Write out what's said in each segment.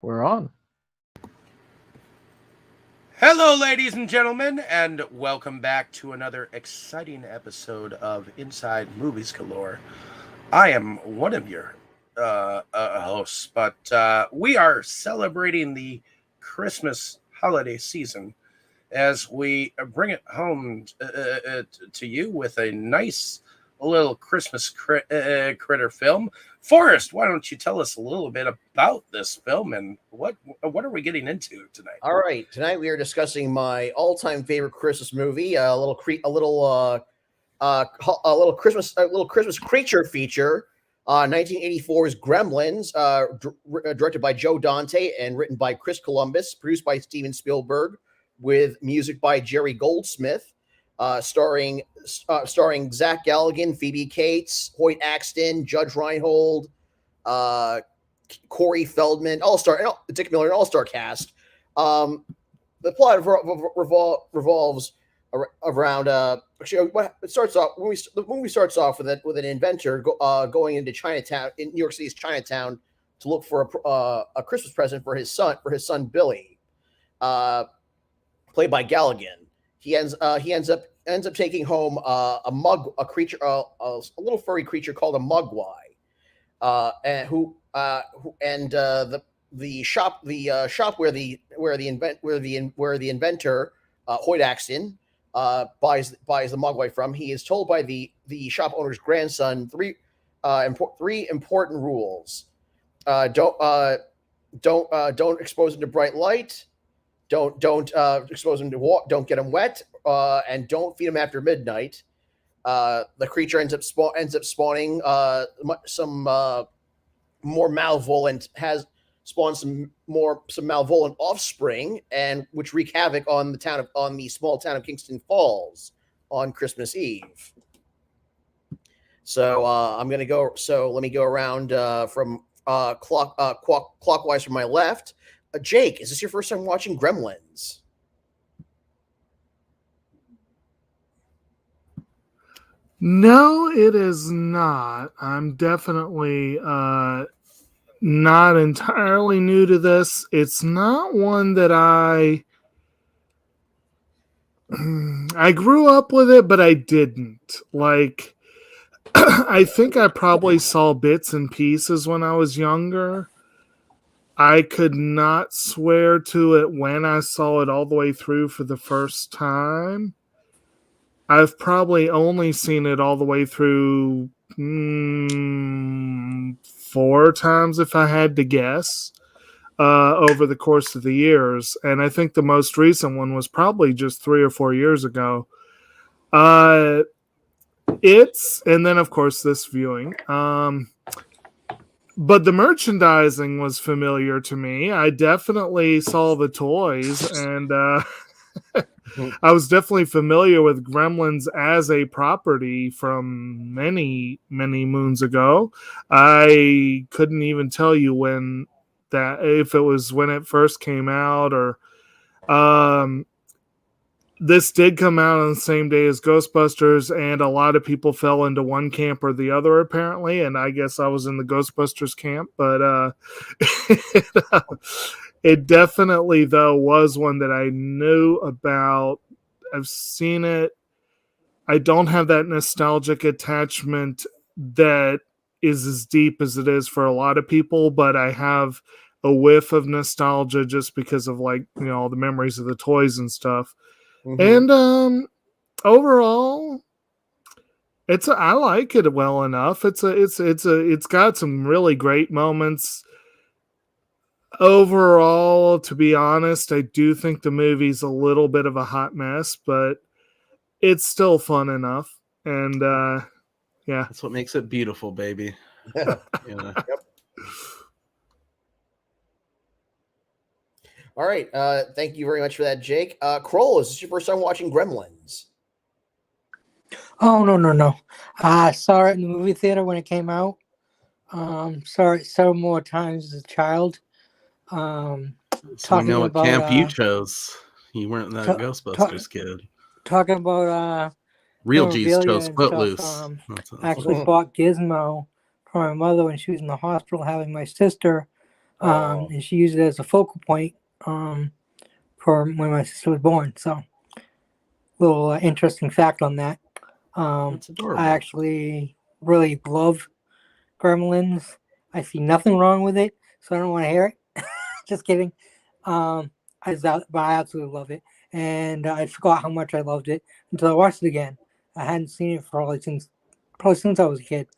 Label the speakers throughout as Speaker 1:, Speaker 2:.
Speaker 1: We're on.
Speaker 2: Hello, ladies and gentlemen, and welcome back to another exciting episode of Inside Movies Galore. I am one of your hosts, but we are celebrating the Christmas holiday season as we bring it home to you with a nice little Christmas critter film. Forrest, why don't you tell us a little bit about this film and what are we getting into tonight?
Speaker 3: All right, tonight we are discussing my all-time favorite Christmas movie, a little Christmas creature feature, 1984's Gremlins, directed by Joe Dante and written by Chris Columbus, produced by Steven Spielberg, with music by Jerry Goldsmith, starring Zach Galligan, Phoebe Cates, Hoyt Axton, Judge Reinhold, Corey Feldman, Dick Miller, an all-star cast. The plot revolves around. It starts off the movie starts off with an inventor going into Chinatown, in New York City's Chinatown, to look for a Christmas present for his son Billy, played by Galligan. He ends up taking home a little furry creature called a Mogwai, the shop where the inventor Hoyt Axton buys the Mogwai from. He is told by the shop owner's grandson three important rules: don't expose him to bright light, don't expose him to water, don't get him wet, and don't feed him after midnight. The creature ends up spawning some more malevolent some malevolent offspring, and which wreak havoc on the small town of Kingston Falls on Christmas Eve. So let me go around from clockwise from my left. Jake, is this your first time watching Gremlins?
Speaker 4: No, it is not. I'm definitely not entirely new to this. It's not one that I grew up with it, but I didn't. Like, I think I probably saw bits and pieces when I was younger. I could not swear to it when I saw it all the way through for the first time. I've probably only seen it all the way through 4 times, if I had to guess, over the course of the years. And I think the most recent one was probably just 3 or 4 years ago. And then, of course, this viewing. But the merchandising was familiar to me. I definitely saw the toys, and I was definitely familiar with Gremlins as a property from many, many moons ago. I couldn't even tell you if it was when it first came out, or this did come out on the same day as Ghostbusters, and a lot of people fell into one camp or the other, apparently, and I guess I was in the Ghostbusters camp, but it definitely, though, was one that I knew about. I've seen it. I don't have that nostalgic attachment that is as deep as it is for a lot of people, but I have a whiff of nostalgia just because of, like, all the memories of the toys and stuff. Mm-hmm. And overall, I like it well enough. It's got some really great moments. Overall, to be honest, I do think the movie's a little bit of a hot mess, but it's still fun enough. And yeah,
Speaker 1: that's what makes it beautiful, baby.
Speaker 3: Yep. All right. Thank you very much for that, Jake. Kroll, is this your first time watching Gremlins?
Speaker 5: Oh, no. I saw it in the movie theater when it came out. Saw it several more times as a child.
Speaker 1: So I know what camp you chose. You weren't that Ghostbusters kid.
Speaker 5: Talking about
Speaker 1: Real G's chose Footloose.
Speaker 5: I actually bought Gizmo for my mother when she was in the hospital having my sister. And she used it as a focal point for when my sister was born. So, little interesting fact on that.
Speaker 1: That's adorable.
Speaker 5: I actually really love Gremlins. I see nothing wrong with it, so I don't want to hear it. Just kidding. But I absolutely love it, and I forgot how much I loved it until I watched it again. I hadn't seen it for probably since I was a kid,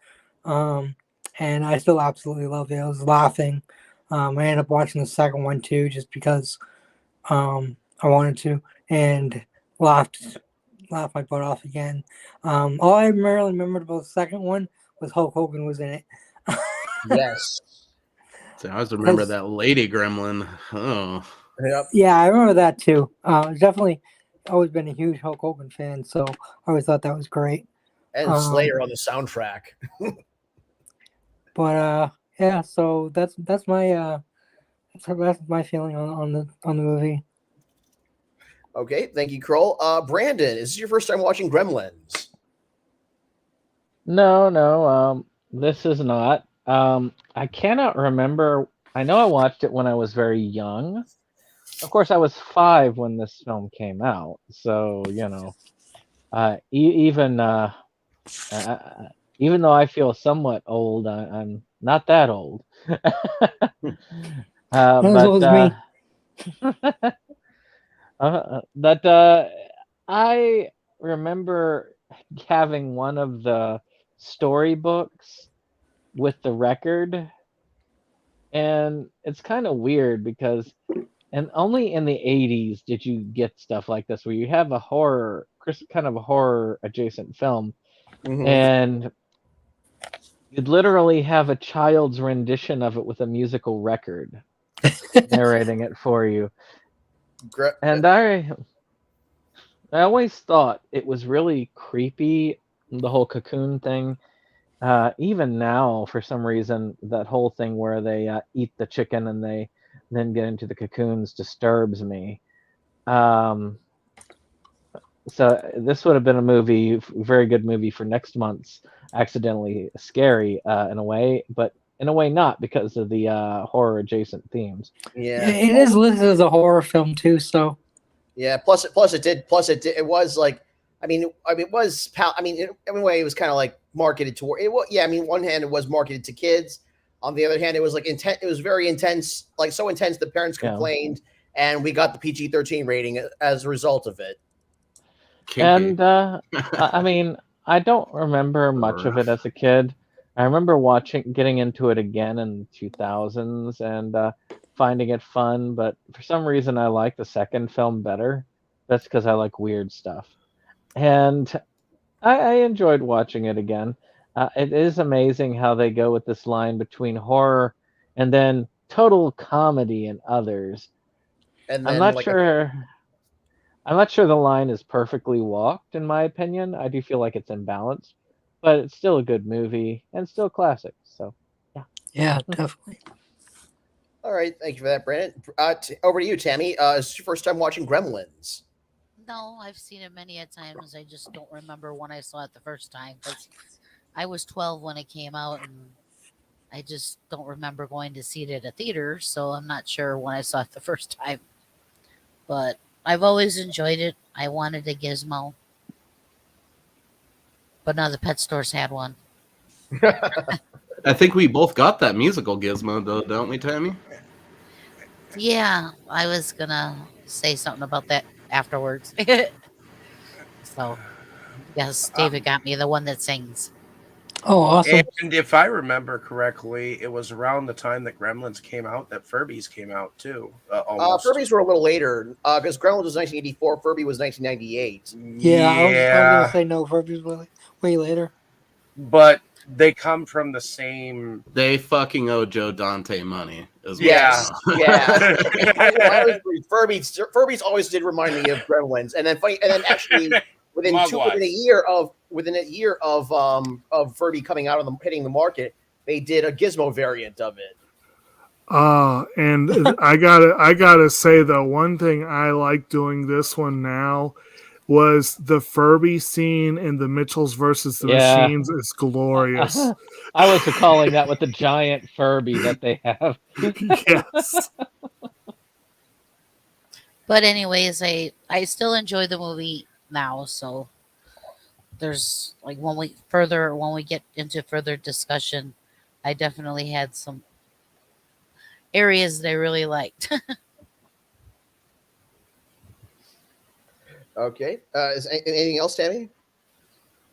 Speaker 5: and I still absolutely love it. I was laughing. I ended up watching the second one too, just because I wanted to, and laughed my butt off again. All I really remembered about the second one was Hulk Hogan was in it.
Speaker 3: Yes.
Speaker 1: So I always remember that lady gremlin. Oh.
Speaker 3: Yep.
Speaker 5: Yeah, I remember that too. Definitely always been a huge Hulk Hogan fan, so I always thought that was great.
Speaker 3: And Slayer on the soundtrack.
Speaker 5: But yeah, so that's my feeling on the movie.
Speaker 3: Okay, thank you, Kroll. Brandon, is this your first time watching Gremlins?
Speaker 6: No. This is not. I cannot remember. I know I watched it when I was very young. Of course, I was 5 when this film came out, so even though I feel somewhat old, I'm not that old.
Speaker 5: As old as me.
Speaker 6: I remember having one of the storybooks with the record, and it's kind of weird because only in the 80s did you get stuff like this where you have a kind of a horror adjacent film, and you'd literally have a child's rendition of it with a musical record narrating it for you. And I always thought it was really creepy, the whole cocoon thing. Even now, for some reason, that whole thing where they eat the chicken and they then get into the cocoons disturbs me. So this would have been a very good movie for next month's Accidentally Scary in a way, but in a way not, because of the horror adjacent themes.
Speaker 3: Yeah,
Speaker 5: it is listed as a horror film too. So
Speaker 3: yeah. Plus it was like, it was. In a way, it was kind of like marketed toward it. Yeah, one hand it was marketed to kids. On the other hand, it was like intense. It was very intense, like so intense that parents complained, and we got the PG-13 rating as a result of it.
Speaker 1: Kinky.
Speaker 6: And I don't remember much of it as a kid. I remember getting into it again in the 2000s and finding it fun, but for some reason I like the second film better. That's because I like weird stuff. And I enjoyed watching it again. It is amazing how they go with this line between horror and then total comedy in others. And then I'm not sure the line is perfectly walked, in my opinion. I do feel like it's imbalanced, but it's still a good movie and still classic. So, yeah.
Speaker 5: Yeah, definitely.
Speaker 3: All right, thank you for that, Brandon. Over to you, Tammy. Is this your first time watching Gremlins?
Speaker 7: No, I've seen it many a times. I just don't remember when I saw it the first time. I was 12 when it came out, and I just don't remember going to see it at a theater, so I'm not sure when I saw it the first time. But I've always enjoyed it. I wanted a gizmo, but now the pet stores had one.
Speaker 1: I think we both got that musical gizmo, though, don't we, Tammy?
Speaker 7: Yeah, I was going to say something about that afterwards. So, yes, David got me the one that sings.
Speaker 5: Oh, awesome.
Speaker 2: And if I remember correctly, it was around the time that Gremlins came out that Furbies came out too.
Speaker 3: Furbies were a little later because Gremlins was 1984, Furby was 1998.
Speaker 5: Yeah. I was going to say no, Furbies were way later.
Speaker 2: But they come from the same.
Speaker 1: They fucking owe Joe Dante money as well.
Speaker 3: Yes, yeah. I always agree. Furbies always did remind me of Gremlins, and then actually within a year of Furby coming out of hitting the market, they did a Gizmo variant of it.
Speaker 4: And I gotta say though, one thing I like doing this one now was the Furby scene in the Mitchells versus the
Speaker 6: Yeah.
Speaker 4: Machines is glorious.
Speaker 6: I was recalling that with the giant Furby that they have.
Speaker 4: Yes.
Speaker 7: But anyways, I still enjoy the movie now. So there's like when we get into further discussion, I definitely had some areas that I really liked.
Speaker 3: Okay. Is anything else, Tammy?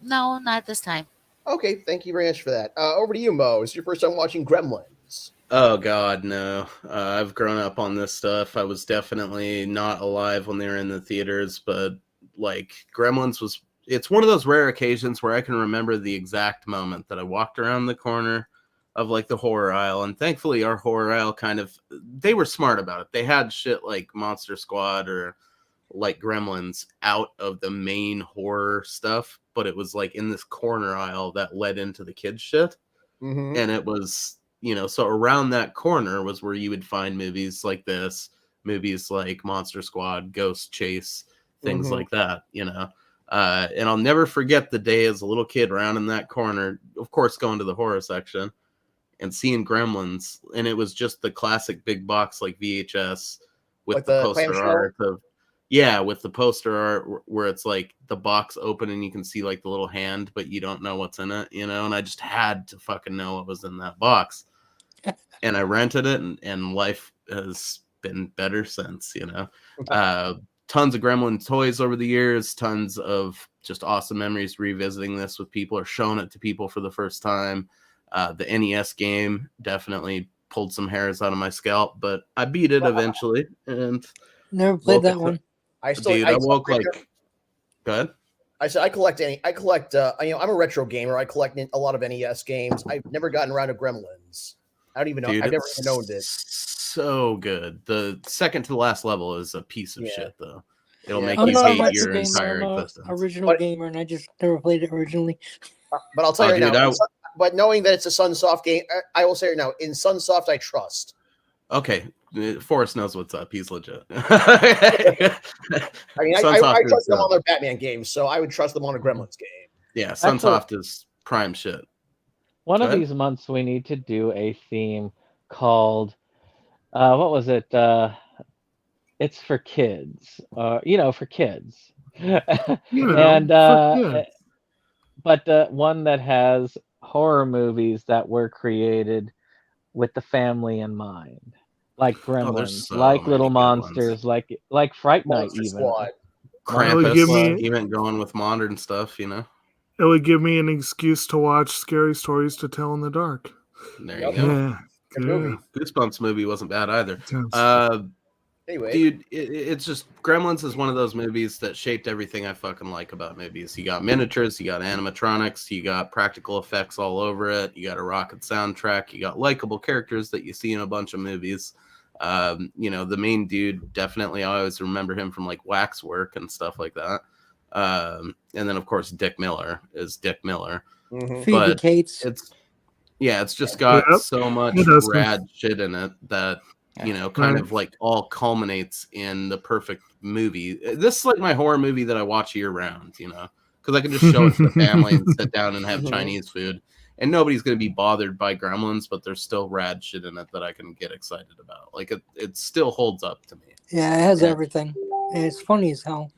Speaker 7: No, not this time.
Speaker 3: Okay, thank you very much for that. Over to you, Mo. It's your first time watching Gremlins.
Speaker 1: Oh God, no! I've grown up on this stuff. I was definitely not alive when they were in the theaters, but like Gremlins was. It's one of those rare occasions where I can remember the exact moment that I walked around the corner of like the horror aisle, and thankfully our horror aisle they were smart about it. They had shit like Monster Squad or like Gremlins out of the main horror stuff, but it was like in this corner aisle that led into the kids shit.
Speaker 3: Mm-hmm.
Speaker 1: And it was, so around that corner was where you would find movies like this, movies like Monster Squad, Ghost Chase, things like that, and I'll never forget the day as a little kid around in that corner, of course, going to the horror section and seeing Gremlins. And it was just the classic big box, like VHS with
Speaker 3: Like
Speaker 1: the
Speaker 3: the
Speaker 1: poster
Speaker 3: clamshell?
Speaker 1: art of, yeah, with the poster art where it's like the box open and you can see like the little hand, but you don't know what's in it, and I just had to fucking know what was in that box. And I rented it, and life has been better since, Tons of Gremlin toys over the years, tons of just awesome memories revisiting this with people or showing it to people for the first time. The NES game definitely pulled some hairs out of my scalp, but I beat it eventually. And
Speaker 5: Never played that one.
Speaker 3: I still,
Speaker 1: dude, I woke like. Go ahead.
Speaker 3: I said I collect. I'm a retro gamer. I collect a lot of NES games. I've never gotten around to Gremlins. I don't even know.
Speaker 1: Dude,
Speaker 3: I've never even owned it.
Speaker 1: So good. The second to the last level is a piece of shit, though. It'll make
Speaker 5: I'm
Speaker 1: you
Speaker 5: not a
Speaker 1: hate
Speaker 5: retro
Speaker 1: your
Speaker 5: gamer.
Speaker 1: entire
Speaker 5: I'm a
Speaker 1: existence.
Speaker 5: original gamer, and I just never played it originally.
Speaker 3: But I'll tell you right now.
Speaker 1: dude,
Speaker 3: But knowing that it's a Sunsoft game, I will say right now, in Sunsoft, I trust.
Speaker 1: Okay, Forrest knows what's up. He's legit.
Speaker 3: I mean, I trust them
Speaker 1: on
Speaker 3: on their Batman games, so I would trust them on a Gremlins game.
Speaker 1: Yeah, Sunsoft is prime shit.
Speaker 6: One of these months, we need to do a theme called, what was it? It's for kids. For kids. And but one that has horror movies that were created with the family in mind, like Gremlins, like Little Monsters, like Fright Night, even
Speaker 3: Squad.
Speaker 1: Krampus, even going with modern stuff,
Speaker 4: It would give me an excuse to watch Scary Stories to Tell in the Dark.
Speaker 1: There you go.
Speaker 4: Yeah, good.
Speaker 1: Goosebumps movie wasn't bad either.
Speaker 3: Anyway,
Speaker 1: dude, it's just Gremlins is one of those movies that shaped everything I fucking like about movies. You got miniatures, you got animatronics, you got practical effects all over it, you got a rocket soundtrack, you got likable characters that you see in a bunch of movies. The main dude, definitely, I always remember him from like Waxwork and stuff like that. And then of course Dick Miller is Dick Miller.
Speaker 5: Phoebe Cates.
Speaker 1: It's just got so much rad shit in it that kind of like all culminates in the perfect movie. This is like my horror movie that I watch year round, because I can just show it to the family and sit down and have Chinese food, and nobody's going to be bothered by Gremlins, but there's still rad shit in it that I can get excited about. Like it still holds up to me.
Speaker 5: Yeah, it has everything. And it's funny as hell.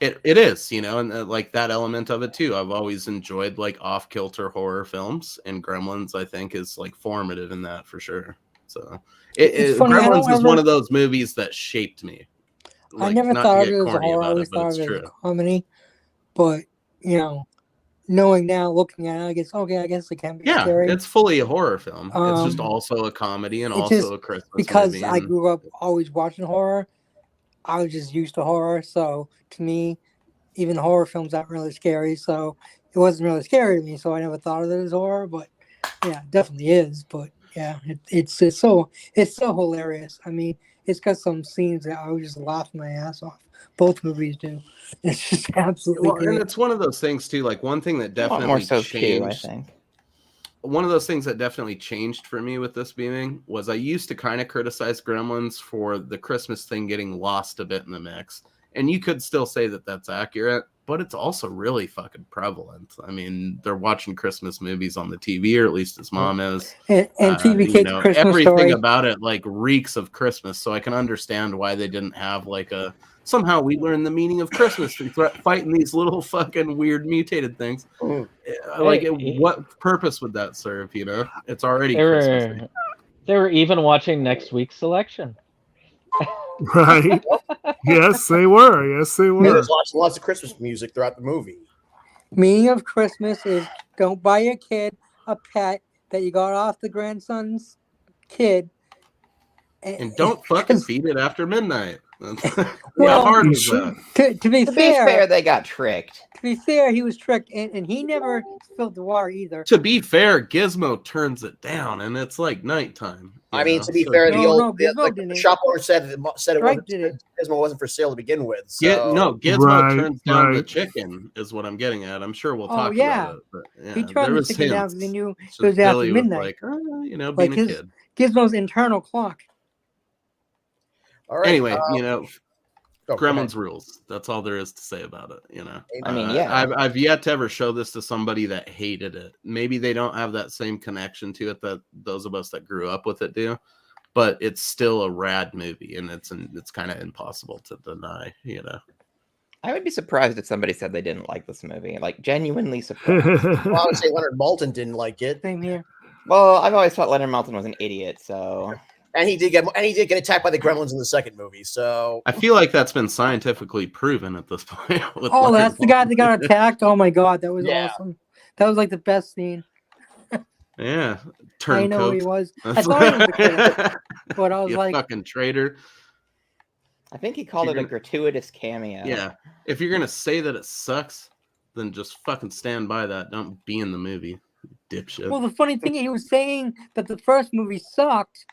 Speaker 1: It is, and like that element of it too. I've always enjoyed like off-kilter horror films, and Gremlins I think is like formative in that for sure. So Gremlins is one of those movies that shaped me.
Speaker 5: I never thought of it as a horror. I always thought of it as a comedy. But knowing now, looking at it, I guess it can be scary.
Speaker 1: It's fully a horror film. It's just also a comedy and also a Christmas
Speaker 5: because
Speaker 1: movie.
Speaker 5: I grew up always watching horror. I was just used to horror, so to me, even horror films aren't really scary. So it wasn't really scary to me. So I never thought of it as horror. But yeah, it definitely is. But yeah, it's so hilarious. I mean, it's got some scenes that I would just laugh my ass off. Both movies do. It's just absolutely great.
Speaker 1: And it's one of those things too. Like one thing that definitely changed.
Speaker 8: I think
Speaker 1: one of those things that definitely changed for me with this viewing was I used to kind of criticize Gremlins for the Christmas thing getting lost a bit in the mix. And you could still say that that's accurate, but it's also really fucking prevalent. I mean, they're watching Christmas movies on the TV, or at least his mom is.
Speaker 5: And TV
Speaker 1: You
Speaker 5: Kids
Speaker 1: know,
Speaker 5: Christmas
Speaker 1: everything
Speaker 5: Story.
Speaker 1: about it like reeks of Christmas. So I can understand why they didn't have like a somehow we learn the meaning of Christmas through fighting these little fucking weird mutated things. Like, what purpose would that serve? You know, it's already Christmas.
Speaker 6: They were even watching next week's selection.
Speaker 4: Right. Yes, they were. Yes, they were.
Speaker 3: There's lots of Christmas music throughout the movie.
Speaker 5: Meaning of Christmas is don't buy your kid a pet that you got off the grandson's kid.
Speaker 1: And don't fucking feed it after midnight.
Speaker 5: Well,
Speaker 1: How hard was that?
Speaker 5: To be fair,
Speaker 8: they got tricked.
Speaker 5: To be fair, he was tricked, and he never spilled the water either.
Speaker 1: To be fair, Gizmo turns it down, and it's like nighttime.
Speaker 3: I mean, to be fair,
Speaker 5: the
Speaker 3: shop owner said it
Speaker 5: Right,
Speaker 3: Gizmo wasn't for sale to begin with. So.
Speaker 1: Yeah, no, Gizmo turns down the chicken, is what I'm getting at. I'm sure we'll talk about it. But, yeah,
Speaker 5: he turned the chicken down because he knew it was
Speaker 1: Billy
Speaker 5: after midnight.
Speaker 1: Was like, you know,
Speaker 5: like
Speaker 1: being a kid.
Speaker 5: Gizmo's internal clock.
Speaker 3: All right.
Speaker 1: Anyway, you know, Gremlins rules. That's all there is to say about it. You know,
Speaker 8: I mean, yeah,
Speaker 1: I've yet to ever show this to somebody that hated it. Maybe they don't have that same connection to it that those of us that grew up with it do. But it's still a rad movie, and it's kind of impossible to deny. You know,
Speaker 8: I would be surprised if somebody said they didn't like this movie. Like, genuinely surprised.
Speaker 3: Well, I would say Leonard Maltin didn't like it.
Speaker 5: Same here.
Speaker 8: Well, I've always thought Leonard Maltin was an idiot. So.
Speaker 3: And he did get attacked by the Gremlins in the second movie. So
Speaker 1: I feel like that's been scientifically proven at this point.
Speaker 5: Oh, that's the guy that got attacked. Oh my god, that was awesome. That was like the best scene.
Speaker 1: Yeah,
Speaker 5: I know he was. I thought he was a kid, but I was like,
Speaker 1: fucking traitor.
Speaker 8: I think he called it a gratuitous cameo.
Speaker 1: Yeah, if you're gonna say that it sucks, then just fucking stand by that. Don't be in the movie, dipshit.
Speaker 5: Well, the funny thing, he was saying that the first movie sucked.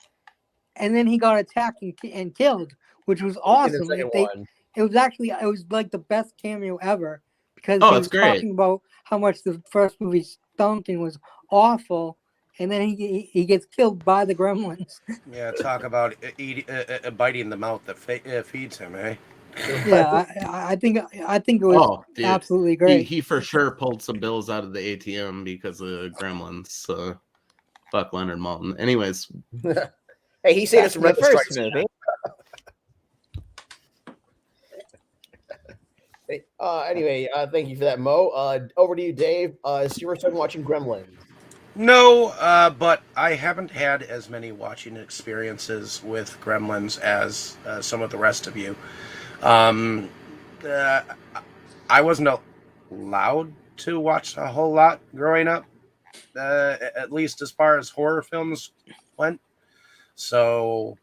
Speaker 5: And then he got attacked and killed, which was awesome. It was like the best cameo ever because he was talking about how much the first movie stunk and was awful, and then he gets killed by the Gremlins.
Speaker 2: Yeah, talk about biting the mouth that feeds him, eh?
Speaker 5: Yeah, I think it was absolutely great.
Speaker 1: He for sure pulled some bills out of the ATM because of Gremlins. Fuck Leonard Maltin. Anyways.
Speaker 3: Hey, he said it's a first
Speaker 8: movie.
Speaker 3: Anyway, thank you for that, Mo. Over to you, Dave. So you were starting watching Gremlins.
Speaker 2: No, but I haven't had as many watching experiences with Gremlins as some of the rest of you. I wasn't allowed to watch a whole lot growing up, at least as far as horror films went. So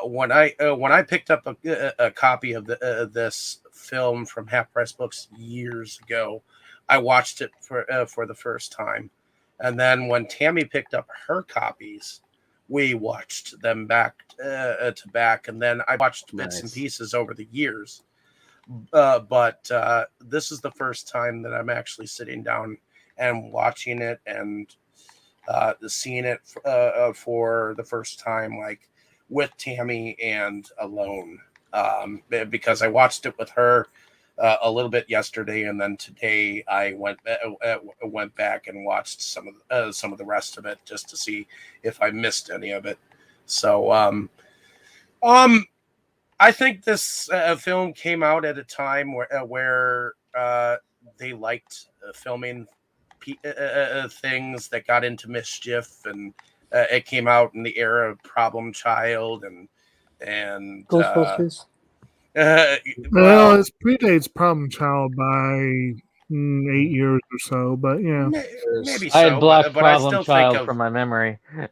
Speaker 2: when I picked up a copy of this film from Half Price Books years ago, I watched it for the first time, and then when Tammy picked up her copies, we watched them back to back, and then I watched bits and pieces over the years. But this is the first time that I'm actually sitting down and watching it and seeing it for the first time, like with Tammy and alone, because I watched it with her a little bit yesterday, and then today I went back and watched some of the rest of it just to see if I missed any of it. So I think this film came out at a time where they liked filming things that got into mischief, and it came out in the era of Problem Child and
Speaker 5: Ghostbusters.
Speaker 4: Well, it predates Problem Child by 8 years or so, but yeah,
Speaker 2: maybe so.
Speaker 6: I had blocked
Speaker 2: but
Speaker 6: Problem
Speaker 2: I still
Speaker 6: Child
Speaker 2: think of
Speaker 6: from my memory.
Speaker 4: I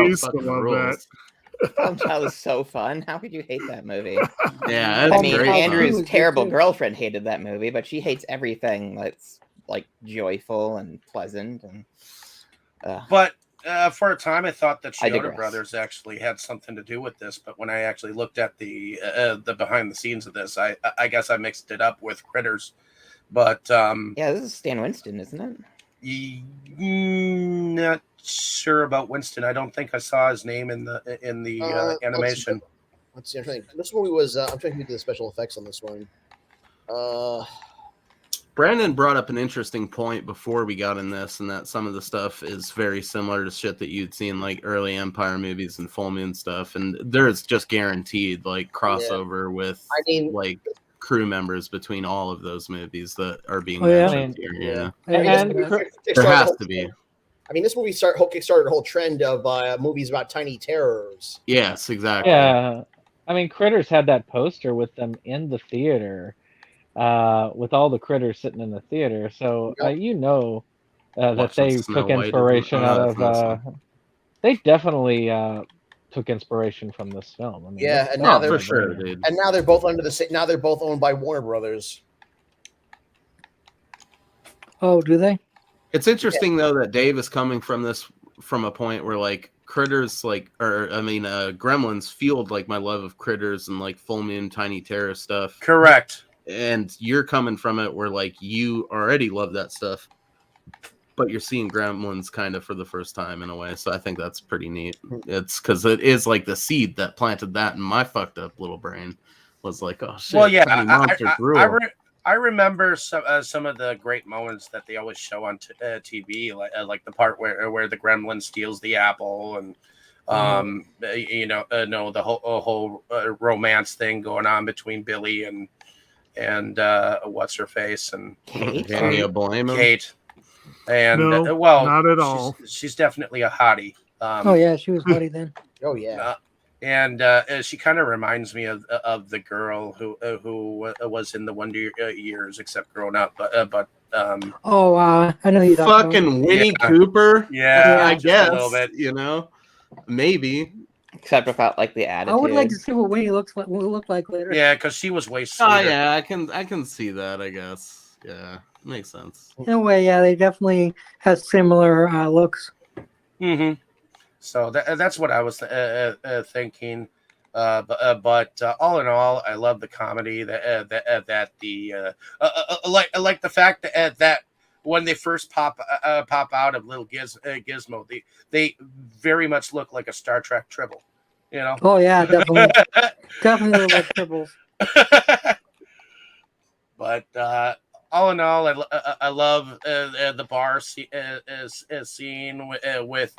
Speaker 4: used to love that.
Speaker 8: Problem Child is so fun. How could you hate that movie?
Speaker 1: Yeah,
Speaker 8: I mean,
Speaker 1: great
Speaker 8: Andrew's
Speaker 1: fun.
Speaker 8: terrible girlfriend hated that movie, but she hates everything that's like joyful and pleasant. And
Speaker 2: but for a time, I thought that Chioda Brothers actually had something to do with this. But when I actually looked at the behind the scenes of this, I guess I mixed it up with Critters. But
Speaker 8: yeah, this is Stan Winston, isn't it?
Speaker 2: Not sure about Winston. I don't think I saw his name in the animation.
Speaker 3: let's see. I'm trying to think. This movie was. I'm trying to think of the special effects on this one.
Speaker 1: Brandon brought up an interesting point before we got in this, and that some of the stuff is very similar to shit that you'd see in like early Empire movies and Full Moon stuff, and there's just guaranteed like crossover with like crew members between all of those movies that are being mentioned here.
Speaker 3: Yeah.
Speaker 6: And
Speaker 1: there has to be.
Speaker 3: I mean, this movie kickstarted a whole trend of movies about tiny terrors.
Speaker 1: Yes, exactly.
Speaker 6: Yeah, I mean, Critters had that poster with them in the theater, with all the critters sitting in the theater. So that they took inspiration out of. They definitely took inspiration from this film. I mean,
Speaker 3: yeah, and now they're
Speaker 1: for sure, dude.
Speaker 3: And now they're both under the same. Now they're both owned by Warner Brothers.
Speaker 5: Oh, do they?
Speaker 1: It's interesting though that Dave is coming from this from a point where like Critters, Gremlins fueled like my love of Critters and like Full Moon, Tiny Terror stuff.
Speaker 2: Correct.
Speaker 1: And you're coming from it where like you already love that stuff, but you're seeing Gremlins kind of for the first time in a way. So I think that's pretty neat. It's because it is like the seed that planted that in my fucked up little brain was like, oh shit.
Speaker 2: Well, yeah, I remember some of the great moments that they always show on TV, like the part where the Gremlin steals the apple, and the whole romance thing going on between Billy and what's her face and
Speaker 8: Kate.
Speaker 2: Kate. And
Speaker 4: No,
Speaker 2: well,
Speaker 4: not at all.
Speaker 2: She's definitely a hottie.
Speaker 5: Oh yeah, she was hottie then.
Speaker 3: Oh yeah.
Speaker 2: And she kind of reminds me of the girl who was in the Wonder Years, except grown up. But
Speaker 5: I know you
Speaker 1: fucking Winnie Cooper.
Speaker 2: Yeah,
Speaker 1: I guess
Speaker 2: a little bit.
Speaker 1: Maybe.
Speaker 8: Except without like the attitude.
Speaker 5: I would like to see what Winnie looks like later.
Speaker 2: Yeah, because she was way sweeter.
Speaker 1: Oh yeah, I can see that. I guess. Yeah, makes sense.
Speaker 5: In a way, yeah, they definitely have similar looks.
Speaker 2: Mm-hmm. So that's what I was thinking. But all in all, I love the comedy. Like the fact that when they first pop out of little Gizmo, they very much look like a Star Trek Tribble.
Speaker 5: Oh yeah, definitely, definitely look like Tribbles.
Speaker 2: But all in all, I love the bar scene with.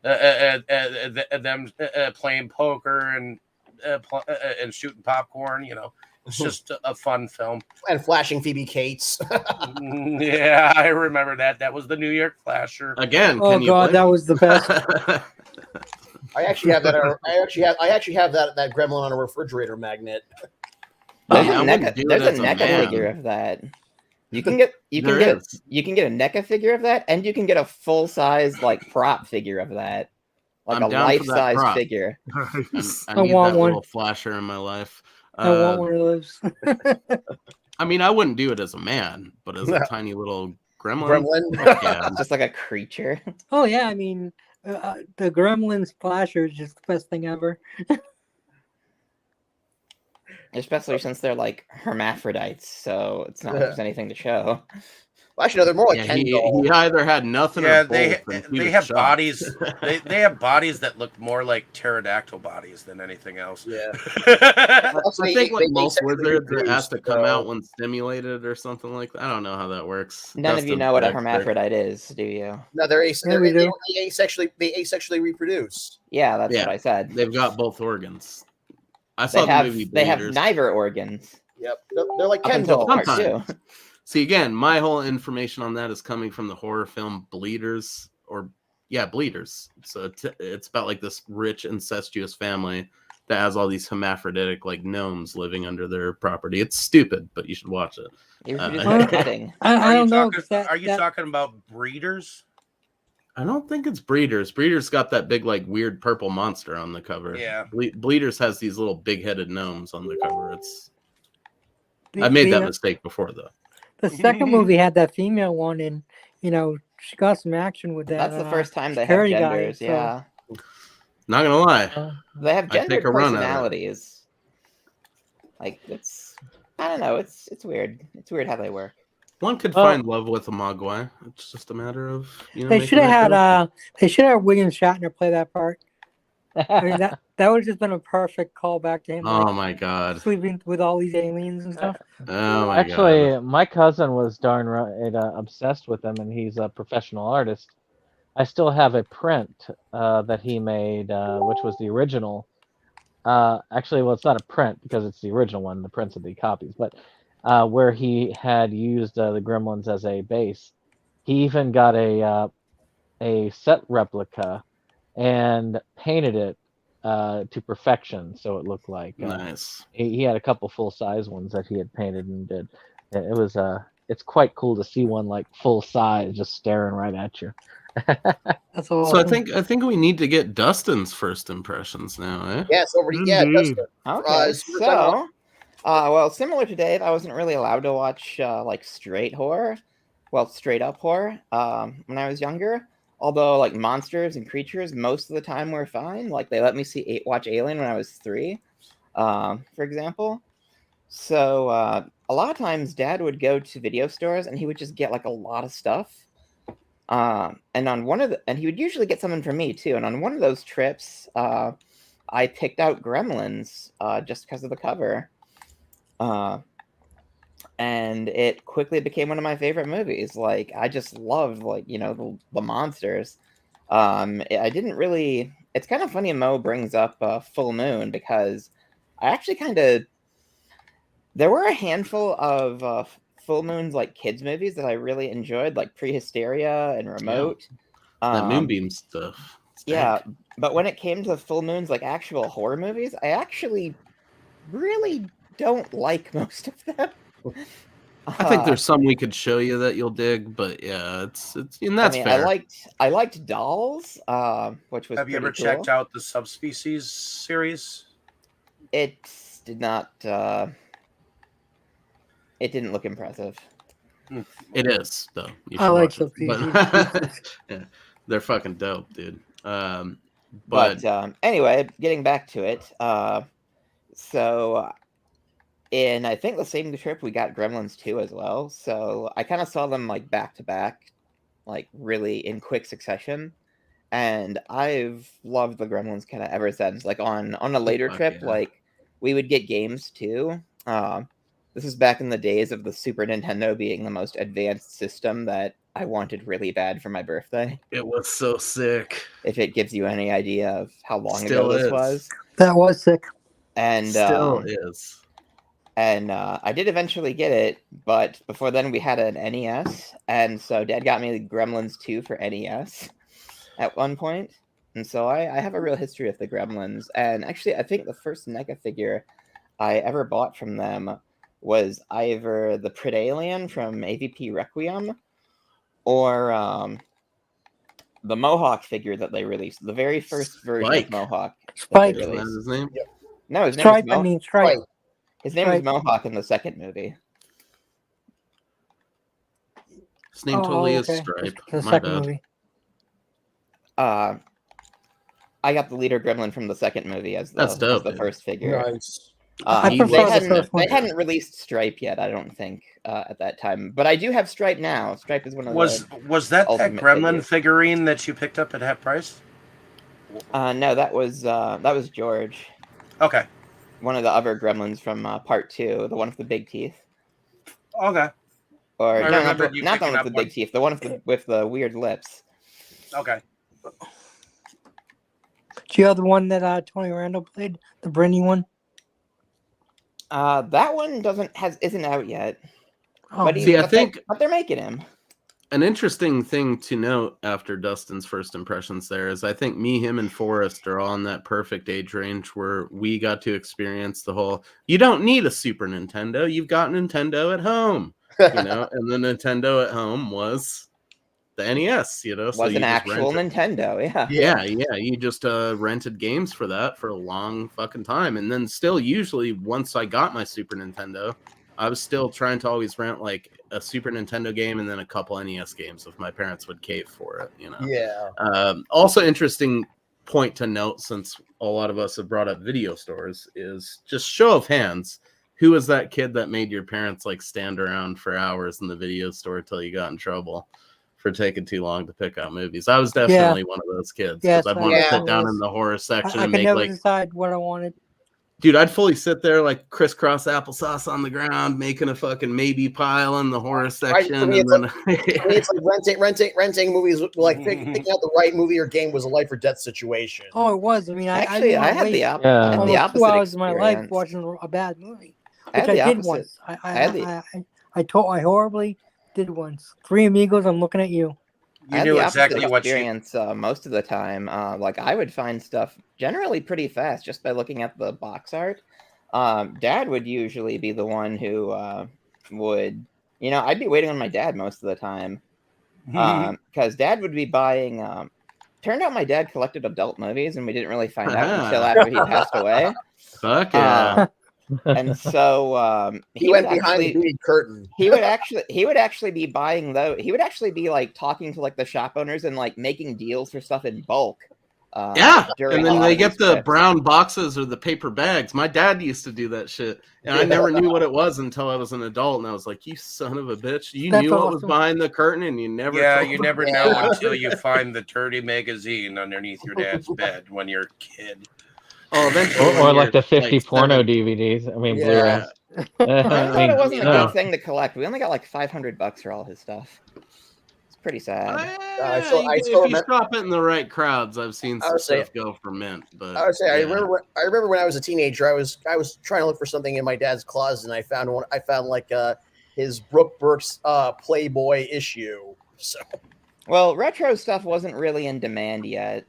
Speaker 2: Them playing poker and shooting popcorn. It's just a fun film.
Speaker 3: And flashing Phoebe Cates.
Speaker 2: Yeah, I remember that. That was the New York Flasher.
Speaker 1: Again,
Speaker 5: oh god, that was the best.
Speaker 3: I actually have that. I actually have that Gremlin on a refrigerator magnet.
Speaker 8: There's a NECA figure of that. You can get a NECA figure of that, and you can get a full size like prop figure of that, like a life size figure.
Speaker 1: I need
Speaker 5: want
Speaker 1: that
Speaker 5: one.
Speaker 1: little flasher in my life.
Speaker 5: I want one of those.
Speaker 1: I mean, I wouldn't do it as a man, but as a tiny little gremlin.
Speaker 3: Yeah.
Speaker 8: Just like a creature.
Speaker 5: Oh yeah, I mean, the Gremlins flasher is just the best thing ever.
Speaker 8: Especially since they're like hermaphrodites, so it's not like there's anything to show.
Speaker 3: Well, actually, no, they're more like Ken dolls.
Speaker 1: He either had nothing or both.
Speaker 2: They have bodies. they have bodies that look more like pterodactyl bodies than anything else.
Speaker 3: Yeah.
Speaker 1: I think like most lizards, it has to come out when stimulated or something like that. I don't know how that works.
Speaker 8: None of you know what a hermaphrodite is, do you?
Speaker 3: No, they asexually reproduce.
Speaker 8: Yeah, that's what I said.
Speaker 1: They've got both organs. I saw the movie Bleeders.
Speaker 8: They have neither organs.
Speaker 3: Yep, they're like Ken dolls.
Speaker 1: See, again, my whole information on that is coming from the horror film Bleeders, Bleeders. So it's about like this rich incestuous family that has all these hermaphroditic like gnomes living under their property. It's stupid, but you should watch it.
Speaker 5: I don't know.
Speaker 2: Are you talking about Breeders?
Speaker 1: I don't think it's Breeders. Breeders got that big, like, weird purple monster on the cover.
Speaker 2: Yeah.
Speaker 1: Bleeders has these little big-headed gnomes on the cover. I made that mistake before, though.
Speaker 5: The second movie had that female one, and, she got some action with that.
Speaker 8: That's the first time they have genders, guy, yeah.
Speaker 1: Not gonna lie.
Speaker 8: They have gendered personalities. Like, I don't know, it's weird. It's weird how they work.
Speaker 1: One could find love with a Mogwai. It's just a matter of
Speaker 5: they should have had William Shatner play that part. I mean, that would have just been a perfect callback to him.
Speaker 1: Oh
Speaker 5: like,
Speaker 1: my god.
Speaker 5: sleeping with all these aliens and stuff.
Speaker 1: Oh my
Speaker 6: Actually,
Speaker 1: god.
Speaker 6: my cousin was darn right obsessed with them, and he's a professional artist. I still have a print that he made, which was the original. Actually, well, it's not a print because it's the original one. The prints are the copies, but where he had used the Gremlins as a base. He even got a set replica and painted it to perfection, so it looked like
Speaker 1: Nice.
Speaker 6: he had a couple full size ones that he had painted and did. It was it's quite cool to see one like full size just staring right at you.
Speaker 5: That's all.
Speaker 1: So I think we need to get Dustin's first impressions now, eh?
Speaker 3: Yes, over to Dustin.
Speaker 8: Okay, so, well, similar to Dave, I wasn't really allowed to watch like straight horror, well, straight up horror when I was younger. Although like monsters and creatures, most of the time were fine. Like they let me watch Alien when I was 3, for example. So a lot of times, Dad would go to video stores and he would just get like a lot of stuff. And on and he would usually get something for me too. And on one of those trips, I picked out Gremlins just because of the cover. And it quickly became one of my favorite movies. Like, I just loved, like, you know, the monsters. I didn't really... It's kind of funny Mo brings up Full Moon, because I actually kind of... There were a handful of Full Moon's, like, kids' movies that I really enjoyed, like Prehysteria and Remote.
Speaker 1: Yeah. That Moonbeam stuff.
Speaker 8: Yeah, but when it came to Full Moon's, like, actual horror movies, I actually really don't like most of them.
Speaker 1: I think there's some we could show you that you'll dig, but yeah, it's and that's fair.
Speaker 8: I liked Dolls, which was.
Speaker 2: Have you ever checked out the Subspecies series?
Speaker 8: It did not. It didn't look impressive.
Speaker 1: It is though.
Speaker 5: I like Subspecies.
Speaker 1: Yeah, they're fucking dope, dude.
Speaker 8: But anyway, getting back to it, so. In, I think, the same trip, we got Gremlins 2 as well. So I kind of saw them, like, back-to-back, like, really in quick succession. And I've loved the Gremlins kind of ever since. Like, on a later trip, yeah. Like, we would get games, too. This is back in the days of the Super Nintendo being the most advanced system that I wanted really bad for my birthday.
Speaker 1: It was so sick.
Speaker 8: If it gives you any idea of how long ago this was.
Speaker 5: That was sick.
Speaker 8: And
Speaker 1: still is.
Speaker 8: And I did eventually get it, but before then we had an NES, and so Dad got me Gremlins 2 for NES at one point. And so I have a real history of the Gremlins. And actually, I think the first NECA figure I ever bought from them was either the Predalien from AVP Requiem or the Mohawk figure that they released, the very first version of Mohawk.
Speaker 5: Spike.
Speaker 1: Is that his name?
Speaker 3: Yep.
Speaker 8: No, his
Speaker 5: Stripe,
Speaker 8: name was
Speaker 5: Stripe.
Speaker 8: His name was Mohawk in the second movie.
Speaker 1: His name totally is Stripe.
Speaker 5: The
Speaker 1: My
Speaker 5: second
Speaker 1: bad.
Speaker 5: movie.
Speaker 8: I got the leader Gremlin from the second movie as the first figure.
Speaker 3: Nice.
Speaker 5: I prefer the first one.
Speaker 8: They hadn't released Stripe yet, I don't think, at that time. But I do have Stripe now. Stripe is one of
Speaker 2: Was that Gremlin figurine that you picked up at half price?
Speaker 8: No, that was George.
Speaker 2: Okay.
Speaker 8: One of the other Gremlins from Part 2, the one with the big teeth.
Speaker 2: Okay.
Speaker 8: Or no, not the one with the big teeth, the one with the weird lips.
Speaker 2: Okay.
Speaker 5: Do you have the one that Tony Randall played, the Brandy one?
Speaker 8: That one isn't out yet.
Speaker 5: Oh,
Speaker 8: but but they're making him.
Speaker 1: An interesting thing to note after Dustin's first impressions there is I think me, him, and Forrest are all in that perfect age range where we got to experience the whole, you don't need a Super Nintendo, you've got Nintendo at home, you know, and the Nintendo at home was the NES, you know.
Speaker 8: Was an actual Nintendo, yeah.
Speaker 1: Yeah, you just rented games for that for a long fucking time. And then still usually once I got my Super Nintendo, I was still trying to always rent like a Super Nintendo game and then a couple NES games if my parents would cave for it, you know.
Speaker 3: Yeah.
Speaker 1: Also interesting point to note, since a lot of us have brought up video stores, is just show of hands. Who was that kid that made your parents like stand around for hours in the video store till you got in trouble for taking too long to pick out movies. I was definitely one of those kids because I'd want to sit down in the horror section
Speaker 5: I
Speaker 1: and
Speaker 5: could
Speaker 1: make
Speaker 5: never
Speaker 1: like
Speaker 5: decide what I wanted.
Speaker 1: Dude, I'd fully sit there like crisscross applesauce on the ground, making a fucking maybe pile in the horror section.
Speaker 3: For me, it's like renting movies, like picking out the right movie or game was a life or death situation.
Speaker 5: Oh, it was. I mean,
Speaker 8: actually, I had the opposite
Speaker 5: 2 hours
Speaker 8: experience.
Speaker 5: of my life watching a bad movie,
Speaker 8: which
Speaker 5: I did once. I horribly did once. Three Amigos, I'm looking at you.
Speaker 2: You knew exactly what
Speaker 8: experience most of the time. Like I would find stuff generally pretty fast just by looking at the box art. Dad would usually be the one who would, I'd be waiting on my dad most of the time because Dad would be buying. Turned out my dad collected adult movies, and we didn't really find out until after he passed away.
Speaker 1: Fuck yeah.
Speaker 8: And so
Speaker 3: he went behind the beaded curtain.
Speaker 8: He would actually be buying though. He would actually be like talking to like the shop owners and like making deals for stuff in bulk.
Speaker 1: And then they get the brown boxes or the paper bags. My dad used to do that shit, and I never knew what it was until I was an adult, and I was like, "You son of a bitch! You knew what was behind the curtain, and you never."
Speaker 2: Yeah, you never know until you find the dirty magazine underneath your dad's bed when you're a kid.
Speaker 6: Oh, or like the 50 like porno DVDs. I mean, Blu-ray.
Speaker 8: I thought it wasn't a good thing to collect. We only got like $500 for all his stuff. It's pretty sad.
Speaker 1: If you stop it in the right crowds, I've seen some stuff go for mint. But
Speaker 3: I would say I remember when I was a teenager, I was trying to look for something in my dad's closet, and I found one. I found like his Brooke Burke's Playboy issue. So,
Speaker 8: well, retro stuff wasn't really in demand yet.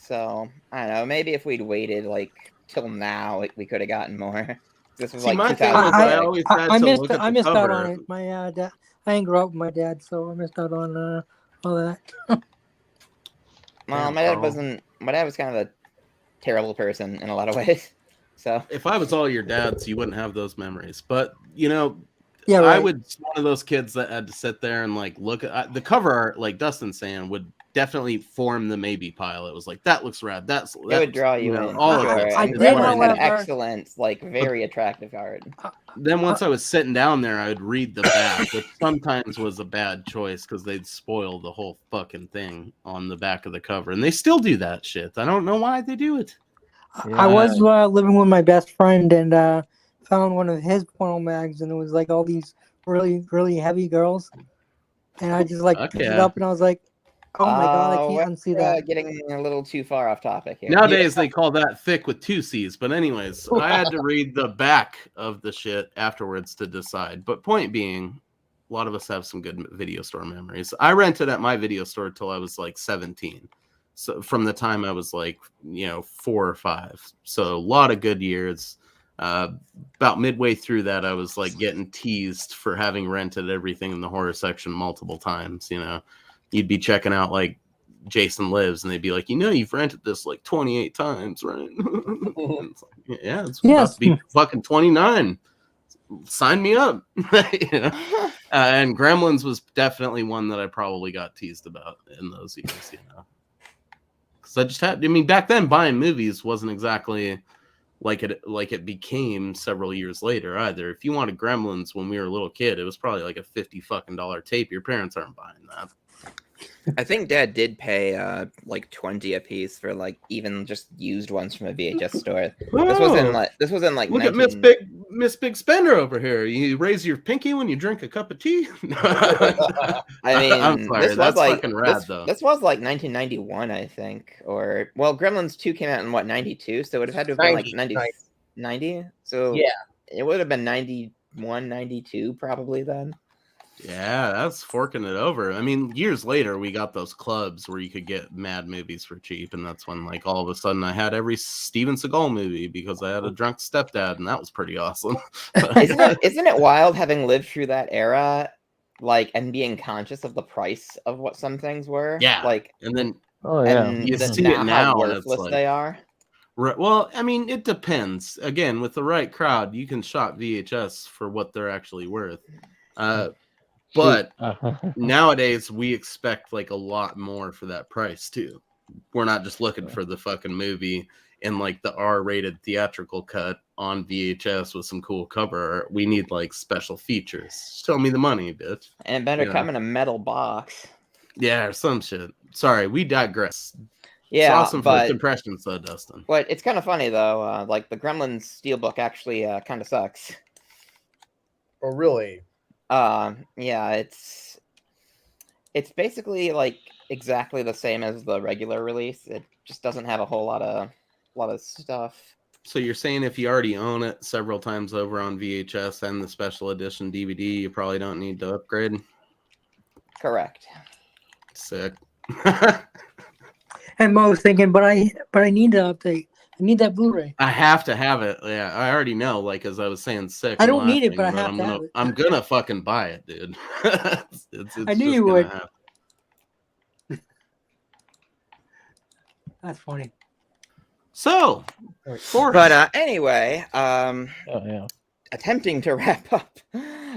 Speaker 8: So, I don't know, maybe if we'd waited, like, till now, we could have gotten more. This was, like, 2000.
Speaker 5: I missed out on it. My dad, I didn't grow up with my dad, so I missed out on all that.
Speaker 8: Well, my dad was kind of a terrible person in a lot of ways. So
Speaker 1: if I was all your dads, you wouldn't have those memories. But,
Speaker 5: yeah, right.
Speaker 1: I would one of those kids that had to sit there and, like, look at the cover art, like Dustin's saying, would definitely form the maybe pile. It was like, that looks rad. It
Speaker 8: would draw you in.
Speaker 1: All of it.
Speaker 8: I did had excellent, like very attractive art.
Speaker 1: Then once I was sitting down there, I would read the back, which sometimes was a bad choice because they'd spoil the whole fucking thing on the back of the cover. And they still do that shit. I don't know why they do it.
Speaker 5: Yeah. I was living with my best friend and found one of his porno mags, and it was like all these really, really heavy girls. And I just picked it up, and I was like, oh my god, I can't unsee that.
Speaker 8: Getting a little too far off topic here.
Speaker 1: Nowadays they call that thick with 2 C's. But anyways, I had to read the back of the shit afterwards to decide. But point being, a lot of us have some good video store memories. I rented at my video store till I was like 17. So from the time I was like, 4 or 5. So a lot of good years. About midway through that, I was like getting teased for having rented everything in the horror section multiple times, You'd be checking out like Jason Lives, and they'd be like, you've rented this like 28 times, right? It's like, yeah, it's about to be fucking 29. Sign me up. And Gremlins was definitely one that I probably got teased about in those years, because I just had. Back then buying movies wasn't exactly like it became several years later either. If you wanted Gremlins when we were a little kid, it was probably like a $50 fucking tape. Your parents aren't buying that.
Speaker 8: I think Dad did pay like 20 a piece for like even just used ones from a VHS store. This was in like
Speaker 1: look at Miss Big Spender over here. You raise your pinky when you drink a cup of tea.
Speaker 8: I mean,
Speaker 1: I'm sorry, that's fucking rad though.
Speaker 8: This was like 1991, I think, or Gremlins 2 came out in 92, so it would have had to have been like 90. So
Speaker 3: yeah,
Speaker 8: it would have been 91, 92 probably then.
Speaker 1: Yeah, that's forking it over. Years later, we got those clubs where you could get mad movies for cheap, and that's when, like, all of a sudden I had every Steven Seagal movie because I had a drunk stepdad, and that was pretty awesome.
Speaker 8: Isn't it wild having lived through that era, like, and being conscious of the price of what some things were?
Speaker 1: Yeah,
Speaker 8: like,
Speaker 1: and then
Speaker 8: you see it now, how worthless like, they are.
Speaker 1: Well, it depends. Again, with the right crowd, you can shop VHS for what they're actually worth. But nowadays we expect like a lot more for that price too. We're not just looking for the fucking movie in like the R-rated theatrical cut on VHS with some cool cover art. We need like special features. Show me the money, bitch.
Speaker 8: And it better come in a metal box.
Speaker 1: Yeah, or some shit. Sorry, we digress.
Speaker 8: Yeah,
Speaker 1: it's awesome
Speaker 8: but
Speaker 1: first impressions, though, Dustin.
Speaker 8: But it's kind of funny though. Like the Gremlins steelbook actually kind of sucks.
Speaker 3: Oh, really?
Speaker 8: Yeah, it's basically like exactly the same as the regular release. It just doesn't have a whole lot of stuff.
Speaker 1: So you're saying if you already own it several times over on VHS and the special edition DVD, you probably don't need to upgrade?
Speaker 8: Correct.
Speaker 1: Sick.
Speaker 5: And Mo was thinking, but I need to update. I need that Blu-ray.
Speaker 1: I have to have it. Yeah, I already know. Like as I was saying, sick.
Speaker 5: I don't need it, but I have to have it.
Speaker 1: I'm gonna fucking buy it, dude. it's
Speaker 5: I knew you would. That's funny.
Speaker 1: So,
Speaker 8: anyway,
Speaker 6: yeah.
Speaker 8: Attempting to wrap up.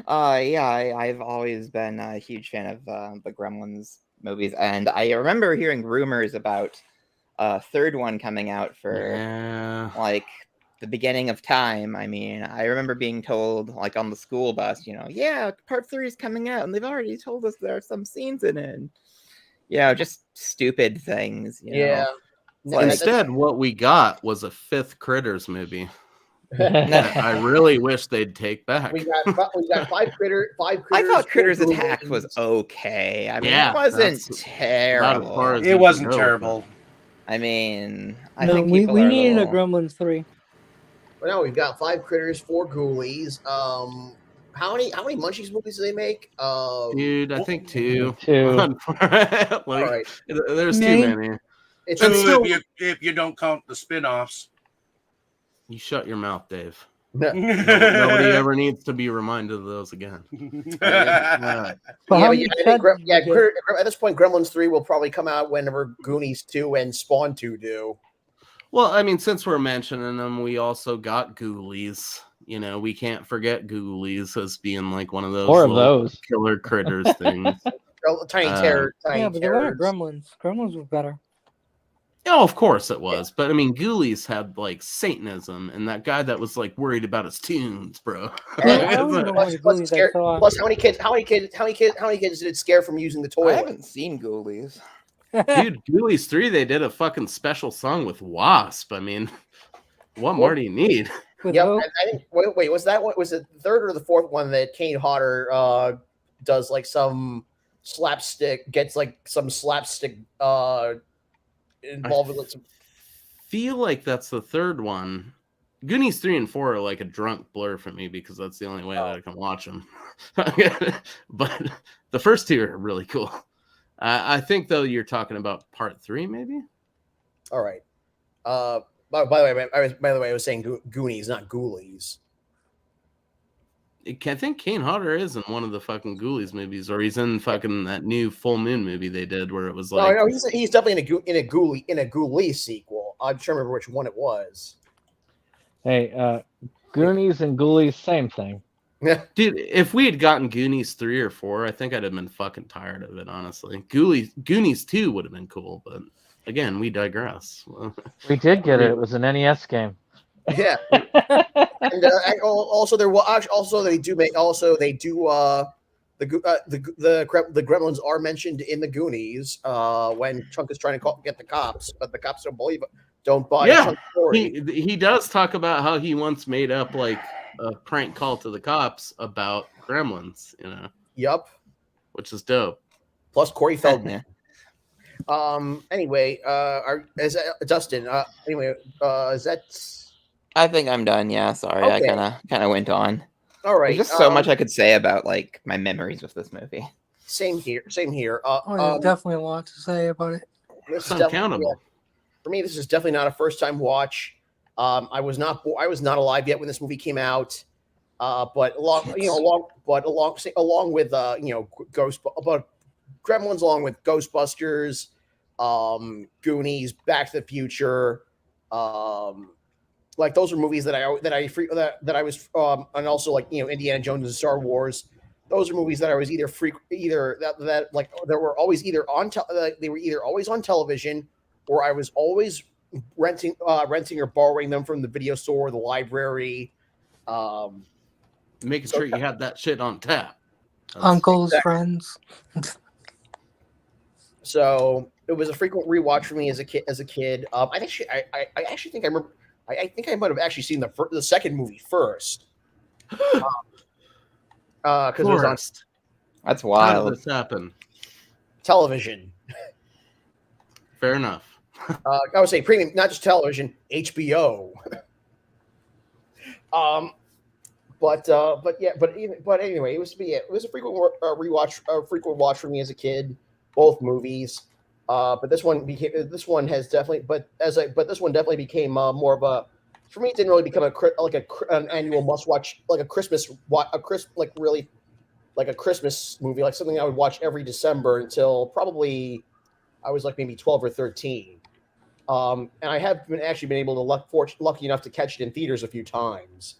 Speaker 8: I've always been a huge fan of the Gremlins movies, and I remember hearing rumors about a third one coming out for like the beginning of time. I mean, I remember being told like on the school bus, part 3 is coming out, and they've already told us there are some scenes in it. And, just stupid things.
Speaker 3: Yeah.
Speaker 1: Instead, what we got was a 5th Critters movie. I really wish they'd take back.
Speaker 3: We got 5 critters.
Speaker 8: I thought Critters Attack was okay. I mean, it wasn't terrible.
Speaker 2: It wasn't terrible.
Speaker 8: I mean, I
Speaker 5: no,
Speaker 8: think
Speaker 5: we needed a Gremlins 3.
Speaker 3: Well, no, we've got 5 critters, 4 ghoulies. How many Munchies movies do they make?
Speaker 1: Dude, I think 2.
Speaker 3: All right.
Speaker 1: There's too many.
Speaker 3: It's
Speaker 2: if you don't count the spin-offs.
Speaker 1: You shut your mouth, Dave. Nobody ever needs to be reminded of those again.
Speaker 3: At this point, Gremlins 3 will probably come out whenever Goonies 2 and Spawn 2 do.
Speaker 1: Well, I mean, since we're mentioning them, we also got Ghoulies. We can't forget Ghoulies as being like one of those killer critters things.
Speaker 3: Tiny terror.
Speaker 5: Yeah, but they weren't Gremlins. Gremlins was better.
Speaker 1: Oh, of course it was. But I mean, Ghoulies had like Satanism and that guy that was like worried about his tunes, bro.
Speaker 3: Plus, how many kids did it scare from using the toilet?
Speaker 8: I haven't seen Ghoulies.
Speaker 1: Dude, Ghoulies 3, they did a fucking special song with Wasp. I mean, what more do you need?
Speaker 3: Yep. I think, wait, was it the 3rd or the 4th one that Kane Hodder does like some slapstick, gets like some slapstick involved with some.
Speaker 1: Feel like that's the 3rd one. Goonies 3 and 4 are like a drunk blur for me because that's the only way that I can watch them. But the first 2 are really cool. I think though you're talking about part 3, maybe.
Speaker 3: All right. By the way, I was saying Goonies, not Ghoulies.
Speaker 1: I think Kane Hodder is in one of the fucking Ghoulies movies, or he's in fucking that new Full Moon movie they did where it was like.
Speaker 3: No, he's definitely in a Ghoulies sequel. I'm trying to remember which one it was.
Speaker 6: Hey, Goonies and Ghoulies, same thing.
Speaker 3: Yeah,
Speaker 1: dude. If we had gotten Goonies 3 or 4, I think I'd have been fucking tired of it. Honestly, Goonies 2 would have been cool, but again, we digress.
Speaker 6: We did get it. It was an NES game.
Speaker 3: Yeah. And also the Gremlins are mentioned in the Goonies when Chunk is trying to get the cops, but the cops don't buy Chunk's story.
Speaker 1: He does talk about how he once made up like a prank call to the cops about Gremlins,
Speaker 3: Yep.
Speaker 1: Which is dope.
Speaker 3: Plus Corey Feldman. Anyway, Dustin? Is that?
Speaker 8: I think I'm done. Yeah, sorry, okay. I kind of went on.
Speaker 3: All right,
Speaker 8: there's just so much I could say about like my memories with this movie.
Speaker 3: Same here.
Speaker 5: There's definitely a lot to say about it.
Speaker 1: It's uncountable.
Speaker 3: For me, this is definitely not a first time watch. I was not alive yet when this movie came out. But along with Gremlins, along with Ghostbusters, Goonies, Back to the Future, like those are movies that I was and also like Indiana Jones and Star Wars. Those are movies that I was they were always either always on television, or I was always renting or borrowing them from the video store or the library.
Speaker 1: Making sure you had that shit on tap.
Speaker 5: Uncles, friends.
Speaker 3: So it was a frequent rewatch for me as a kid. I actually think I remember. I think I might have actually seen the second movie first. Because it was on
Speaker 8: That's
Speaker 1: How
Speaker 8: wild.
Speaker 1: did this happen?
Speaker 3: television.
Speaker 1: Fair enough.
Speaker 3: I would say premium, not just television, HBO. But anyway, it was a frequent frequent watch for me as a kid. Both movies, but this one has definitely, this one definitely became more of a. For me, it didn't really become an annual must watch, like a Christmas movie, like something I would watch every December until probably I was like maybe 12 or 13. And I have been able to lucky enough to catch it in theaters a few times,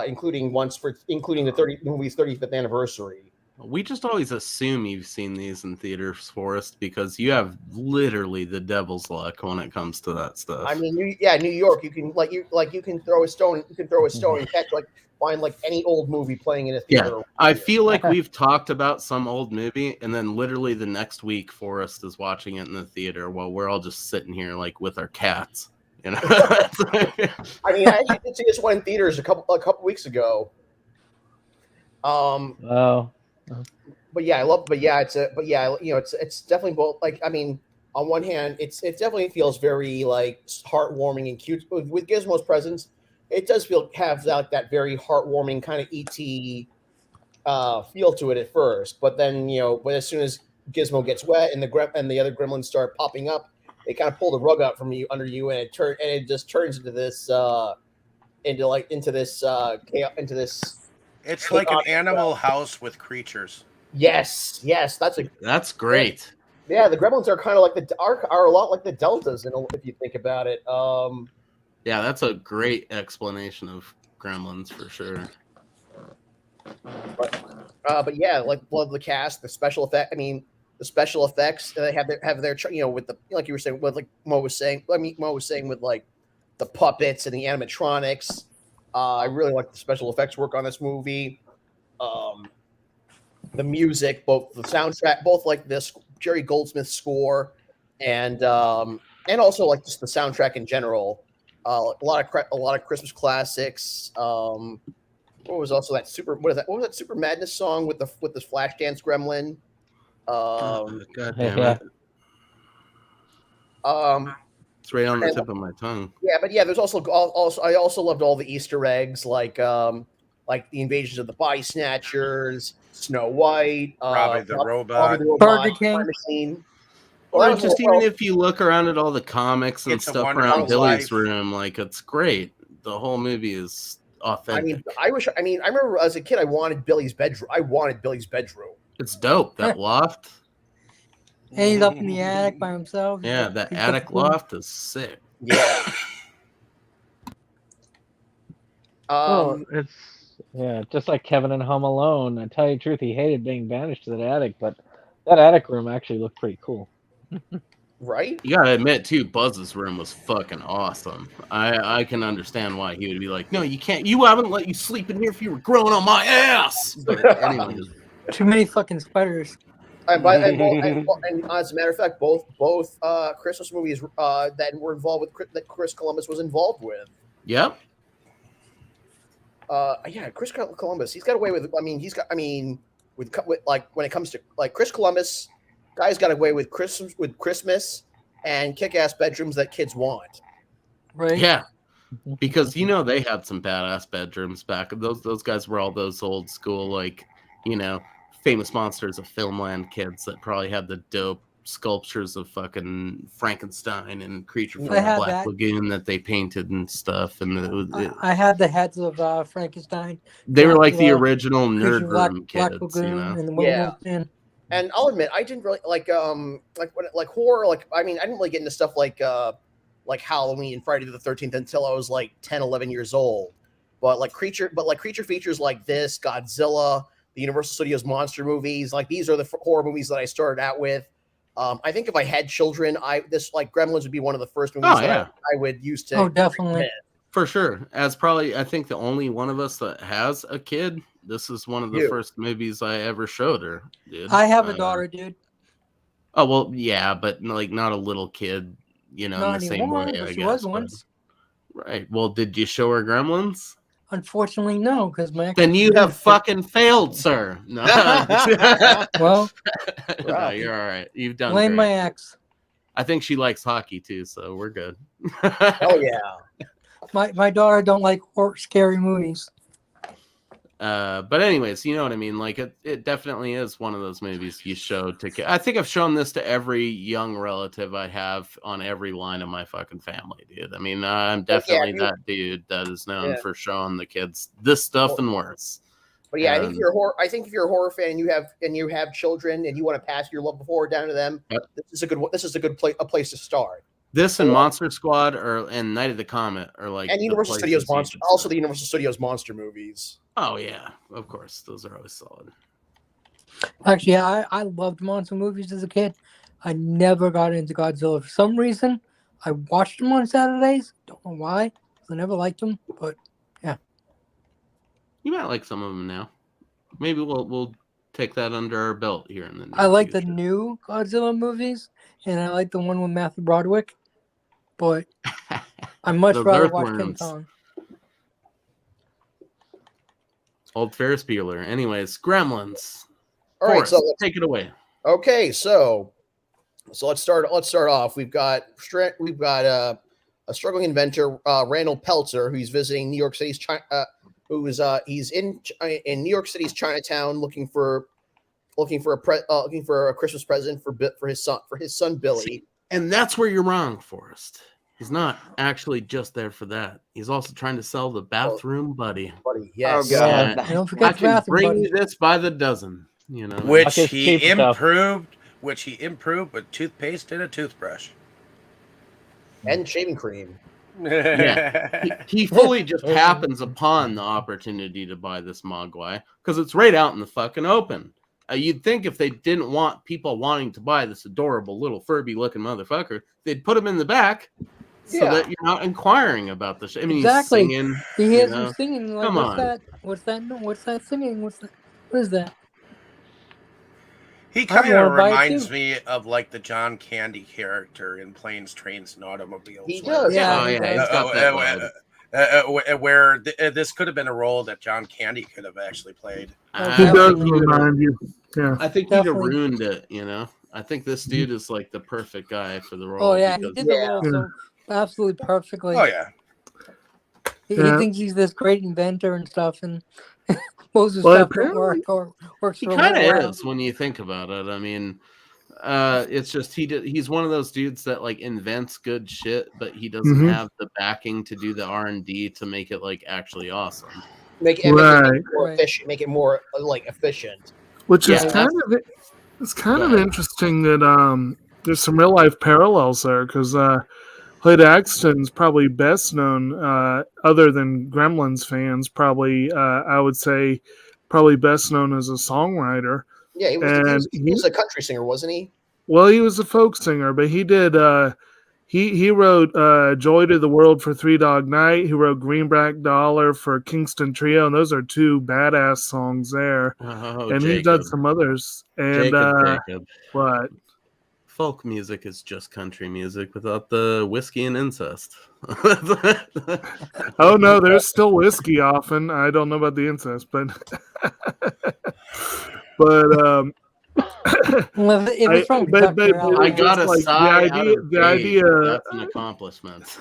Speaker 3: including the movie's 35th anniversary.
Speaker 1: We just always assume you've seen these in theaters, Forrest, because you have literally the devil's luck when it comes to that stuff.
Speaker 3: I mean, New York, you can throw a stone, and find any old movie playing in a theater.
Speaker 1: Yeah, I feel like we've talked about some old movie, and then literally the next week, Forrest is watching it in the theater while we're all just sitting here with our cats. You know,
Speaker 3: I mean, I did see this one in theaters a couple weeks ago.
Speaker 6: Oh.
Speaker 3: It's definitely both. Like, I mean, on one hand, it definitely feels very heartwarming and cute with Gizmo's presence. It does have that very heartwarming kind of ET feel to it at first, but then but as soon as Gizmo gets wet and the other gremlins start popping up, they kind of pull the rug out from under you, and it just turns into this into this.
Speaker 2: It's like an Animal House with creatures.
Speaker 3: Yes, that's
Speaker 1: great.
Speaker 3: Yeah, the Gremlins are kind of are a lot like the Deltas, if you think about it.
Speaker 1: Yeah, that's a great explanation of Gremlins for sure.
Speaker 3: But yeah, the cast, the special effect. I mean, the special effects they have their with the like you were saying, with Mo was saying. Mo was saying with the puppets and the animatronics. I really like the special effects work on this movie. The music, both the soundtrack, both this Jerry Goldsmith score, and also just the soundtrack in general. A lot of Christmas classics. What was also that What was that Super Madness song with the Flashdance Gremlin?
Speaker 1: God damn it. It's right on the tip of my tongue.
Speaker 3: Yeah, but yeah, there's also I also loved all the Easter eggs like the invasions of the Body Snatchers, Snow White,
Speaker 2: Robbie the Robot,
Speaker 5: Burger King.
Speaker 1: Or even if you look around at all the comics and stuff around Billy's room, it's great. The whole movie is authentic.
Speaker 3: I remember as a kid, I wanted Billy's bedroom.
Speaker 1: It's dope. That loft.
Speaker 5: And he's up in the attic by himself.
Speaker 1: Yeah, that attic loft is sick.
Speaker 3: Yeah.
Speaker 6: It's just like Kevin in Home Alone. I tell you the truth, he hated being banished to that attic, but that attic room actually looked pretty cool.
Speaker 3: Right?
Speaker 1: You gotta admit too, Buzz's room was fucking awesome. I can understand why he would be like, no, you can't. You haven't let you sleep in here if you were growing on my ass. But anyway,
Speaker 5: too many fucking spiders.
Speaker 3: And as a matter of fact, both Christmas movies that were involved with that Chris Columbus was involved with.
Speaker 1: Yep.
Speaker 3: Chris Columbus. He's got away with. When it comes to Chris Columbus, guy's got away with Christmas and kick-ass bedrooms that kids want.
Speaker 5: Right.
Speaker 1: Yeah. Because they had some badass bedrooms back. Those guys were all those old school famous monsters of Filmland kids that probably had the dope sculptures of fucking Frankenstein and Creature from the Black Lagoon that they painted and stuff. And
Speaker 5: I had the heads of Frankenstein.
Speaker 1: They were like the original nerd room kids,
Speaker 3: Yeah. And I'll admit, I didn't really like horror. I didn't really get into stuff like Halloween and Friday the 13th until I was 10, 11 years old. But creature features like this, Godzilla, the Universal Studios monster movies, these are the horror movies that I started out with. I think if I had children, Gremlins would be one of the first movies I would use to.
Speaker 5: Oh, definitely.
Speaker 1: For sure. As probably, I think the only one of us that has a kid, this is one of the first movies I ever showed her, dude.
Speaker 5: I have a daughter, dude.
Speaker 1: Oh well, yeah, but like not a little kid, in
Speaker 5: Not
Speaker 1: the same
Speaker 5: anymore,
Speaker 1: way.
Speaker 5: but
Speaker 1: I
Speaker 5: she was
Speaker 1: guess. But,
Speaker 5: once.
Speaker 1: right. Well, did you show her Gremlins?
Speaker 5: Unfortunately, no, because my ex.
Speaker 1: Then you have fucking failed, sir. No.
Speaker 5: Well,
Speaker 1: no, you're all right. You've done
Speaker 5: blame
Speaker 1: great.
Speaker 5: my ex.
Speaker 1: I think she likes hockey too, so we're good.
Speaker 3: Oh yeah.
Speaker 5: My daughter don't like scary movies.
Speaker 1: But anyways, you know what I mean? Like it definitely is one of those movies you show to I think I've shown this to every young relative I have on every line of my fucking family, dude. I mean, I'm definitely that dude that is known for showing the kids this stuff and worse.
Speaker 3: But yeah, I think if you're a horror fan and you have children and you want to pass your love of horror down to them, this is a good place to start.
Speaker 1: This and Monster Squad and Night of the Comet are like,
Speaker 3: and Universal Studios Monster, also the Universal Studios monster movies.
Speaker 1: Oh yeah, of course, those are always solid.
Speaker 5: Actually, I loved monster movies as a kid. I never got into Godzilla for some reason. I watched them on Saturdays. Don't know why. I never liked them, but yeah.
Speaker 1: You might like some of them now. Maybe we'll take that under our belt here in the near
Speaker 5: I like
Speaker 1: future.
Speaker 5: the new Godzilla movies, and I like the one with Matthew Broderick. But I much rather watch King Kong.
Speaker 1: Old Ferris Bueller. Anyways, Gremlins.
Speaker 3: All right,
Speaker 1: Forrest,
Speaker 3: so
Speaker 1: take it away.
Speaker 3: Okay, so let's start off. We've got a struggling inventor, Randall Peltzer, who's visiting New York City's he's in New York City's Chinatown looking for a Christmas present for his son Billy.
Speaker 1: See, and that's where you're wrong, Forrest. He's not actually just there for that. He's also trying to sell the bathroom buddy.
Speaker 3: Yes.
Speaker 8: Oh god.
Speaker 5: Don't forget
Speaker 1: I can
Speaker 5: bathroom
Speaker 1: bring
Speaker 5: buddy.
Speaker 1: you this by the dozen.
Speaker 2: Which he improved with toothpaste and a toothbrush.
Speaker 3: And shaving cream.
Speaker 1: Yeah. He fully just happens upon the opportunity to buy this Mogwai because it's right out in the fucking open. You'd think if they didn't want people wanting to buy this adorable little Furby looking motherfucker, they'd put him in the back so that you're not inquiring about the shit. I mean,
Speaker 5: exactly.
Speaker 1: He's singing.
Speaker 5: He hears him singing. Like,
Speaker 1: Come
Speaker 5: what's
Speaker 1: on.
Speaker 5: that? What's that? What's that singing? What is that?
Speaker 2: He kind of reminds me of like the John Candy character in Planes, Trains, and Automobiles.
Speaker 3: He does.
Speaker 5: Yeah.
Speaker 1: He's got that vibe.
Speaker 2: Where this could have been a role that John Candy could have actually played.
Speaker 4: He does remind you. Yeah.
Speaker 1: I think he'd have ruined it, I think this dude is like the perfect guy for the role.
Speaker 5: Oh yeah, he did the role so absolutely perfectly.
Speaker 2: Oh yeah.
Speaker 5: He thinks he's this great inventor and stuff, and most of the stuff don't works.
Speaker 1: He kind of is when you think about it. I mean, it's just he's one of those dudes that like invents good shit, but he doesn't have the backing to do the R&D to make it like actually awesome.
Speaker 3: Make it more efficient. Make it more like efficient.
Speaker 4: Which is kind of interesting that there's some real life parallels there because Clayton Axton's probably best known, other than Gremlins fans, probably I would say probably best known as a songwriter.
Speaker 3: Yeah, he was a country singer, wasn't he?
Speaker 4: Well, he was a folk singer, but he did he wrote Joy to the World for Three Dog Night. He wrote Greenback Dollar for Kingston Trio, and those are two badass songs there. And he's done some others. And
Speaker 1: Jacob.
Speaker 4: What?
Speaker 1: Folk music is just country music without the whiskey and incest.
Speaker 4: Oh no, there's still whiskey often. I don't know about the incest, but
Speaker 1: I got a sigh.
Speaker 4: The idea
Speaker 1: that's an accomplishment.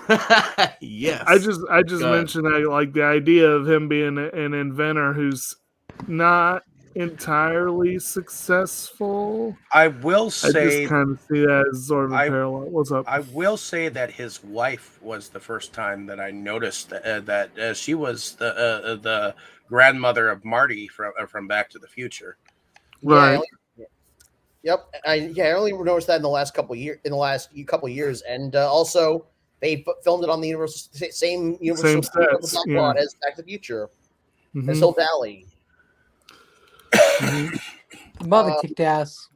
Speaker 1: Yes.
Speaker 4: I just mentioned that, like the idea of him being an inventor who's not entirely successful.
Speaker 2: I will say,
Speaker 4: I just kind of see that as sort of a parallel. What's up?
Speaker 2: I will say that his wife was the first time that I noticed that she was the grandmother of Marty from Back to the Future.
Speaker 4: Right.
Speaker 3: Yep. I only noticed that in the last couple of years, and also they filmed it on the same Universal
Speaker 4: sets,
Speaker 3: plot as Back to the Future, as Hill Valley.
Speaker 5: Mother kicked ass.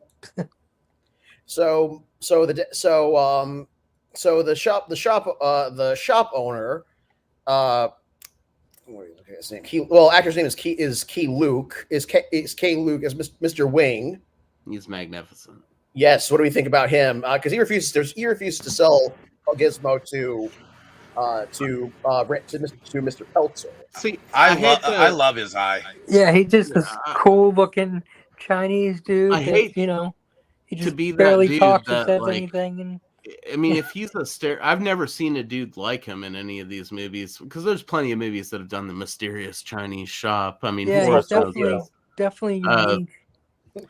Speaker 3: So the shop owner, his name? Actor's name is Key Luke. Is K Luke as Mr. Wing.
Speaker 1: He's magnificent.
Speaker 3: Yes. What do we think about him? Because he refuses to sell Gizmo to Mr. Peltzer.
Speaker 1: See,
Speaker 2: I love his eye.
Speaker 5: Yeah, he's just this cool-looking Chinese dude
Speaker 1: I
Speaker 5: that
Speaker 1: hate
Speaker 5: he
Speaker 1: to
Speaker 5: just
Speaker 1: be that
Speaker 5: barely
Speaker 1: dude
Speaker 5: talks or
Speaker 1: that,
Speaker 5: says
Speaker 1: like,
Speaker 5: anything. And
Speaker 1: I mean, if he's I've never seen a dude like him in any of these movies, because there's plenty of movies that have done the mysterious Chinese shop. I mean,
Speaker 5: yeah,
Speaker 1: who
Speaker 5: he's
Speaker 1: else does
Speaker 5: definitely
Speaker 1: this?
Speaker 5: unique.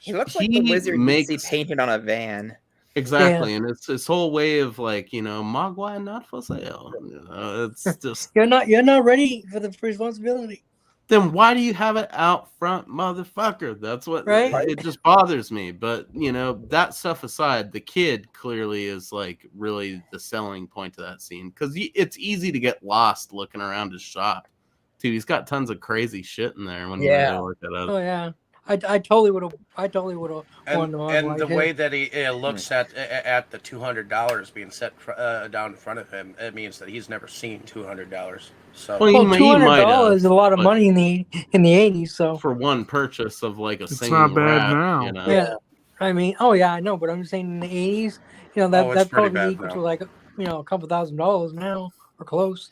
Speaker 8: He looks like the wizard you'd see painted on a van.
Speaker 1: Exactly, and it's this whole way of like, Mogwai not for sale. It's just
Speaker 5: You're not ready for the responsibility.
Speaker 1: then why do you have it out front, motherfucker? That's what it just bothers me. But that stuff aside, the kid clearly is like really the selling point to that scene because it's easy to get lost looking around his shop. Dude, he's got tons of crazy shit in there when you really look at it.
Speaker 5: Oh yeah. I totally would have.
Speaker 2: And the way that he looks at the $200 being set down in front of him, it means that he's never seen $200. So
Speaker 5: $200 is a lot of money in the '80s. So
Speaker 1: for one purchase of like
Speaker 4: it's not bad now.
Speaker 5: Yeah, I mean, I know, but I'm just saying in the '80s, that probably equal to like a couple $1,000s now or close.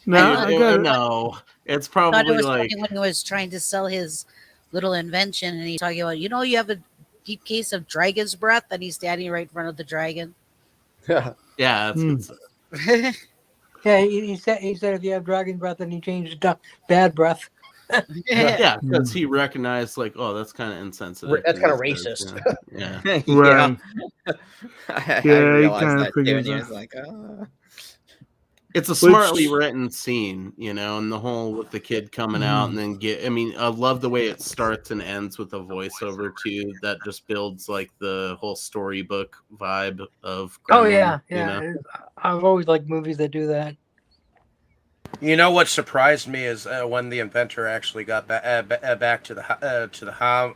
Speaker 1: No, it's probably
Speaker 7: it was
Speaker 1: like
Speaker 7: funny when he was trying to sell his little invention, and he's talking about, you have a deep case of dragon's breath, and he's standing right in front of the dragon.
Speaker 1: Yeah, that's
Speaker 5: yeah. He said if you have dragon breath, then he changed it to bad breath.
Speaker 1: Yeah, because he recognized like, oh, that's kind of insensitive.
Speaker 3: That's kind of racist.
Speaker 1: Yeah,
Speaker 8: yeah. I realized
Speaker 4: kind
Speaker 8: that
Speaker 4: of
Speaker 8: too, and he was like,
Speaker 1: It's a smartly written scene, and the whole with the kid coming out and then I love the way it starts and ends with a voiceover too. That just builds like the whole storybook vibe of Gremlin,
Speaker 5: I've always liked movies that do that.
Speaker 2: What surprised me is when the inventor actually got back to the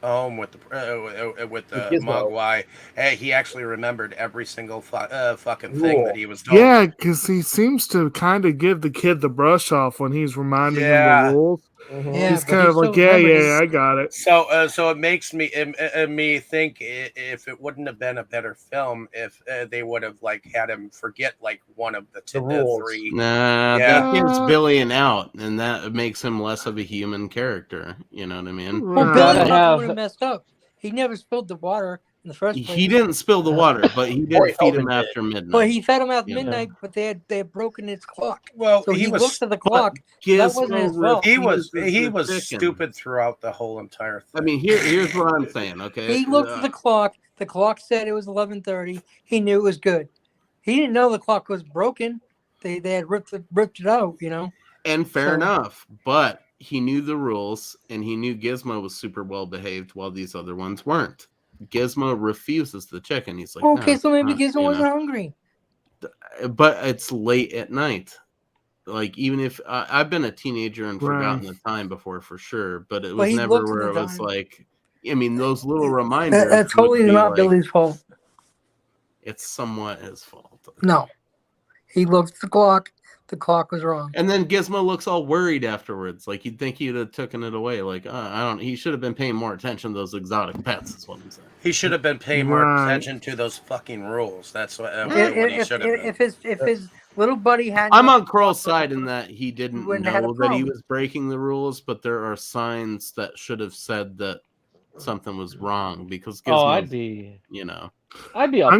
Speaker 2: home with the Mogwai. He actually remembered every single fucking thing that he was doing.
Speaker 4: Yeah, because he seems to kind of give the kid the brush off when he's reminding him the rules.
Speaker 5: Yeah,
Speaker 4: he's kind of like, I got it.
Speaker 2: So it makes me think if it wouldn't have been a better film if they would have like had him forget like one of the
Speaker 3: rules.
Speaker 2: 3.
Speaker 1: Nah, that kid's Billying out, and that makes him less of a human character. You know what I mean?
Speaker 5: Well, Billy would have messed up. He never spilled the water in the first place.
Speaker 1: He didn't spill the water, but he did feed him after midnight.
Speaker 5: Well, he fed him after midnight, but they had broken his clock.
Speaker 2: Well,
Speaker 5: so he looked at the clock. That wasn't his fault.
Speaker 2: He was stupid throughout the whole entire thing.
Speaker 1: I mean, here's what I'm saying. Okay,
Speaker 5: he looked at the clock. The clock said it was 11:30. He knew it was good. He didn't know the clock was broken. They had ripped it out,
Speaker 1: And fair enough, but he knew the rules, and he knew Gizmo was super well behaved while these other ones weren't. Gizmo refuses the chicken. He's like,
Speaker 5: okay, so maybe Gizmo wasn't hungry.
Speaker 1: But it's late at night. Like, even if I've been a teenager and forgotten the time before for sure, but it was never where it was like, I mean, those little reminders.
Speaker 5: That's totally not Billy's fault.
Speaker 1: It's somewhat his fault.
Speaker 5: No, he looked at the clock. The clock was wrong.
Speaker 1: And then Gizmo looks all worried afterwards. Like, you'd think he'd have taken it away. Like, he should have been paying more attention to those exotic pets, is what I'm saying.
Speaker 2: He should have been paying more attention to those fucking rules. That's what he should have been.
Speaker 5: If his little buddy hadn't...
Speaker 1: I'm on Kroll's side in that he didn't know that he was breaking the rules, but there are signs that should have said that something was wrong because Gizmo,
Speaker 6: I'd be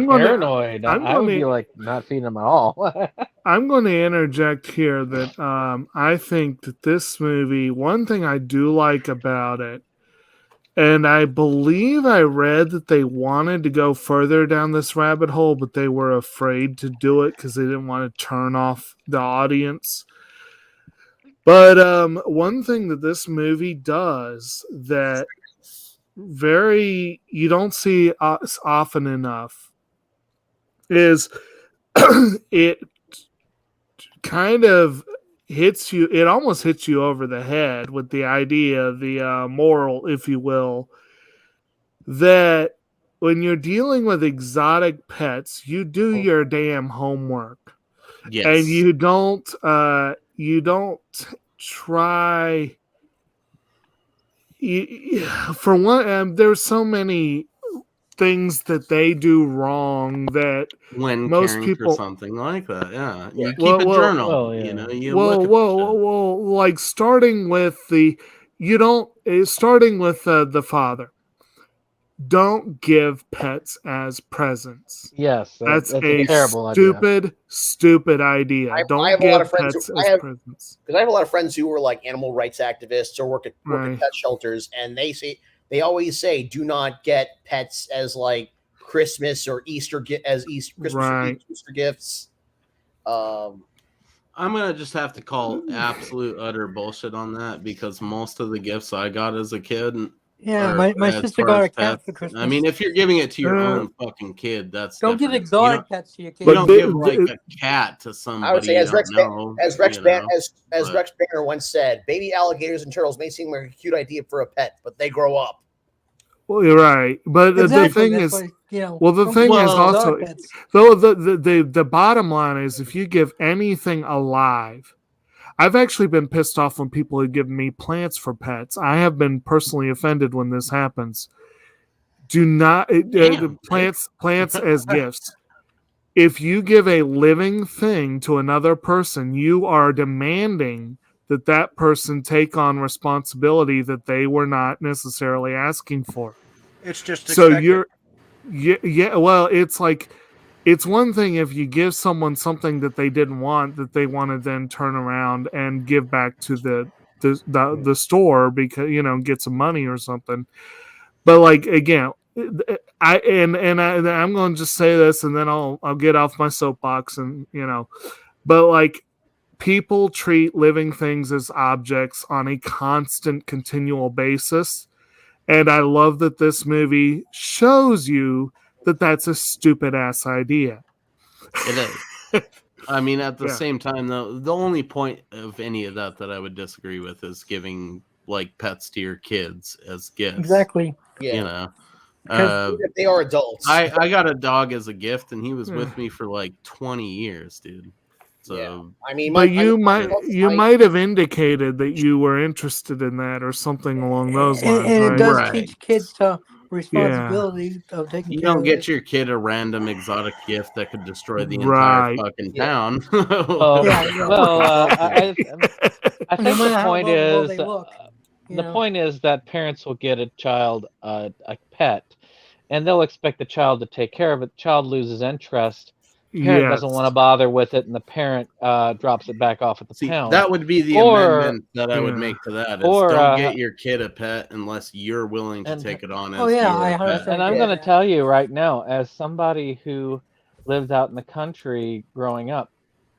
Speaker 1: paranoid.
Speaker 6: I would be like not feeding him at all.
Speaker 4: I'm going to interject here that I think that this movie, one thing I do like about it, and I believe I read that they wanted to go further down this rabbit hole, but they were afraid to do it because they didn't want to turn off the audience. But one thing that this movie does that you don't see often enough is it kind of hits you, it almost hits you over the head with the idea, the moral, if you will, that when you're dealing with exotic pets, you do your damn homework.
Speaker 1: Yes.
Speaker 4: And you don't try. For one, there's so many things that they do wrong that
Speaker 1: when
Speaker 4: most
Speaker 1: caring
Speaker 4: people
Speaker 1: for something like that. Yeah, you keep
Speaker 4: Well,
Speaker 1: a
Speaker 4: well,
Speaker 1: journal.
Speaker 6: well,
Speaker 1: You
Speaker 6: yeah.
Speaker 1: know, you
Speaker 4: well,
Speaker 1: look at
Speaker 4: well, like starting with the father. Don't give pets as presents.
Speaker 6: Yes,
Speaker 4: That's
Speaker 6: that's
Speaker 4: a
Speaker 6: a terrible idea.
Speaker 4: stupid idea.
Speaker 3: I
Speaker 4: Don't
Speaker 3: have a lot
Speaker 4: give
Speaker 3: of friends
Speaker 4: pets
Speaker 3: who
Speaker 4: as presents.
Speaker 3: because I have a lot of friends who are like animal rights activists or work at
Speaker 4: Right.
Speaker 3: pet shelters, and they always say do not get pets as like Christmas or Easter Christmas
Speaker 4: Right.
Speaker 3: or Easter gifts.
Speaker 1: I'm gonna just have to call absolute utter bullshit on that because most of the gifts I got as a kid,
Speaker 5: Yeah,
Speaker 1: are
Speaker 5: my
Speaker 1: as
Speaker 5: sister
Speaker 1: far
Speaker 5: got
Speaker 1: as
Speaker 5: a cat
Speaker 1: pets.
Speaker 5: for Christmas.
Speaker 1: I mean, if you're giving it to your
Speaker 4: Uh,
Speaker 1: own fucking kid, that's
Speaker 5: Don't give
Speaker 1: different.
Speaker 5: exotic pets to your kids.
Speaker 1: You
Speaker 4: But
Speaker 1: don't
Speaker 4: the-
Speaker 1: give like
Speaker 4: the-
Speaker 1: a cat to
Speaker 3: I would
Speaker 1: somebody
Speaker 3: say,
Speaker 1: you
Speaker 3: as
Speaker 1: don't
Speaker 3: Rex
Speaker 1: know.
Speaker 3: as Rex
Speaker 1: you know,
Speaker 3: as
Speaker 1: but-
Speaker 3: Rex Banner once said, baby alligators and turtles may seem like a cute idea for a pet, but they grow up.
Speaker 4: Well, you're right. But the
Speaker 5: Exactly.
Speaker 4: thing
Speaker 5: That's
Speaker 4: is,
Speaker 5: why, you know,
Speaker 4: well, the
Speaker 5: don't
Speaker 4: thing
Speaker 5: give
Speaker 4: is
Speaker 5: exotic
Speaker 4: also,
Speaker 5: pets.
Speaker 4: though the bottom line is, if you give anything alive, I've actually been pissed off when people have given me plants for pets. I have been personally offended when this happens. Do not
Speaker 1: Damn,
Speaker 4: plants as gifts. If you give a living thing to another person, you are demanding that that person take on responsibility that they were not necessarily asking for.
Speaker 2: It's just
Speaker 4: So
Speaker 2: expected.
Speaker 4: yeah. Well, it's like it's one thing if you give someone something that they didn't want that they want to then turn around and give back to the store because get some money or something. But like again, I'm going to just say this and then I'll get off my soapbox and but like people treat living things as objects on a constant, continual basis. And I love that this movie shows you that that's a stupid ass idea.
Speaker 1: It is. I mean, at the
Speaker 4: Yeah.
Speaker 1: same time, though, the only point of any of that I would disagree with is giving like pets to your kids as gifts.
Speaker 5: Exactly.
Speaker 3: Yeah.
Speaker 1: You know,
Speaker 3: If they are adults.
Speaker 1: I got a dog as a gift, and he was with me for like 20 years, dude. So,
Speaker 3: yeah. I mean,
Speaker 4: but you might have indicated that you were interested in that or something along those lines.
Speaker 5: And
Speaker 4: right?
Speaker 5: it does
Speaker 1: Right.
Speaker 5: teach kids to responsibility of taking
Speaker 1: you
Speaker 5: care
Speaker 1: don't
Speaker 5: of
Speaker 1: get
Speaker 5: it.
Speaker 1: your kid a random exotic gift that could destroy the
Speaker 4: Right.
Speaker 1: entire fucking
Speaker 3: Yeah.
Speaker 1: town.
Speaker 6: Well,
Speaker 5: Yeah.
Speaker 6: I think
Speaker 5: No matter
Speaker 6: the
Speaker 5: how
Speaker 6: point
Speaker 5: lovable
Speaker 6: is
Speaker 5: they look, you
Speaker 6: the
Speaker 5: know.
Speaker 6: point is that parents will get a child a pet, and they'll expect the child to take care of it. The child loses interest. The parent doesn't want to bother with it, and the parent drops it back off at the
Speaker 1: See,
Speaker 6: pound.
Speaker 1: that would be the amendment that I would make to that. Is don't get your kid a pet unless you're willing to take it on as your pet.
Speaker 6: And I'm going to tell you right now, as somebody who lived out in the country growing up,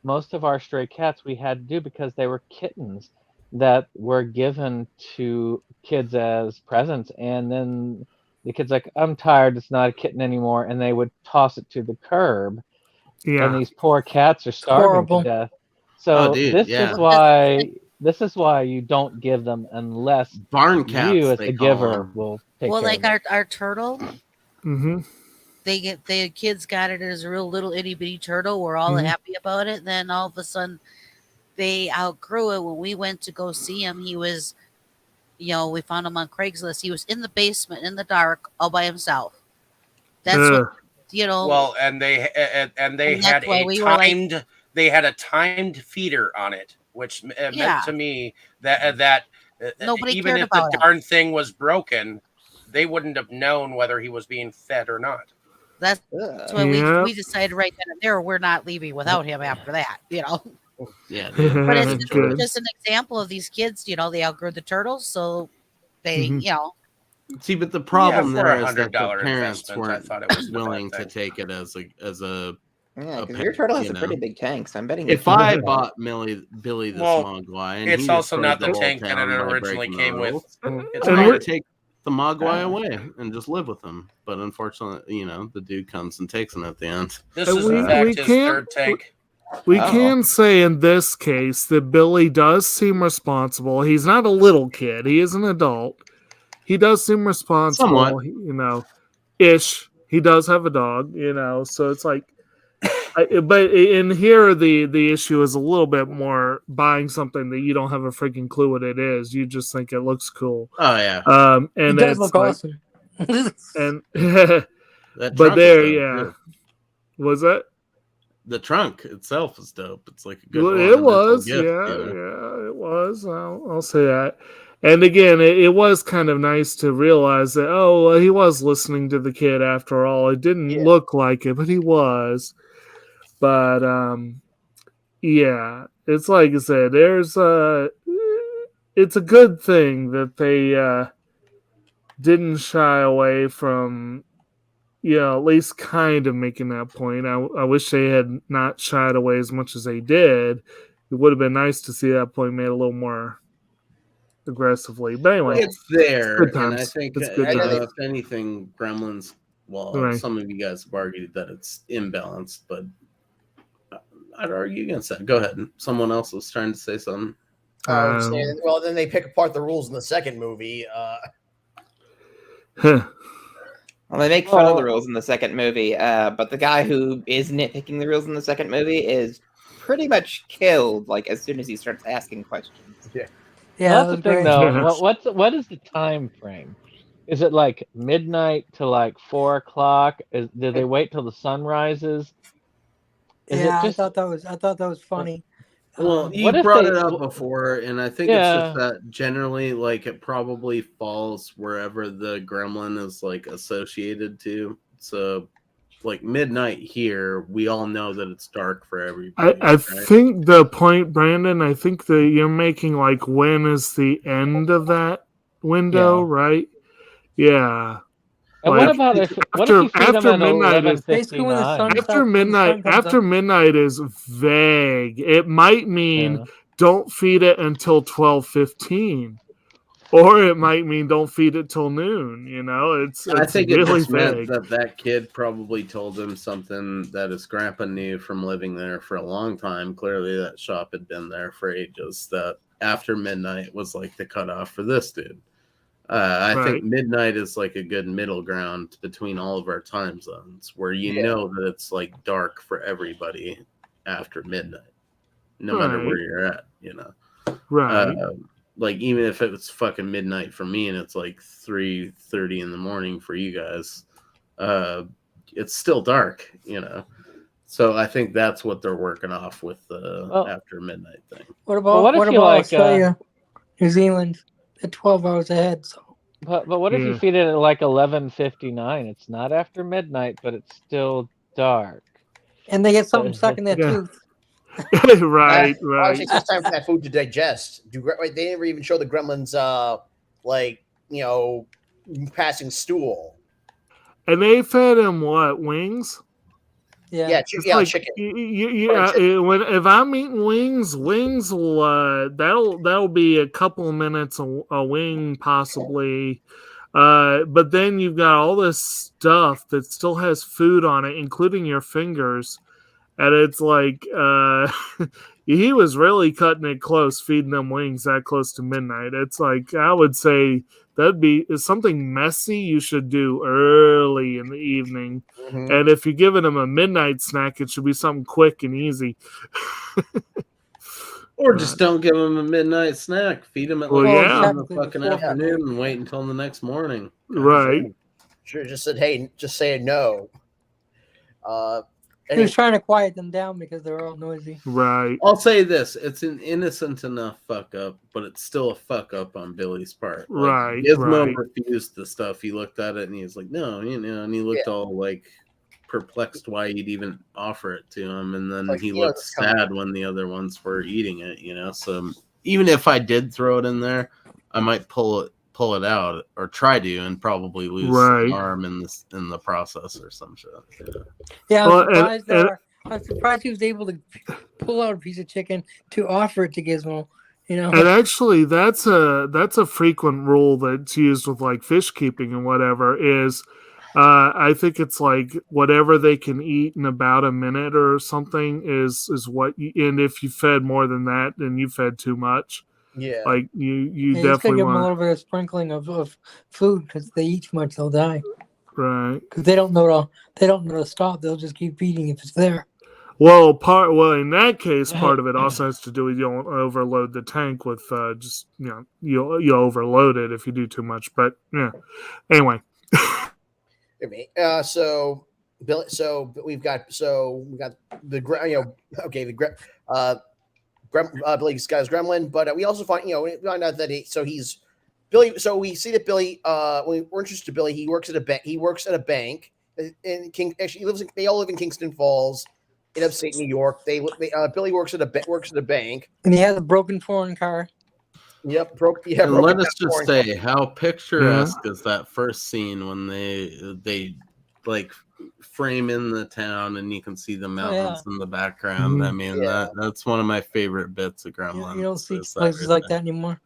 Speaker 6: most of our stray cats we had to do because they were kittens that were given to kids as presents, and then the kid's like, I'm tired, it's not a kitten anymore, and they would toss it to the curb.
Speaker 4: Yeah.
Speaker 6: And these poor cats are starving to death. So this is why you don't give them unless
Speaker 1: barn cats,
Speaker 6: you as the giver will take
Speaker 7: Well,
Speaker 6: care
Speaker 7: like
Speaker 6: of it.
Speaker 7: our turtle,
Speaker 4: Mm-hmm.
Speaker 7: the kids got it as a real little itty bitty turtle. We're all happy about it. Then all of a sudden, they outgrew it. When we went to go see him, he was, we found him on Craigslist. He was in the basement in the dark, all by himself. That's what,
Speaker 2: Well, and they had they had a timed feeder on it, which meant to me that
Speaker 7: nobody
Speaker 2: even
Speaker 7: cared
Speaker 2: if
Speaker 7: about
Speaker 2: the darn thing was broken, they wouldn't have known whether he was being fed or not.
Speaker 7: That's why we decided right then and there we're not leaving without him after that,
Speaker 1: Yeah,
Speaker 7: but it's just an example of these kids. They outgrew the turtles, so they
Speaker 1: See, but the problem there is that the
Speaker 2: $100
Speaker 1: parents
Speaker 2: investment,
Speaker 1: weren't
Speaker 2: I thought it was
Speaker 1: willing to take it as a
Speaker 8: yeah, because your turtle has a pretty big tank, so I'm betting.
Speaker 1: If I bought Billy the Mogwai, and
Speaker 2: it's
Speaker 1: he
Speaker 2: also not the
Speaker 1: destroyed whole
Speaker 2: tank that
Speaker 1: town
Speaker 2: it
Speaker 1: by
Speaker 2: originally
Speaker 1: breaking
Speaker 2: came
Speaker 1: the
Speaker 2: with.
Speaker 1: rules,
Speaker 2: It's
Speaker 1: I'm
Speaker 2: weird.
Speaker 1: gonna take the Mogwai away and just live with him. But unfortunately, the dude comes and takes him at the end.
Speaker 2: This is in fact his third tank.
Speaker 4: We can say in this case that Billy does seem responsible. He's not a little kid. He is an adult. He does seem responsible,
Speaker 1: somewhat.
Speaker 4: Ish. He does have a dog, so it's like, but in here, the issue is a little bit more buying something that you don't have a freaking clue what it is. You just think it looks cool.
Speaker 1: Oh, yeah.
Speaker 4: And
Speaker 5: it does look awesome.
Speaker 4: and
Speaker 1: That
Speaker 4: But
Speaker 1: trunk
Speaker 4: there,
Speaker 1: is dope,
Speaker 4: yeah.
Speaker 1: too.
Speaker 4: Was that?
Speaker 1: The trunk itself is dope. It's like a good
Speaker 4: Well, it
Speaker 1: ornamental
Speaker 4: was,
Speaker 1: gift,
Speaker 4: yeah,
Speaker 1: you know?
Speaker 4: yeah, it was. I'll say that. And again, it was kind of nice to realize that, oh, well, he was listening to the kid after all. It didn't look like it, but he was. But yeah, it's like I said, it's a good thing that they didn't shy away from, at least kind of making that point. I wish they had not shied away as much as they did. It would have been nice to see that point made a little more aggressively. But anyway,
Speaker 1: It's there,
Speaker 4: good
Speaker 1: and I
Speaker 4: times.
Speaker 1: think,
Speaker 4: It's good times.
Speaker 1: if anything, Gremlins,
Speaker 4: Right.
Speaker 1: some of you guys have argued that it's imbalanced, but I'd argue against that. Go ahead. Someone else was trying to say something.
Speaker 3: Well, then they pick apart the rules in the second movie.
Speaker 8: Well, they make fun of the rules in the second movie, but the guy who is nitpicking the rules in the second movie is pretty much killed. Like as soon as he starts asking questions.
Speaker 3: Yeah.
Speaker 5: Yeah,
Speaker 6: Well, that's the thing, though. What is the time frame? Is it like midnight to like 4 o'clock? Do they wait till the sun rises?
Speaker 5: I thought that was funny.
Speaker 1: Well, you brought it up before, and I think it's just that generally, like, it probably falls wherever the gremlin is like associated to. So, like midnight here, we all know that it's dark for everybody.
Speaker 4: I think the point, Brandon, I think that you're making, like, when is the end of that window, right? Yeah.
Speaker 6: And
Speaker 4: like,
Speaker 6: what about if you feed them at
Speaker 4: midnight is
Speaker 6: 11:59?
Speaker 4: After midnight is vague. It might mean don't feed it until 12:15. Or it might mean don't feed it till noon. It's
Speaker 1: I think
Speaker 4: really
Speaker 1: it just
Speaker 4: vague.
Speaker 1: meant that kid probably told him something that his grandpa knew from living there for a long time. Clearly, that shop had been there for ages. That after midnight was like the cutoff for this dude. I think midnight is like a good middle ground between all of our time zones, where you know that it's like dark for everybody after midnight, no matter where you're at.
Speaker 4: Right.
Speaker 1: Like even if it's fucking midnight for me and it's like 3:30 in the morning for you guys, it's still dark, So I think that's what they're working off with the after midnight thing.
Speaker 5: What about Australia, New Zealand? At 12 hours ahead. So.
Speaker 6: But what if you feed it at like 11:59? It's not after midnight, but it's still dark.
Speaker 5: And they get something stuck in their tooth.
Speaker 4: Right.
Speaker 3: Obviously, it's time for that food to digest. They never even show the gremlins, passing stool.
Speaker 4: And they fed him what? Wings?
Speaker 3: Yeah, chicken.
Speaker 4: If I'm eating wings will that'll be a couple of minutes a wing possibly, but then you've got all this stuff that still has food on it, including your fingers, and it's like he was really cutting it close, feeding them wings that close to midnight. It's like I would say that'd be something messy you should do early in the evening. Mm-hmm. And if you're giving them a midnight snack, it should be something quick and easy.
Speaker 1: Or just don't give them a midnight snack. Feed them at in the fucking afternoon and wait until the next morning.
Speaker 4: Right.
Speaker 3: Sure, just said, hey, just say no.
Speaker 5: He was trying to quiet them down because they were all noisy.
Speaker 4: Right.
Speaker 1: I'll say this. It's an innocent enough fuck up, but it's still a fuck up on Billy's part. Like,
Speaker 4: right.
Speaker 1: Gizmo refused the stuff. He looked at it and he was like, no, and he looked all like perplexed why he'd even offer it to him. And then he looked sad when the other ones were eating it, So even if I did throw it in there, I might pull it out or try to and probably lose an arm in the process or some shit.
Speaker 5: Yeah, I'm surprised he was able to pull out a piece of chicken to offer it to Gizmo.
Speaker 4: And actually that's a frequent rule that's used with like fish keeping and whatever is I think it's like whatever they can eat in about a minute or something is what and if you fed more than that, then you fed too much.
Speaker 3: Yeah,
Speaker 4: like you definitely
Speaker 5: give them
Speaker 4: want
Speaker 5: a little bit of sprinkling of food because they eat too much, they'll die.
Speaker 4: Right.
Speaker 5: Because they don't know to stop. They'll just keep eating if it's there.
Speaker 4: Well, in that case, part of it also has to do with you don't overload the tank with you'll overload it if you do too much. But yeah, anyway.
Speaker 3: So Billy. So we got the Billy's guy's Gremlin, but we also find we find out that he's Billy. So we see that Billy. We're introduced to Billy. He works at a bank. He works at a bank in King. Actually, they all live in Kingston Falls, in upstate New York. Billy works at a bank,
Speaker 5: and he has a broken foreign car.
Speaker 3: Yep,
Speaker 1: and let us just say, how picturesque is that first scene when they like frame in the town and you can see the mountains in the background. I mean, that's one of my favorite bits of Gremlins.
Speaker 5: You don't see places like that anymore.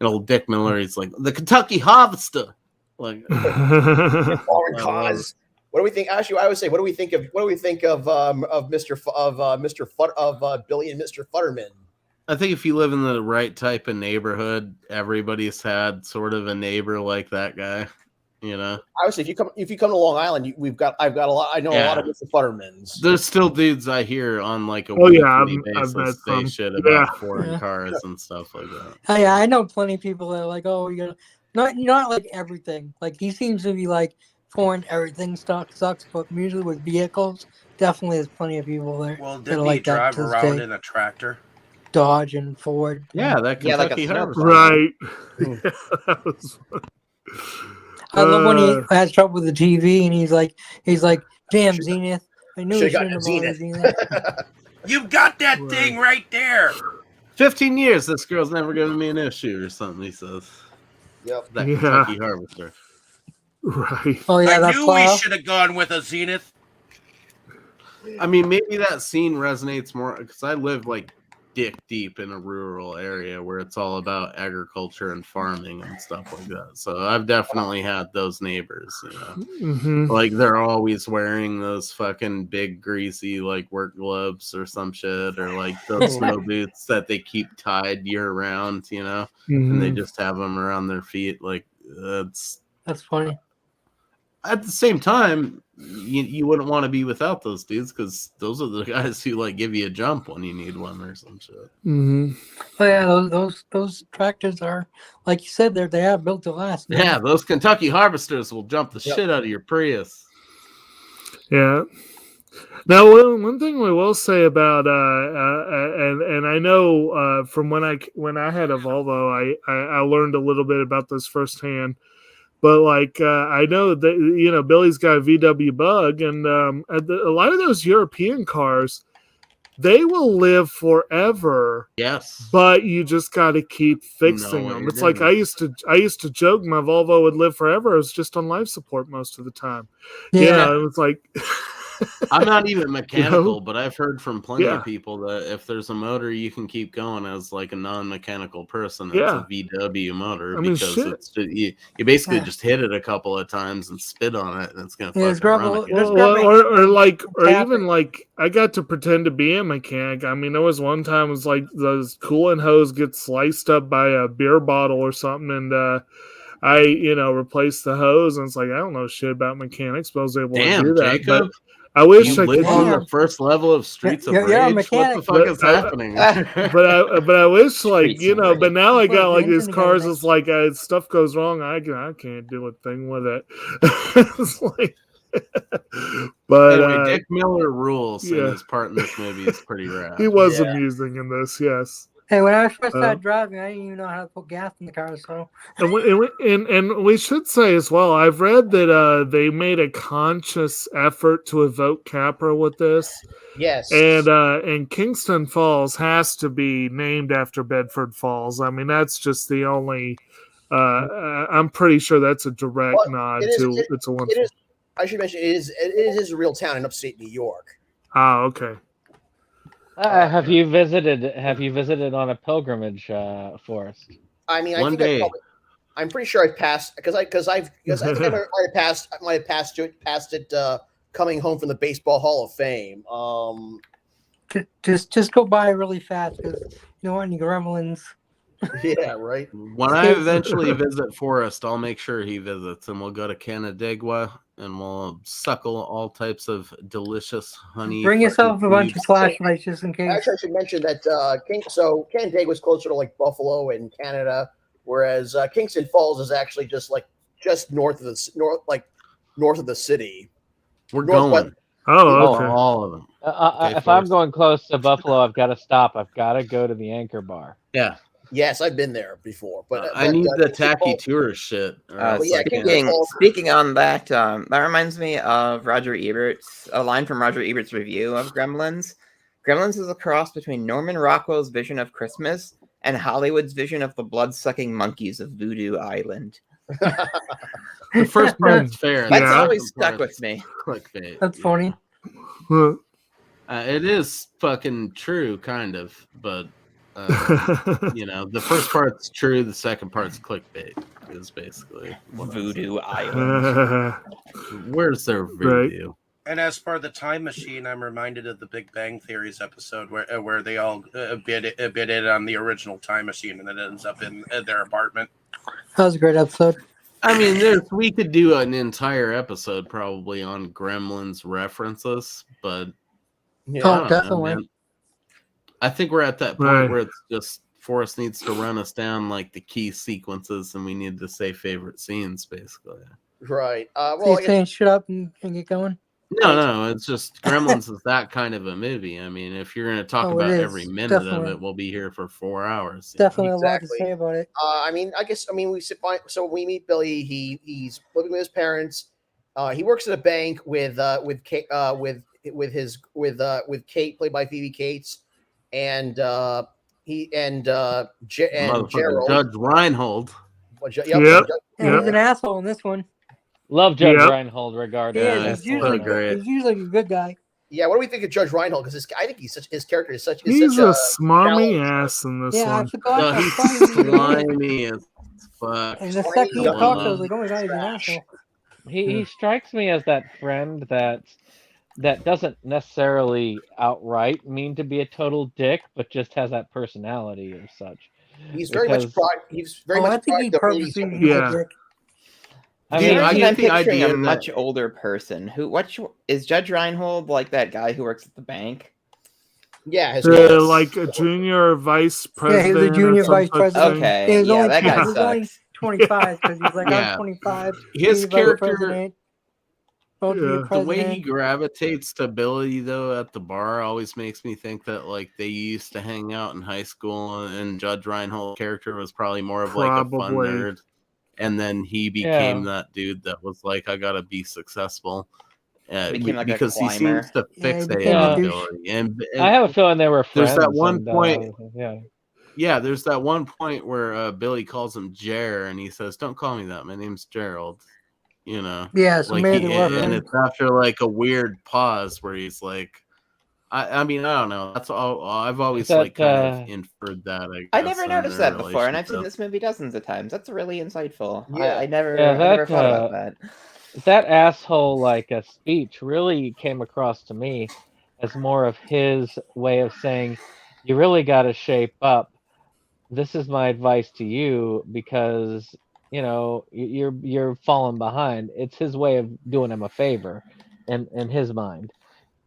Speaker 1: And old Dick Miller, he's like the Kentucky Harvester, like
Speaker 3: foreign cause. What do we think? Actually, I would say, what do we think of Billy and Mr. Futterman?
Speaker 1: I think if you live in the right type of neighborhood, everybody's had sort of a neighbor like that guy. I
Speaker 3: would say if you come to Long Island, I've got a lot. I know a lot of Mr. Futtermans.
Speaker 1: There's still dudes I hear on like a weekly basis say shit about foreign cars and stuff like that.
Speaker 5: Oh, yeah, I know plenty of people that are like, oh, not like everything. Like he seems to be like foreign everything sucks, but usually with vehicles, definitely there's plenty of people there.
Speaker 2: Well, didn't he drive around in a tractor?
Speaker 5: Dodge and Ford.
Speaker 1: Yeah, that Kentucky Harvester.
Speaker 4: Right. That was
Speaker 5: I love when he has trouble with the TV and he's like, damn Zenith. I knew you shouldn't have
Speaker 3: Zenith.
Speaker 2: You've got that thing right there.
Speaker 1: 15 years, this girl's never given me an issue or something, he says.
Speaker 3: Yep.
Speaker 1: That Kentucky Harvester.
Speaker 4: Right.
Speaker 5: Oh, yeah,
Speaker 2: I knew we should have gone with a Zenith.
Speaker 1: I mean, maybe that scene resonates more because I live like dick deep in a rural area where it's all about agriculture and farming and stuff like that. So I've definitely had those neighbors, like they're always wearing those fucking big greasy like work gloves or some shit, or like those snow boots that they keep tied year round, and they just have them around their feet. Like that's
Speaker 5: funny.
Speaker 1: At the same time, you wouldn't want to be without those dudes because those are the guys who like give you a jump when you need one or some shit.
Speaker 5: Oh yeah, those tractors are, like you said, they are built to last.
Speaker 1: Yeah, those Kentucky Harvesters will jump the shit out of your Prius.
Speaker 4: Yeah. Now, one thing we will say about and I know from when I had a Volvo, I learned a little bit about this firsthand. But like I know that Billy's got a VW Bug, and a lot of those European cars, they will live forever.
Speaker 1: Yes,
Speaker 4: but you just got to keep fixing them. It's like I used to joke my Volvo would live forever. It was just on life support most of the time.
Speaker 5: Yeah,
Speaker 4: it was like.
Speaker 1: I'm not even mechanical, but I've heard from plenty of people that if there's a motor you can keep going as like a non-mechanical person, it's a VW motor because it's you basically just hit it a couple of times and spit on it, and it's gonna fucking run it.
Speaker 4: Or even like I got to pretend to be a mechanic. I mean, there was one time it was like those coolant hose get sliced up by a beer bottle or something, and I replaced the hose, and it's like I don't know shit about mechanics, but I was able to do that.
Speaker 1: Jacob.
Speaker 4: But I wish
Speaker 1: I could. On the first level of Streets of Rage. What the fuck is happening?
Speaker 4: But I wish, like but now I got like these cars. It's like stuff goes wrong. I can't do a thing with it. It's like, but
Speaker 1: anyway, Dick Miller rules. And his part in this movie is pretty rad.
Speaker 4: He was amusing in this. Yes.
Speaker 5: Hey, when I first started driving, I didn't even know how to put gas in the car. So,
Speaker 4: and we should say as well, I've read that they made a conscious effort to evoke Capra with this.
Speaker 3: Yes,
Speaker 4: and Kingston Falls has to be named after Bedford Falls. I mean, that's just the only. I'm pretty sure that's a direct nod to it's a one.
Speaker 3: It is. I should mention it is a real town in upstate New York.
Speaker 4: Ah, okay.
Speaker 6: Have you visited on a pilgrimage, Forrest?
Speaker 3: I mean, I'm pretty sure I've passed because I think I might have passed it coming home from the Baseball Hall of Fame.
Speaker 5: Just go by really fast because any Gremlins.
Speaker 3: Yeah, right.
Speaker 1: When I eventually visit Forrest, I'll make sure he visits, and we'll go to Canandaigua, and we'll suckle all types of delicious honey.
Speaker 5: Bring yourself a bunch of flashlights just in case.
Speaker 3: Actually, I should mention that Canandaigua is closer to like Buffalo in Canada, whereas Kingston Falls is actually just north of the north, like north of the city.
Speaker 1: We're
Speaker 3: Northwest-
Speaker 1: going.
Speaker 4: Oh, okay.
Speaker 1: All of them. Okay,
Speaker 6: if I'm
Speaker 1: Forrest.
Speaker 6: going close to Buffalo, I've got to stop. I've got to go to the Anchor Bar.
Speaker 1: Yeah.
Speaker 3: Yes, I've been there before, but
Speaker 1: I need the
Speaker 3: St.
Speaker 1: tacky
Speaker 3: Paul-
Speaker 1: tourist shit. or else
Speaker 3: yeah,
Speaker 1: I can't.
Speaker 8: Speaking on that, that reminds me of Roger Ebert's a line from Roger Ebert's review of Gremlins. Gremlins is a cross between Norman Rockwell's vision of Christmas and Hollywood's vision of the blood-sucking monkeys of Voodoo Island.
Speaker 1: The first part's fair.
Speaker 8: That's
Speaker 4: Yeah.
Speaker 8: always stuck with me.
Speaker 1: Clickbait.
Speaker 5: That's funny.
Speaker 4: Huh.
Speaker 1: It is fucking true, kind of, but the first part's true. The second part's clickbait. Is basically what
Speaker 8: Voodoo Island.
Speaker 1: Where's their voodoo?
Speaker 2: And as part of the time machine, I'm reminded of the Big Bang Theory's episode where they all bid in on the original time machine, and it ends up in their apartment.
Speaker 5: That was a great episode.
Speaker 1: I mean, we could do an entire episode probably on Gremlins references, but
Speaker 3: Yeah.
Speaker 5: Oh,
Speaker 1: I don't know,
Speaker 5: definitely.
Speaker 1: man. I think we're at that point
Speaker 4: Right.
Speaker 1: where it's just Forrest needs to run us down like the key sequences, and we need to say favorite scenes, basically.
Speaker 3: Right.
Speaker 5: So
Speaker 3: Well,
Speaker 5: you're
Speaker 3: I guess,
Speaker 5: saying shut up and get going?
Speaker 1: No, it's just Gremlins is that kind of a movie. I mean, if you're going to talk
Speaker 5: Oh, it
Speaker 1: about
Speaker 5: is,
Speaker 1: every minute of
Speaker 5: definitely.
Speaker 1: it, we'll be here for 4 hours. you know?
Speaker 5: Definitely a lot to
Speaker 3: Exactly.
Speaker 5: say about it.
Speaker 3: we sit by. So when we meet Billy, he's living with his parents. He works at a bank with Kate, with Kate, played by Phoebe Cates, and
Speaker 1: Motherfucker,
Speaker 3: Gerald.
Speaker 1: Judge Reinhold.
Speaker 3: Yep.
Speaker 4: Yep.
Speaker 5: And he's an asshole in this one.
Speaker 6: Love Judge
Speaker 4: Yep.
Speaker 6: Reinhold,
Speaker 5: He
Speaker 6: regardless.
Speaker 1: Yeah,
Speaker 5: is.
Speaker 1: it's
Speaker 5: He's usually
Speaker 1: so great.
Speaker 5: he's usually a good guy.
Speaker 3: Yeah, what do we think of Judge Reinhold? Because I think his character is such.
Speaker 4: He's
Speaker 3: such
Speaker 4: a smarmy
Speaker 3: challenge.
Speaker 4: ass in this
Speaker 5: Yeah, I
Speaker 4: one.
Speaker 5: forgot
Speaker 1: No,
Speaker 5: how
Speaker 1: he's
Speaker 5: funny he is.
Speaker 1: slimy as fuck.
Speaker 5: And the
Speaker 3: Slimy
Speaker 5: second he
Speaker 3: dumb.
Speaker 5: talks, I was like, oh my god, he's an
Speaker 3: Trash.
Speaker 5: asshole.
Speaker 6: He strikes me as that friend that doesn't necessarily outright mean to be a total dick, but just has that personality or such.
Speaker 3: He's very much
Speaker 6: Because-
Speaker 3: pride. He's very
Speaker 5: I
Speaker 3: much
Speaker 5: think
Speaker 3: pride
Speaker 5: he
Speaker 3: the
Speaker 5: purposely
Speaker 3: movies.
Speaker 5: is
Speaker 4: Yeah.
Speaker 5: a dick.
Speaker 6: I
Speaker 1: Dude,
Speaker 6: mean,
Speaker 1: I
Speaker 8: I'm
Speaker 1: get the
Speaker 8: picturing
Speaker 1: idea
Speaker 8: a
Speaker 1: that-
Speaker 8: much older person. Is Judge Reinhold like that guy who works at the bank?
Speaker 3: Yeah, his
Speaker 4: Like a junior vice
Speaker 5: Yeah, he
Speaker 4: president.
Speaker 5: was a junior
Speaker 4: or some
Speaker 5: vice
Speaker 4: such
Speaker 5: president.
Speaker 4: thing.
Speaker 8: Okay,
Speaker 5: He was
Speaker 8: yeah,
Speaker 5: only,
Speaker 8: that
Speaker 5: he
Speaker 8: guy
Speaker 5: was only
Speaker 8: sucks.
Speaker 5: 25 because he's like,
Speaker 1: Yeah.
Speaker 5: I'm 25.
Speaker 1: His
Speaker 5: senior vice
Speaker 1: character,
Speaker 5: president, about to be
Speaker 4: Yeah.
Speaker 5: a
Speaker 1: the way he
Speaker 5: president.
Speaker 1: gravitates to Billy though at the bar always makes me think that like they used to hang out in high school, and Judge Reinhold's character was probably more of like a fun
Speaker 4: Probably.
Speaker 1: nerd, and then he became
Speaker 6: Yeah.
Speaker 1: that dude that was like, I gotta be successful.
Speaker 8: Became like a
Speaker 1: Because he
Speaker 8: climber.
Speaker 1: seems to
Speaker 5: Yeah, he
Speaker 1: fixate
Speaker 5: became
Speaker 6: a
Speaker 1: on
Speaker 5: douche.
Speaker 1: Billy, and
Speaker 6: I have a feeling they were friends.
Speaker 1: There's that one
Speaker 6: and,
Speaker 1: point-
Speaker 6: yeah.
Speaker 1: yeah, there's that one point where Billy calls him Jer, and he says, "Don't call me that. My name's Gerald." You know,
Speaker 5: Yeah, so
Speaker 1: like
Speaker 5: maybe they were
Speaker 1: and
Speaker 5: friends.
Speaker 1: it's after like a weird pause where he's like, I mean, I don't know. That's all. I've always
Speaker 6: That,
Speaker 1: like kind of inferred that.
Speaker 8: I
Speaker 1: guess,
Speaker 8: never
Speaker 1: in
Speaker 8: noticed
Speaker 1: their
Speaker 8: that before, and I've seen
Speaker 1: relationship.
Speaker 8: this movie dozens of times. That's really insightful.
Speaker 3: Yeah.
Speaker 8: I never
Speaker 6: Yeah,
Speaker 8: thought about that.
Speaker 6: That asshole like a speech really came across to me as more of his way of saying, you really got to shape up. This is my advice to you because you're falling behind. It's his way of doing him a favor in his mind.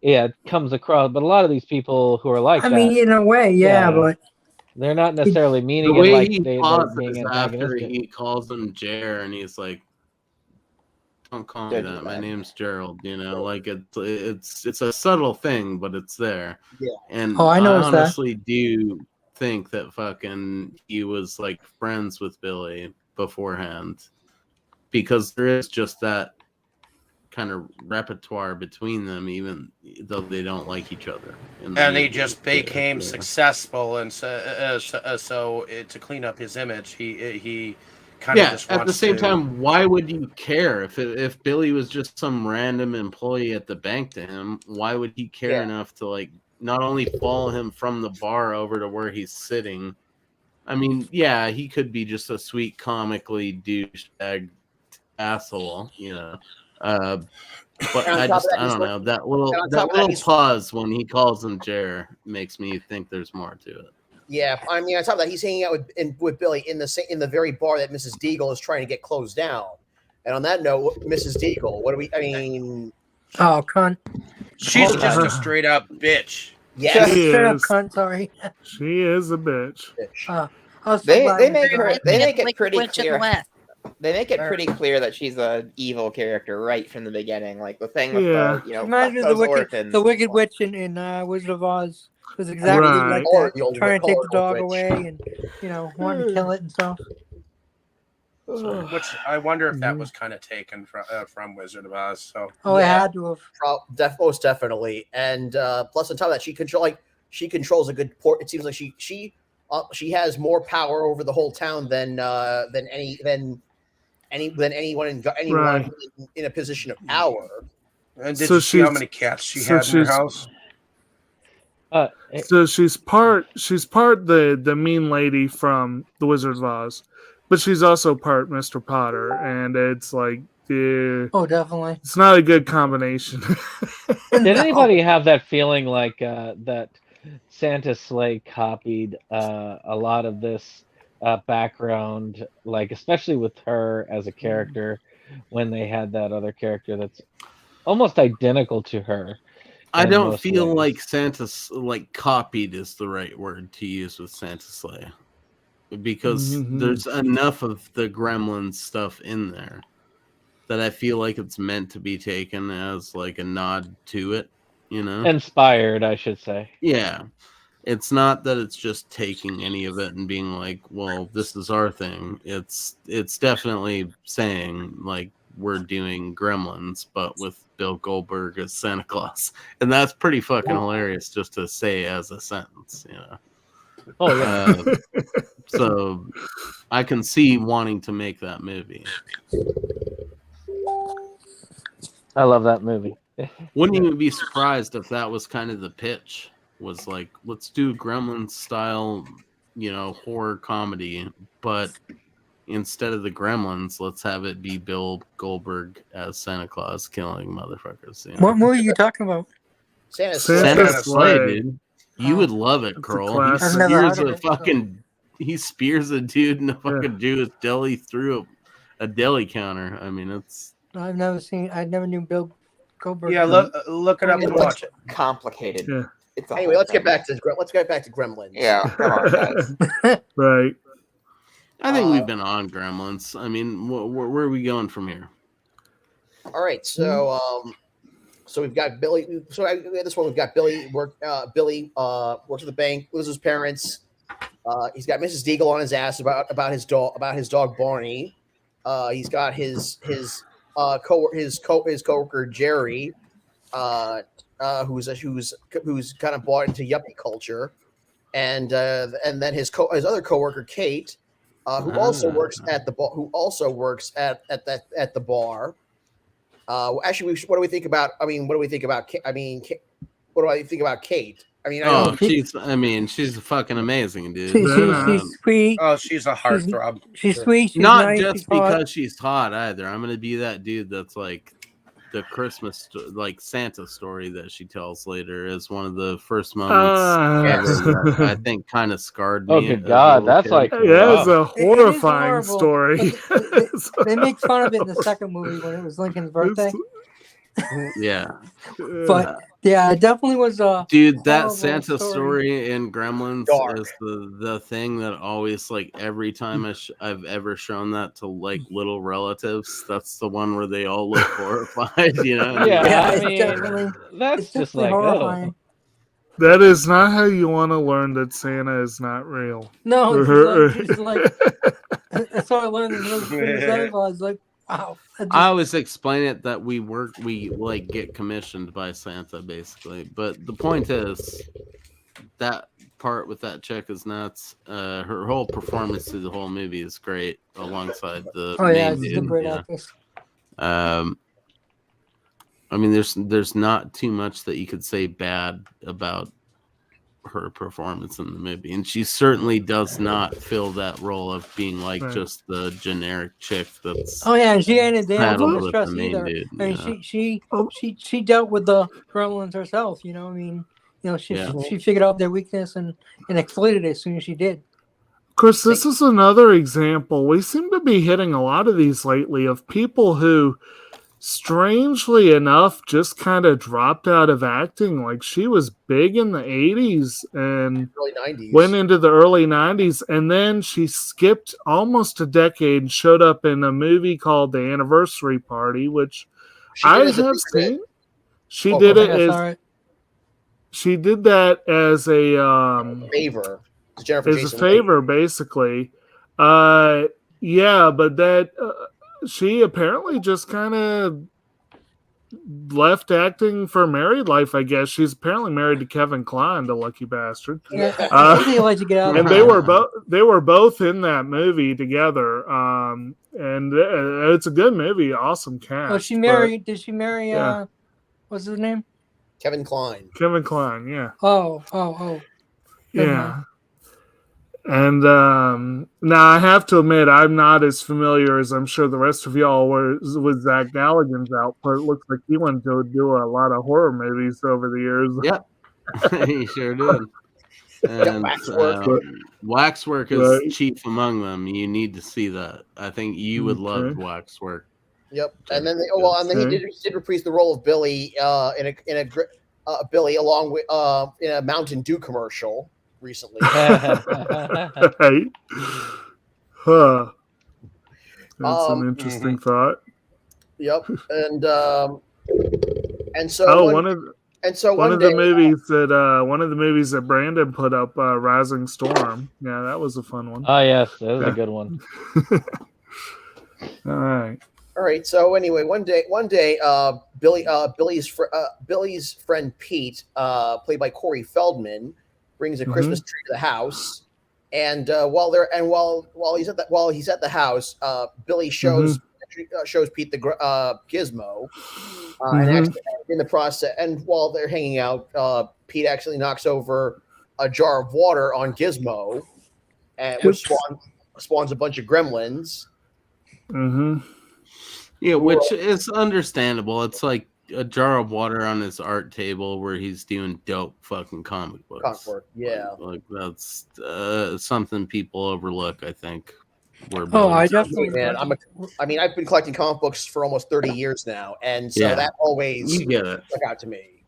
Speaker 6: Yeah, it comes across, but a lot of these people who are like
Speaker 5: I
Speaker 6: that,
Speaker 5: mean, in a way, yeah,
Speaker 6: Yeah.
Speaker 5: but
Speaker 6: they're not necessarily
Speaker 1: The
Speaker 6: meaning it
Speaker 1: way
Speaker 6: like
Speaker 1: he
Speaker 6: they're
Speaker 1: pauses
Speaker 6: being
Speaker 1: after
Speaker 6: antagonistic.
Speaker 1: he calls him Jer, and he's like, "Don't call me
Speaker 8: Judge
Speaker 1: that. My
Speaker 8: Reinhold.
Speaker 1: name's Gerald." You know, like it's a subtle thing, but it's there.
Speaker 3: Yeah.
Speaker 1: And
Speaker 5: Oh, I
Speaker 1: I
Speaker 5: noticed that.
Speaker 1: honestly do think that fucking he was like friends with Billy beforehand, because there is just that kind of repertoire between them, even though they don't like each other. in the
Speaker 2: And they
Speaker 1: movie.
Speaker 2: just became
Speaker 1: Yeah.
Speaker 2: successful, and so to clean up his image, he kind of
Speaker 1: Yeah,
Speaker 2: just
Speaker 1: at
Speaker 2: wants
Speaker 1: the same
Speaker 2: to-
Speaker 1: time, why would you care if Billy was just some random employee at the bank to him? Why would he care
Speaker 3: Yeah.
Speaker 1: enough to like not only follow him from the bar over to where he's sitting? I mean, yeah, he could be just a sweet, comically douchebag asshole, you know. But
Speaker 3: And on
Speaker 1: I
Speaker 3: top of
Speaker 1: just
Speaker 3: that,
Speaker 1: I
Speaker 3: he's
Speaker 1: don't
Speaker 3: like-
Speaker 1: know that
Speaker 3: and on top
Speaker 1: that
Speaker 3: of that,
Speaker 1: little
Speaker 3: he's-
Speaker 1: pause when he calls him Jer makes me think there's more to it.
Speaker 3: Yeah, I mean, on top of that, he's hanging out with Billy in the very bar that Mrs. Deagle is trying to get closed down. And on that note, Mrs. Deagle, what do we? I mean,
Speaker 5: oh, cunt.
Speaker 2: She's
Speaker 4: Oh,
Speaker 2: just a
Speaker 4: uh,
Speaker 2: straight up bitch.
Speaker 3: yes,
Speaker 4: She
Speaker 5: Straight up
Speaker 4: is.
Speaker 5: cunt, sorry.
Speaker 4: She is a bitch.
Speaker 3: bitch.
Speaker 5: I was so
Speaker 8: They
Speaker 5: glad
Speaker 8: they
Speaker 5: when
Speaker 8: make
Speaker 5: she
Speaker 8: her
Speaker 5: died.
Speaker 8: they make it
Speaker 7: Like
Speaker 8: pretty
Speaker 7: Witch in the
Speaker 8: clear.
Speaker 7: West.
Speaker 8: They make it pretty clear that she's an evil character right from the beginning. Like the thing with the,
Speaker 5: reminds me of the Wicked Witch in Wizard of Oz. It was exactly like that, trying to take the dog away and wanting to kill it and stuff.
Speaker 2: Which I wonder if that was kind of taken from Wizard of Oz. So
Speaker 5: it had to have.
Speaker 3: Most definitely, and plus on top of that, she controls a good port. It seems like she has more power over the whole town than anyone in a position of power.
Speaker 2: And did you see how many cats she had in her house?
Speaker 4: So she's part the mean lady from the Wizard of Oz, but she's also part Mr. Potter, and it's like,
Speaker 5: definitely,
Speaker 4: it's not a good combination.
Speaker 6: Did anybody have that feeling like that Santa's Sleigh copied a lot of this background, like especially with her as a character, when they had that other character that's almost identical to her?
Speaker 1: I don't feel like Santa's copied is the right word to use with Santa's Sleigh, because there's enough of the Gremlin stuff in there that I feel like it's meant to be taken as like a nod to it,
Speaker 6: inspired, I should say.
Speaker 1: Yeah, it's not that it's just taking any of it and being like, well, this is our thing. It's definitely saying like, we're doing Gremlins, but with Bill Goldberg as Santa Claus, and that's pretty fucking hilarious just to say as a sentence,
Speaker 6: Oh yeah.
Speaker 1: So I can see wanting to make that movie.
Speaker 6: I love that movie.
Speaker 1: Wouldn't even be surprised if that was kind of the pitch. Was like, let's do Gremlin style, horror comedy, but instead of the Gremlins, let's have it be Bill Goldberg as Santa Claus killing motherfuckers.
Speaker 5: What movie are you talking about?
Speaker 3: Santa's
Speaker 1: Sleigh, dude. You would love it, Carl. He spears a dude in a fucking Jewish deli through a deli counter. I mean, it's.
Speaker 5: I never knew Bill Goldberg.
Speaker 2: Yeah, look it up and watch it.
Speaker 8: Complicated.
Speaker 4: Yeah.
Speaker 3: Anyway, let's get back to Gremlins.
Speaker 8: Yeah, come on, guys.
Speaker 4: Right.
Speaker 1: I think we've been on Gremlins. I mean, where are we going from here?
Speaker 3: All right, so we've got Billy. So this one we've got Billy. Billy works at the bank, loses his parents. He's got Mrs. Deagle on his ass about his dog Barney. He's got his coworker Jerry, who's kind of bought into yuppie culture, and then his other coworker Kate. Who also works at the bar. Actually, what do we think about? What do I think about Kate?
Speaker 1: She's fucking amazing, dude.
Speaker 5: She's sweet.
Speaker 2: Oh, she's a heartthrob.
Speaker 5: She's sweet. She's
Speaker 1: not
Speaker 5: nice,
Speaker 1: just because she's hot either. I'm gonna be that dude that's like the Christmas Santa story that she tells later is one of the first moments that I think kind of scarred me.
Speaker 6: Oh good God, that's like
Speaker 4: it's a horrifying story.
Speaker 5: They make fun of it in the second movie when it was Lincoln's birthday.
Speaker 1: Yeah,
Speaker 5: but yeah, it definitely was
Speaker 1: dude. That Santa story in Gremlins is the thing that always every time I've ever shown that to little relatives, that's the one where they all look horrified.
Speaker 6: Yeah, I mean, that's just horrifying.
Speaker 4: That is not how you want to learn that Santa is not real.
Speaker 5: No, it's like that's how I learned I was like, wow.
Speaker 1: I always explain it that we get commissioned by Santa basically, but the point is that part with that chick is nuts. Her whole performance through the whole movie is great alongside the main dude.
Speaker 5: A great actress.
Speaker 1: There's not too much that you could say bad about her performance in the movie, and she certainly does not fill that role of being just the generic chick that's
Speaker 5: and she ain't a damn
Speaker 1: with
Speaker 5: stress
Speaker 1: the main
Speaker 5: either.
Speaker 1: dude.
Speaker 5: She dealt with the Gremlins herself, she figured out their weakness and exploited it as soon as she did.
Speaker 4: Chris, this is another example. We seem to be hitting a lot of these lately of people who strangely enough, just kind of dropped out of acting. Like she was big in the 80s and
Speaker 3: Early 90s.
Speaker 4: went into the early 90s, and then she skipped almost a decade and showed up in a movie called The Anniversary Party, which I have seen. She did it as she did that as a
Speaker 3: favor.
Speaker 4: As a favor, basically. Yeah, but that she apparently just kind of left acting for married life, I guess. She's apparently married to Kevin Kline, the lucky bastard.
Speaker 5: Yeah, let you get out.
Speaker 4: And they were both in that movie together. And it's a good movie, awesome cast.
Speaker 5: Oh, she married. Did she marry?
Speaker 4: Yeah.
Speaker 5: What's his name?
Speaker 3: Kevin Kline.
Speaker 4: Kevin Kline, yeah.
Speaker 5: Oh.
Speaker 4: Yeah. And now I have to admit, I'm not as familiar as I'm sure the rest of y'all were with Zach Galligan's output. It looks like he went to do a lot of horror movies over the years.
Speaker 1: Yep, he sure did. And Waxwork is chief among them. You need to see that. I think you would love Waxwork.
Speaker 3: Yep, and then he did reprise the role of Billy in a Billy along with in a Mountain Dew commercial recently.
Speaker 4: That's an interesting thought.
Speaker 3: Yep, and so one of the
Speaker 4: movies that Brandon put up, Rising Storm. Yeah, that was a fun one.
Speaker 6: Oh yes, that was a good one.
Speaker 3: All right. So anyway, one day, Billy's friend Pete, played by Corey Feldman, brings a Christmas tree to the house, and while he's at the house, Billy shows Pete the gizmo, and in the process, and while they're hanging out, Pete actually knocks over a jar of water on Gizmo, and which spawns a bunch of gremlins.
Speaker 1: Yeah, which is understandable. It's like a jar of water on his art table where he's doing dope fucking comic books.
Speaker 3: Yeah,
Speaker 1: like that's something people overlook, I think.
Speaker 5: I definitely.
Speaker 3: Man, I've been collecting comic books for almost 30 years now, and so that always stuck out to me.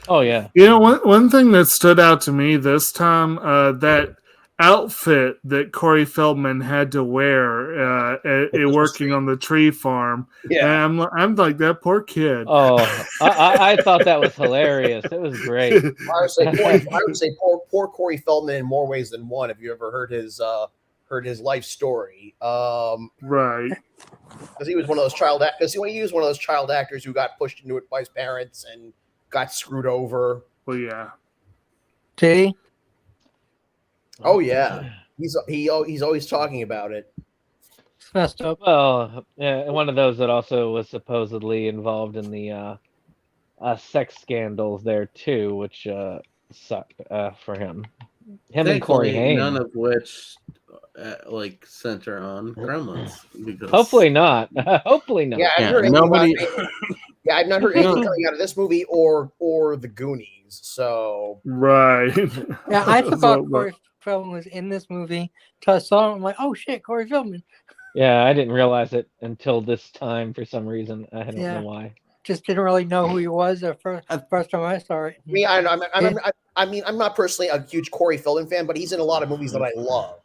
Speaker 6: Oh yeah.
Speaker 4: You know, one thing that stood out to me this time, that outfit that Corey Feldman had to wear working on the tree farm.
Speaker 3: Yeah,
Speaker 4: and I'm like, that poor kid.
Speaker 6: Oh, I thought that was hilarious. It was great.
Speaker 3: I would say poor Corey Feldman in more ways than one. Have you ever heard his life story?
Speaker 4: Right.
Speaker 3: Because he was one of those child actors who got pushed into it by his parents and got screwed over.
Speaker 4: Well, yeah.
Speaker 5: Did he?
Speaker 3: Oh yeah, he's always talking about it.
Speaker 5: It's messed up.
Speaker 6: Well, one of those that also was supposedly involved in the sex scandals there too, which sucked for him. And Corey Haim.
Speaker 1: None of which center on Gremlins.
Speaker 6: Hopefully not. Hopefully not.
Speaker 3: Yeah, I've not heard anything coming out of this movie or the Goonies. So
Speaker 4: right.
Speaker 5: Yeah, I thought Corey Feldman was in this movie. So I saw him, I'm like, oh shit, Corey Feldman.
Speaker 6: Yeah, I didn't realize it until this time for some reason. I don't know why.
Speaker 5: Just didn't really know who he was the first time I saw it.
Speaker 3: I'm not personally a huge Corey Feldman fan, but he's in a lot of movies that I love.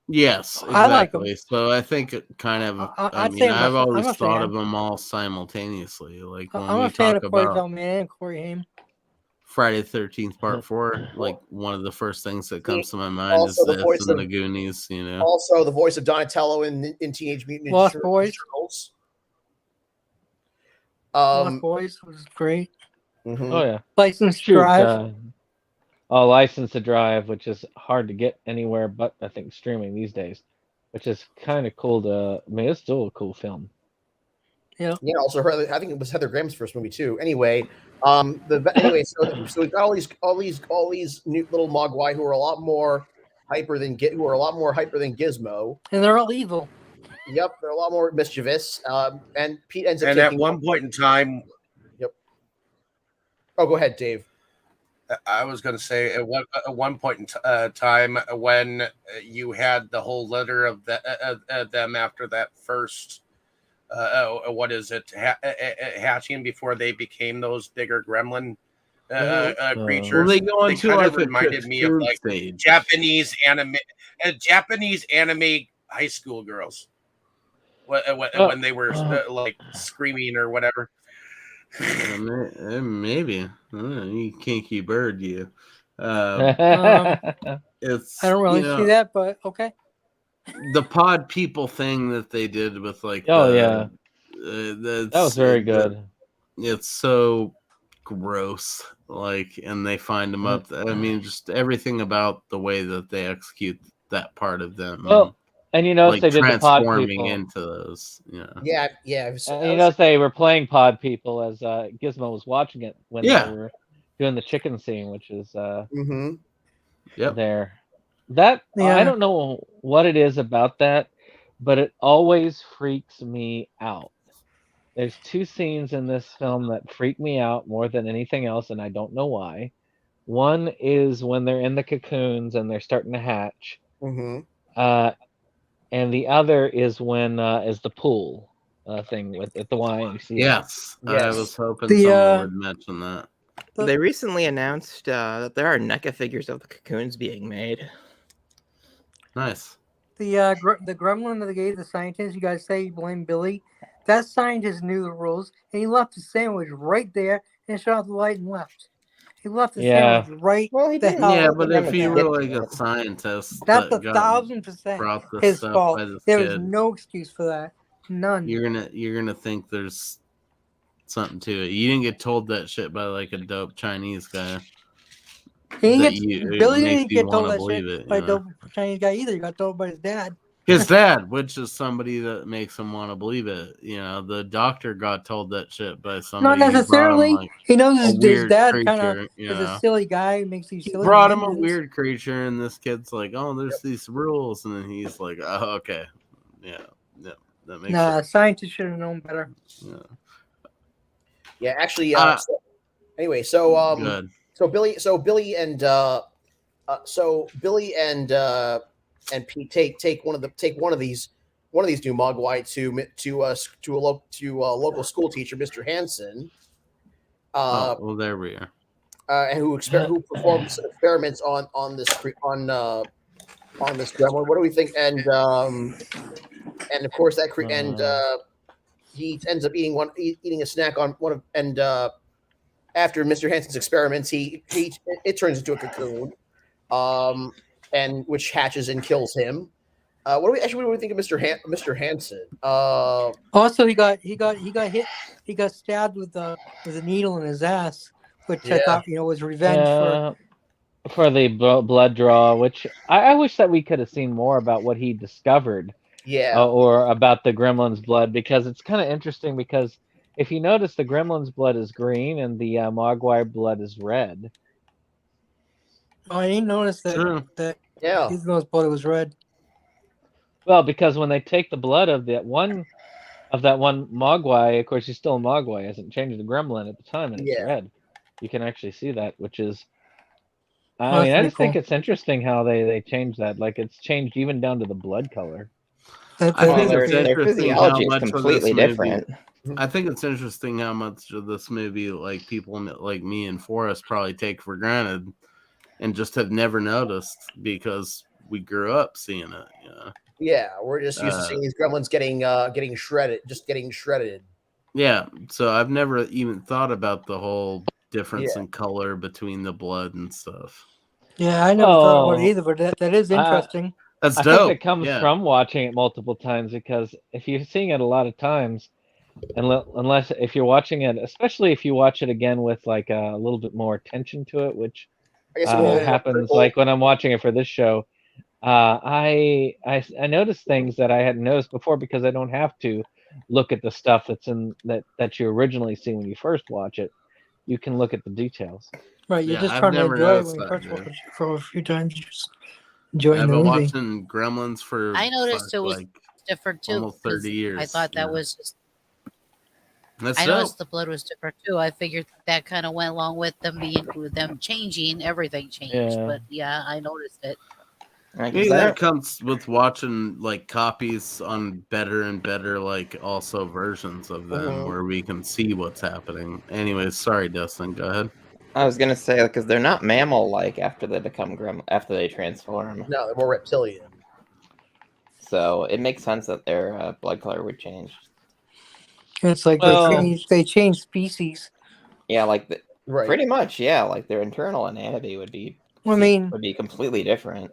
Speaker 1: Yes, exactly.
Speaker 5: I like him.
Speaker 1: So I think it kind of. I've always thought of them all simultaneously. Like when
Speaker 5: I'm a fan of Corey Feldman and Corey Haim.
Speaker 1: Friday the 13th Part 4, like one of the first things that comes to my mind is this and the Goonies, you know.
Speaker 3: Also, the voice of Donatello in Teenage Mutant Ninja Turtles.
Speaker 5: Lost Boys was great.
Speaker 6: Oh yeah,
Speaker 5: License to Drive.
Speaker 6: License to Drive, which is hard to get anywhere but I think streaming these days, which is kind of cool it's still a cool film.
Speaker 5: Yeah.
Speaker 3: Yeah. Also, I think it was Heather Graham's first movie too. Anyway, so we got all these new little mogwai who are a lot more hyper than Gizmo,
Speaker 5: and they're all evil.
Speaker 3: Yep, they're a lot more mischievous. And Pete ends up.
Speaker 2: And at one point in time.
Speaker 3: Yep. Oh, go ahead, Dave.
Speaker 2: I was going to say at one point in time when you had the whole litter of them after that first what is it, hatching before they became those bigger gremlin creatures.
Speaker 1: Well, they go into
Speaker 2: kind
Speaker 1: like
Speaker 2: of reminded me of like
Speaker 1: stage.
Speaker 2: Japanese anime high school girls when they were like screaming or whatever.
Speaker 1: Maybe you kinky bird, you. It's
Speaker 5: I don't really see that, but okay.
Speaker 1: The pod people thing that they did with like
Speaker 6: that was very good.
Speaker 1: It's so gross, like, and they find them up. I mean, just everything about the way that they execute that part of them.
Speaker 6: Well, and you notice
Speaker 1: like
Speaker 6: they did the pod people
Speaker 1: into those.
Speaker 3: Yeah.
Speaker 6: And you notice they were playing pod people as Gizmo was watching it when they were doing the chicken scene, which is there. That I don't know what it is about that, but it always freaks me out. There's two scenes in this film that freak me out more than anything else, and I don't know why. One is when they're in the cocoons and they're starting to hatch. And the other is when is the pool thing at the YMCA.
Speaker 1: Yes. I was hoping someone would mention that.
Speaker 8: They recently announced that there are NECA figures of the cocoons being made.
Speaker 1: Nice.
Speaker 5: The gremlin that they gave the scientist, you guys say you blame Billy. That scientist knew the rules, and he left the sandwich right there and shut off the light and left. He left the sandwich right the hell.
Speaker 1: Yeah, but if you were like a scientist,
Speaker 5: that's 1,000% his fault. There is no excuse for that. None.
Speaker 1: You're gonna think there's something to it. You didn't get told that shit by like a dope Chinese guy.
Speaker 5: Billy didn't get told that shit by a dope Chinese guy either. He got told by his dad.
Speaker 1: His dad, which is somebody that makes him want to believe it. The doctor got told that shit by somebody.
Speaker 5: Not necessarily. He knows his dad kind of
Speaker 1: is
Speaker 5: a silly guy. Makes these silly.
Speaker 1: Brought him a weird creature, and this kid's like, "Oh, there's these rules," and then he's like, "Oh, okay, yeah, that makes sense."
Speaker 5: Scientists should have known better.
Speaker 3: Yeah, actually. Anyway,
Speaker 1: good.
Speaker 3: So Billy and Pete take one of these new Mogwai to a local school teacher, Mr. Hansen.
Speaker 1: Well, there we are.
Speaker 3: And who performs experiments on this gremlin. What do we think? And of course he ends up eating a snack on one of after Mr. Hansen's experiments, it turns into a cocoon. And which hatches and kills him. What do we think of Mr. Hansen?
Speaker 5: Also, he got hit. He got stabbed with a needle in his ass, which I thought was revenge
Speaker 6: for the blood draw. Which I wish that we could have seen more about what he discovered. Or about the gremlin's blood, because it's kind of interesting. Because if you notice, the gremlin's blood is green and the Mogwai blood is red.
Speaker 5: Oh, I didn't notice that.
Speaker 1: True.
Speaker 5: Gizmo's blood was red.
Speaker 6: Well, because when they take the blood of that one Mogwai, of course he's still a Mogwai, hasn't changed the gremlin at the time, and it's red. You can actually see that, which is. I just think it's interesting how they changed that. Like it's changed even down to the blood color.
Speaker 1: I think it's interesting how
Speaker 8: physiology is completely different.
Speaker 1: I think it's interesting how much of this movie, like people like me and Forrest, probably take for granted. And just have never noticed because we grew up seeing it.
Speaker 3: Yeah, we're just used to seeing these gremlins getting shredded.
Speaker 1: Yeah, so I've never even thought about the whole difference in color between the blood and stuff.
Speaker 5: Yeah, I never thought about it either, but that is interesting.
Speaker 1: That's dope.
Speaker 6: I think it comes from watching it multiple times, because if you're seeing it a lot of times, unless if you're watching it, especially if you watch it again with like a little bit more attention to it, which happens like when I'm watching it for this show, I notice things that I hadn't noticed before, because I don't have to look at the stuff that's in that you originally see when you first watch it. You can look at the details.
Speaker 5: Right, you're just trying to enjoy it when you first watch it for a few times. You just enjoying the movie.
Speaker 1: I've been watching Gremlins for
Speaker 7: I noticed it was
Speaker 1: like
Speaker 7: different too.
Speaker 1: Almost 30 years.
Speaker 7: I thought that was just.
Speaker 1: I
Speaker 7: noticed the blood was different too. I figured that kind of went along with them changing. Everything changed, but I noticed it.
Speaker 1: Maybe that comes with watching like copies on better and better like also versions of them where we can see what's happening. Anyways, sorry, Dustin. Go ahead.
Speaker 8: I was gonna say because they're not mammal-like after they become after they transform.
Speaker 3: No, they're more reptilian.
Speaker 8: So it makes sense that their blood color would change.
Speaker 5: It's like they change species.
Speaker 8: Yeah, like pretty much. Yeah, like their internal anatomy would be.
Speaker 5: I mean,
Speaker 8: would be completely different.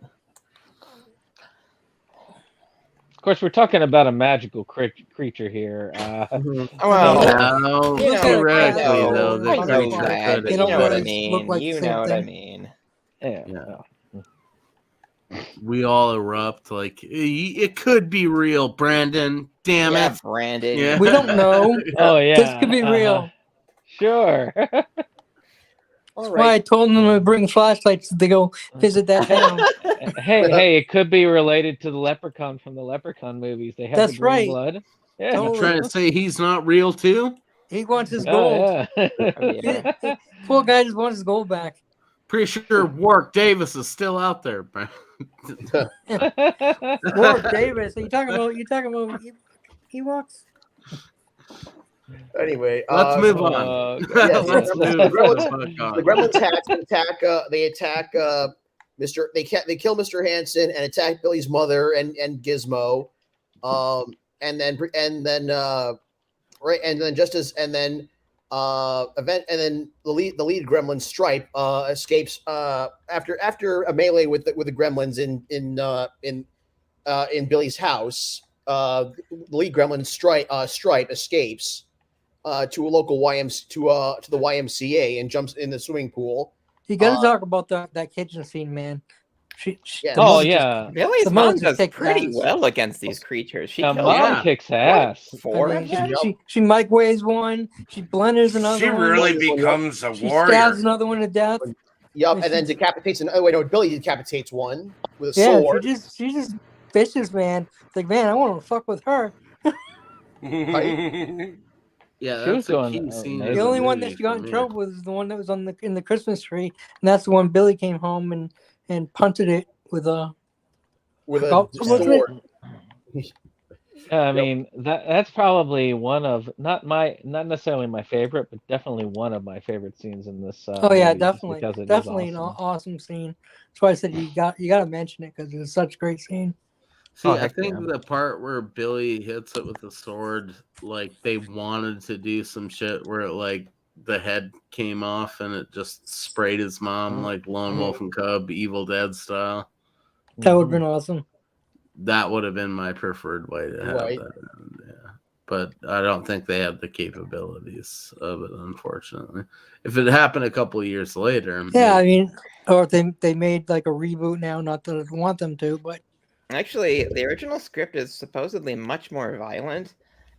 Speaker 6: Of course, we're talking about a magical creature here.
Speaker 8: Well,
Speaker 1: theoretically, though,
Speaker 8: the creature could. You know what I mean. You know what I mean.
Speaker 6: Yeah.
Speaker 1: We all erupt like it could be real, Brandon. Damn it,
Speaker 8: Brandon.
Speaker 1: Yeah.
Speaker 5: We don't know.
Speaker 6: Oh yeah,
Speaker 5: this could be real.
Speaker 6: Sure.
Speaker 5: That's why I told them to bring flashlights to go visit that town.
Speaker 6: hey, it could be related to the leprechaun from the Leprechaun movies. They have
Speaker 5: That's
Speaker 6: the green
Speaker 5: right.
Speaker 6: blood. Yeah.
Speaker 5: Totally.
Speaker 1: You trying to say he's not real too?
Speaker 5: He wants his gold.
Speaker 6: Yeah.
Speaker 5: Poor guy just wants his gold back.
Speaker 1: Pretty sure Warwick Davis is still out there, bro.
Speaker 5: Warwick Davis. Are you talking about he walks?
Speaker 3: Anyway,
Speaker 1: let's move on. The
Speaker 3: Gremlins attack Mr. They kill Mr. Hansen and attack Billy's mother and Gizmo, and then the lead Gremlin Stripe escapes after a melee with the Gremlins in Billy's house. The lead Gremlin Stripe escapes to a local to the YMCA and jumps in the swimming pool.
Speaker 5: You got to talk about that kitchen scene, man.
Speaker 8: Billy's mom does pretty well against these creatures. She
Speaker 6: kicks ass.
Speaker 5: She microwaves one. She blenders another.
Speaker 2: She really becomes a warrior.
Speaker 5: She stabs another one to death.
Speaker 3: Yep, and then decapitates another. Oh wait, no, Billy decapitates one with a sword.
Speaker 5: She just vicious, man. It's like, man, I want to fuck with her.
Speaker 1: Yeah, that's a key scene.
Speaker 5: The only one that she got in trouble with is the one that was in the Christmas tree, and that's the one Billy came home and punted it with a
Speaker 3: sword.
Speaker 6: I mean that's probably one of not necessarily my favorite, but definitely one of my favorite scenes in this.
Speaker 5: Definitely an awesome scene. That's why I said you got to mention it because it's such a great scene.
Speaker 1: See, I think the part where Billy hits it with the sword, like they wanted to do some shit where it like the head came off and it just sprayed his mom like Lone Wolf and Cub, Evil Dead style.
Speaker 5: That would have been awesome.
Speaker 1: That would have been my preferred way to have that. Yeah. But I don't think they had the capabilities of it, unfortunately. If it happened a couple of years later.
Speaker 5: Yeah, I mean, or they made like a reboot now, not that I want them to, but
Speaker 8: actually, the original script is supposedly much more violent,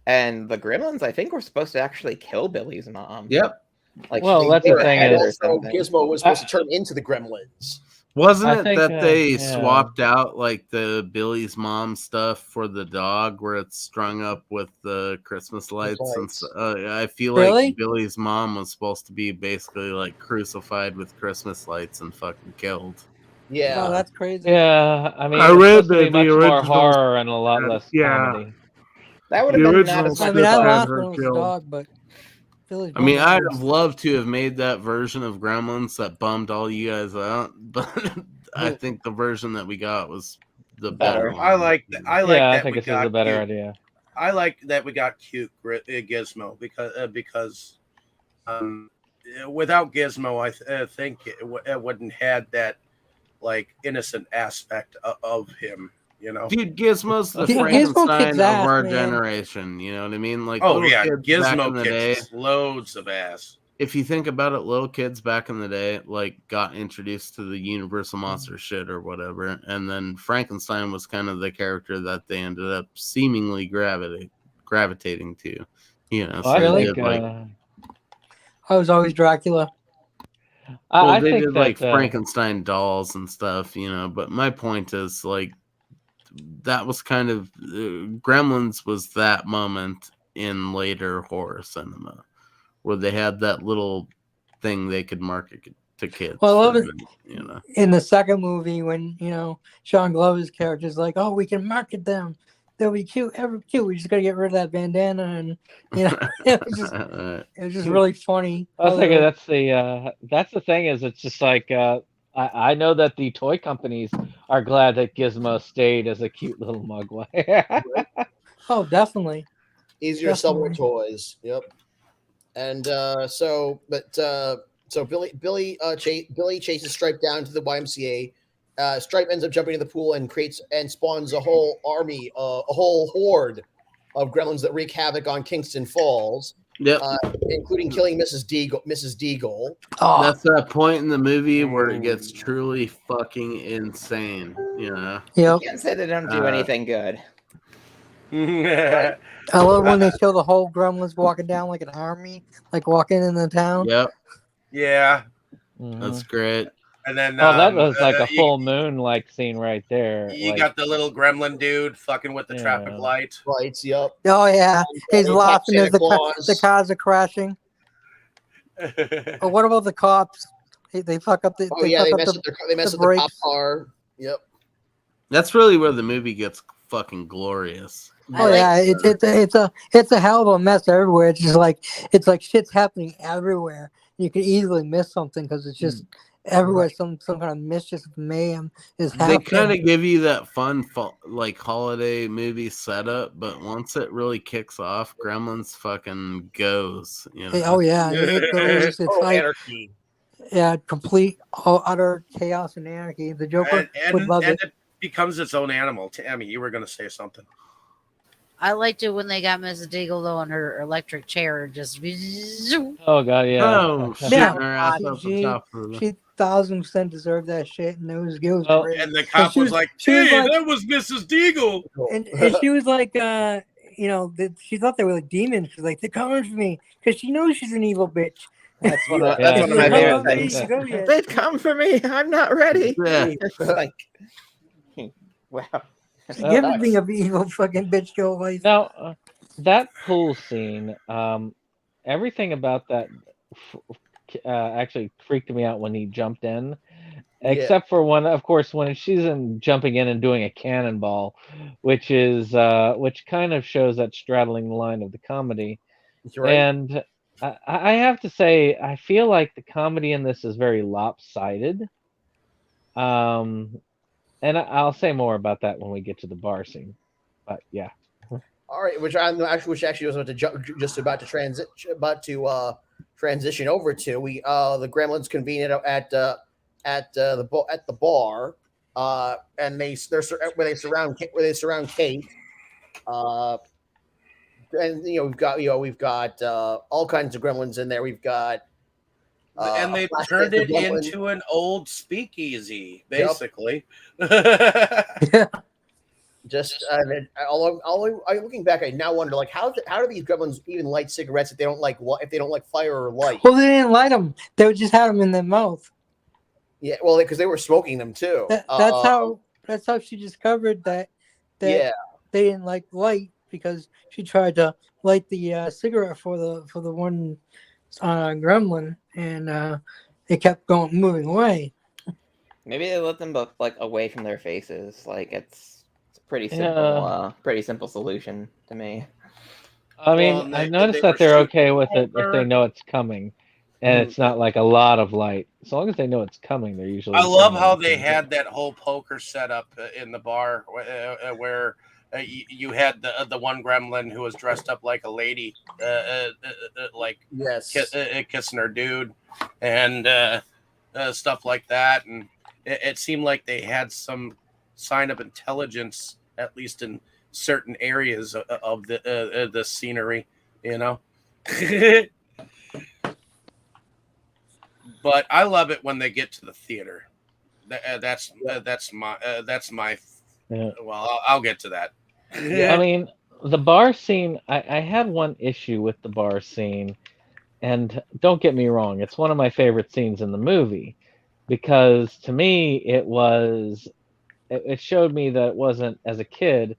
Speaker 8: and the Gremlins, I think, were supposed to actually kill Billy's mom.
Speaker 1: Yep.
Speaker 8: Like,
Speaker 6: well, that's the thing is,
Speaker 3: Gizmo was supposed to turn into the Gremlins.
Speaker 1: Wasn't it that they swapped out like the Billy's mom stuff for the dog, where it's strung up with the Christmas lights and stuff? I feel like Billy's mom was supposed to be basically like crucified with Christmas lights and fucking killed.
Speaker 3: Yeah,
Speaker 5: that's crazy.
Speaker 6: Yeah, I mean,
Speaker 4: I read the
Speaker 6: much
Speaker 4: original
Speaker 6: more horror and a lot less comedy.
Speaker 8: That would have been not as
Speaker 5: I mean, I laughed when it was a dog, but
Speaker 1: I mean, I'd have loved to have made that version of Gremlins that bummed all you guys out, but I think the version that we got was the better one.
Speaker 2: I like that.
Speaker 6: I think it's a better idea.
Speaker 2: I like that we got cute Gizmo because without Gizmo, I think it wouldn't had that like innocent aspect of him, you know.
Speaker 1: Dude, Gizmo's the Frankenstein of our generation. You know what I mean? Like,
Speaker 2: Gizmo kicks loads of ass.
Speaker 1: If you think about it, little kids back in the day like got introduced to the Universal Monster shit or whatever, and then Frankenstein was kind of the character that they ended up seemingly gravitating to. You know,
Speaker 5: so I was always Dracula.
Speaker 1: I they think did like Frankenstein dolls and stuff, you know. But my point is, like, that was kind of Gremlins was that moment in later horror cinema where they had that little thing they could market to kids.
Speaker 5: Well, I love it.
Speaker 1: You know,
Speaker 5: in the second movie when Sean Glover's character is like, "Oh, we can market them. They'll be cute, ever cute. We just gotta get rid of that bandana," and it was just really funny.
Speaker 6: I was thinking that's the thing is it's just like I know that the toy companies are glad that Gizmo stayed as a cute little Mogwai.
Speaker 5: Oh, definitely.
Speaker 3: Easier to sell more toys. Yep. And so Billy chases Stripe down to the YMCA. Stripe ends up jumping in the pool and spawns a whole army, a whole horde of gremlins that wreak havoc on Kingston Falls.
Speaker 1: Yep.
Speaker 3: Including killing Mrs. Deagle.
Speaker 5: Oh.
Speaker 1: That's that point in the movie where it gets truly fucking insane. You know.
Speaker 5: Yep.
Speaker 8: You can't say they don't do anything good.
Speaker 5: I love when they show the whole gremlins walking down like an army, like walking in the town.
Speaker 1: Yep.
Speaker 2: Yeah.
Speaker 1: That's great.
Speaker 2: And then
Speaker 6: that was like a full moon like scene right there.
Speaker 2: You got the little gremlin dude fucking with the traffic lights.
Speaker 3: Lights, yep.
Speaker 5: Oh yeah, he's laughing as the cars are crashing. Oh, what about the cops? They fuck up the.
Speaker 3: They mess up the cop car. Yep.
Speaker 1: That's really where the movie gets fucking glorious.
Speaker 5: Oh yeah, it's a hell of a mess everywhere. It's like shit's happening everywhere. You can easily miss something because it's just everywhere. Some kind of mischief, mayhem is happening.
Speaker 1: They kind of give you that fun like holiday movie setup, but once it really kicks off, Gremlins fucking goes.
Speaker 5: Oh yeah, it goes. It's like
Speaker 2: anarchy.
Speaker 5: Yeah, complete utter chaos and anarchy. The Joker would love it.
Speaker 2: It becomes its own animal. Tammy, you were going to say something.
Speaker 7: I liked it when they got Mrs. Deagle on her electric chair and just.
Speaker 6: Oh god, yeah.
Speaker 1: Oh,
Speaker 5: yeah. She 1,000% deserved that shit, and it was great.
Speaker 2: And the cop was like, "Hey, that was Mrs. Deagle."
Speaker 5: And she was like, she thought they were like demons. She's like, "They're coming for me," because she knows she's an evil bitch.
Speaker 8: That's one of my favorite things. They've come for me. I'm not ready.
Speaker 1: Yeah.
Speaker 8: Like, wow.
Speaker 5: Everything of evil fucking bitch go away.
Speaker 6: Now, that pool scene, everything about that actually freaked me out when he jumped in, except for when she's jumping in and doing a cannonball, which kind of shows that straddling the line of the comedy.
Speaker 3: Right.
Speaker 6: And I have to say, I feel like the comedy in this is very lopsided. And I'll say more about that when we get to the bar scene. But yeah.
Speaker 3: All right, which actually was about to transition over to. The Gremlins convene at the bar, and they surround Kate. And we've got all kinds of Gremlins in there. We've got.
Speaker 2: And they turned it into an old speakeasy, basically.
Speaker 3: Yep. Just looking back, I now wonder, like, how do these Gremlins even light cigarettes if they don't like fire or light?
Speaker 5: Well, they didn't light them; they just had them in their mouth.
Speaker 3: Yeah, well, because they were smoking them too.
Speaker 5: That's how she discovered that they didn't like light, because she tried to light the cigarette for the one Gremlin, and it kept moving away.
Speaker 8: Maybe they let them both like away from their faces. Like it's a pretty simple solution to me.
Speaker 6: I mean, I noticed that they're okay with it if they know it's coming, and it's not like a lot of light. As long as they know it's coming, they're usually.
Speaker 2: I love how they had that whole poker setup in the bar where. You had the one Gremlin who was dressed up like a lady, kissing her dude, and stuff like that. And it seemed like they had some sign of intelligence, at least in certain areas of the scenery, But I love it when they get to the theater. That's my. Well, I'll get to that.
Speaker 6: I mean, the bar scene, I had one issue with the bar scene, and don't get me wrong, it's one of my favorite scenes in the movie, because to me, it showed me that it wasn't, as a kid,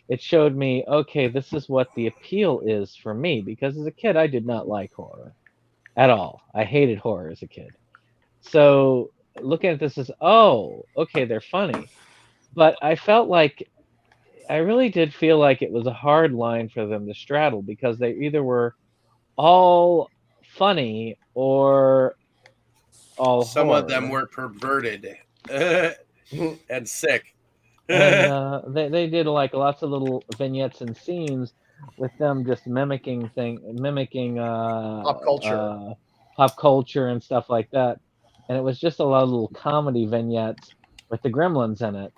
Speaker 6: it showed me, okay, this is what the appeal is for me, because as a kid, I did not like horror at all. I hated horror as a kid. So looking at this as, oh, okay, they're funny. But I felt like, I really did feel like it was a hard line for them to straddle because they either were all funny or all
Speaker 2: Some of them
Speaker 6: horror.
Speaker 2: were perverted and sick.
Speaker 6: And they did like lots of little vignettes and scenes with them just mimicking pop culture and stuff like that. And it was just a lot of little comedy vignettes with the Gremlins in it.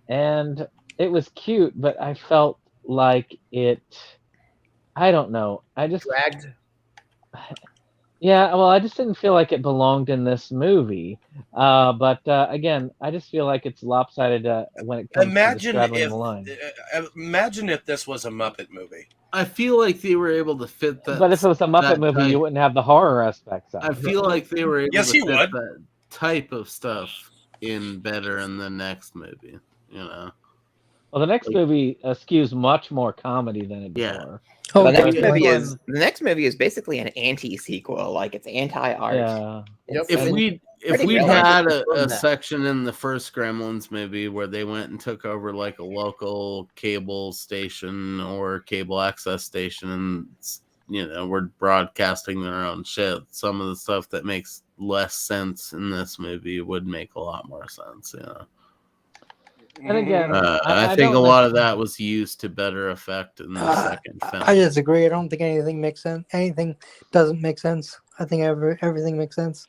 Speaker 6: And it was cute, but I felt like I don't know. I just
Speaker 3: Dragged.
Speaker 6: Yeah, well, I just didn't feel like it belonged in this movie. But again, I just feel like it's lopsided when it comes to straddling the line.
Speaker 2: Imagine if this was a Muppet movie.
Speaker 1: I feel like they were able to fit that.
Speaker 6: But if it was a Muppet movie, you wouldn't have the horror aspects of it.
Speaker 1: I feel like they were able
Speaker 2: Yes,
Speaker 1: to
Speaker 2: you
Speaker 1: fit
Speaker 2: would.
Speaker 1: that type of stuff in better in the next movie. You know.
Speaker 6: Well, the next movie skews much more comedy than it does
Speaker 1: Yeah.
Speaker 6: horror.
Speaker 5: Oh,
Speaker 8: The next
Speaker 5: definitely.
Speaker 8: movie is basically an anti-sequel. Like it's anti-art.
Speaker 6: Yeah.
Speaker 3: Yep.
Speaker 1: If we'd
Speaker 8: pretty
Speaker 1: had
Speaker 3: well.
Speaker 1: a section in the first Gremlins movie where they went and took over like a local cable station or cable access station and we're broadcasting their own shit, some of the stuff that makes less sense in this movie would make a lot more sense.
Speaker 6: And again,
Speaker 1: I think a lot of that was used to better effect in the second film.
Speaker 5: I disagree. I don't think anything makes sense. Anything doesn't make sense. I think everything makes sense.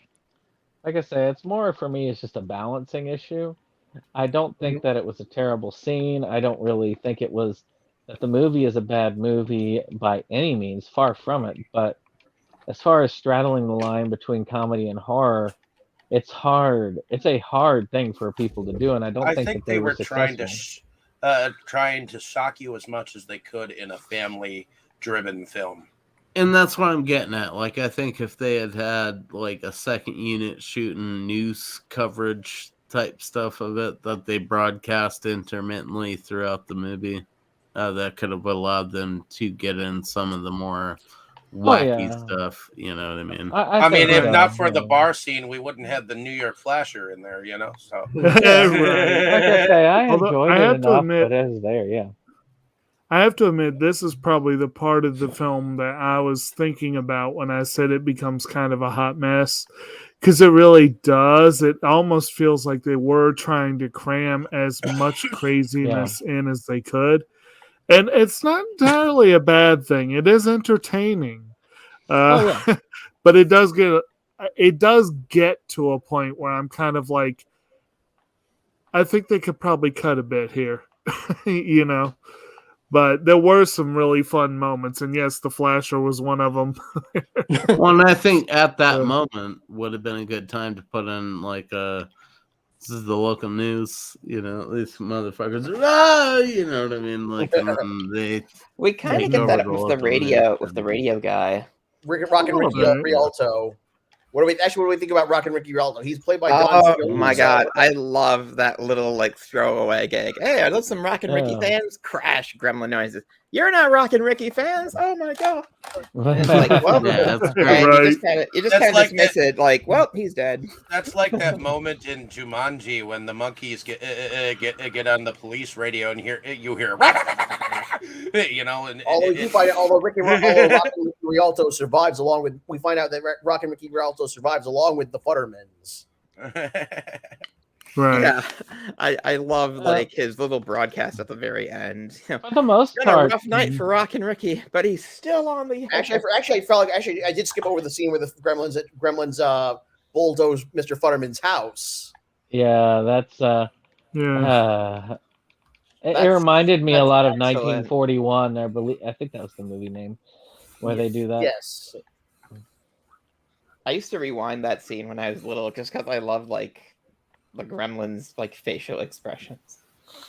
Speaker 6: like I say, it's more for me, it's just a balancing issue. I don't think that it was a terrible scene. I don't really think it was that the movie is a bad movie by any means, far from it. But as far as straddling the line between comedy and horror, it's hard. It's a hard thing for people to do, and I don't
Speaker 2: I
Speaker 6: think
Speaker 2: think
Speaker 6: that they were
Speaker 2: trying
Speaker 6: successful.
Speaker 2: trying to shock you as much as they could in a family-driven film.
Speaker 1: And that's what I'm getting at. Like, I think if they had like a second unit shooting news coverage type stuff of it that they broadcast intermittently throughout the movie, that could have allowed them to get in some of the more wacky stuff. You know what I mean?
Speaker 2: I mean, if not for the bar scene, we wouldn't have the New York Flasher in there, you know? So.
Speaker 6: Like I say, I
Speaker 4: Although
Speaker 6: enjoyed
Speaker 4: I
Speaker 6: it
Speaker 4: have to
Speaker 6: enough,
Speaker 4: admit-
Speaker 6: but it was there, yeah.
Speaker 4: I have to admit, this is probably the part of the film that I was thinking about when I said it becomes kind of a hot mess. Because it really does. It almost feels like they were trying to cram as much craziness in as they could. And it's not entirely a bad thing. It is entertaining. But it does get to a point where I'm kind of like, I think they could probably cut a bit here. You know? But there were some really fun moments, and yes, the Flasher was one of them.
Speaker 1: Well, and I think at that moment would have been a good time to put in like this is the local news, you know, these motherfuckers, you know what I mean? Like, and
Speaker 8: we kind of get that up with the radio guy,
Speaker 3: Rockin' Ricky Rialto. What do we think about Rockin' Ricky Rialto? He's played by Don.
Speaker 8: Oh my god, I love that little like throwaway gag. Hey, are those some Rockin' Ricky fans? Crash gremlin noises. You're not Rockin' Ricky fans? Oh my god. It's like, well,
Speaker 1: that's
Speaker 8: and you just kind of dismiss it like, well, he's dead.
Speaker 2: That's like that moment in Jumanji when the monkeys get on the police radio and you hear you know, and
Speaker 3: although Rockin' Rialto survives along with, we find out that Rockin' Ricky Rialto survives along with the Futtermans.
Speaker 4: Right.
Speaker 8: Yeah, I love like his little broadcast at the very end.
Speaker 6: For the most
Speaker 8: It's
Speaker 6: part,
Speaker 8: a rough night for Rockin' Ricky, but he's still on the.
Speaker 3: Actually, I felt like I did skip over the scene where the Gremlins bulldoze Mr. Futterman's house.
Speaker 6: Yeah, that's it reminded me a lot of
Speaker 8: excellent.
Speaker 6: 1941. I think that was the movie name where they do that.
Speaker 3: Yes.
Speaker 8: I used to rewind that scene when I was little just because I love like the Gremlins like facial expressions.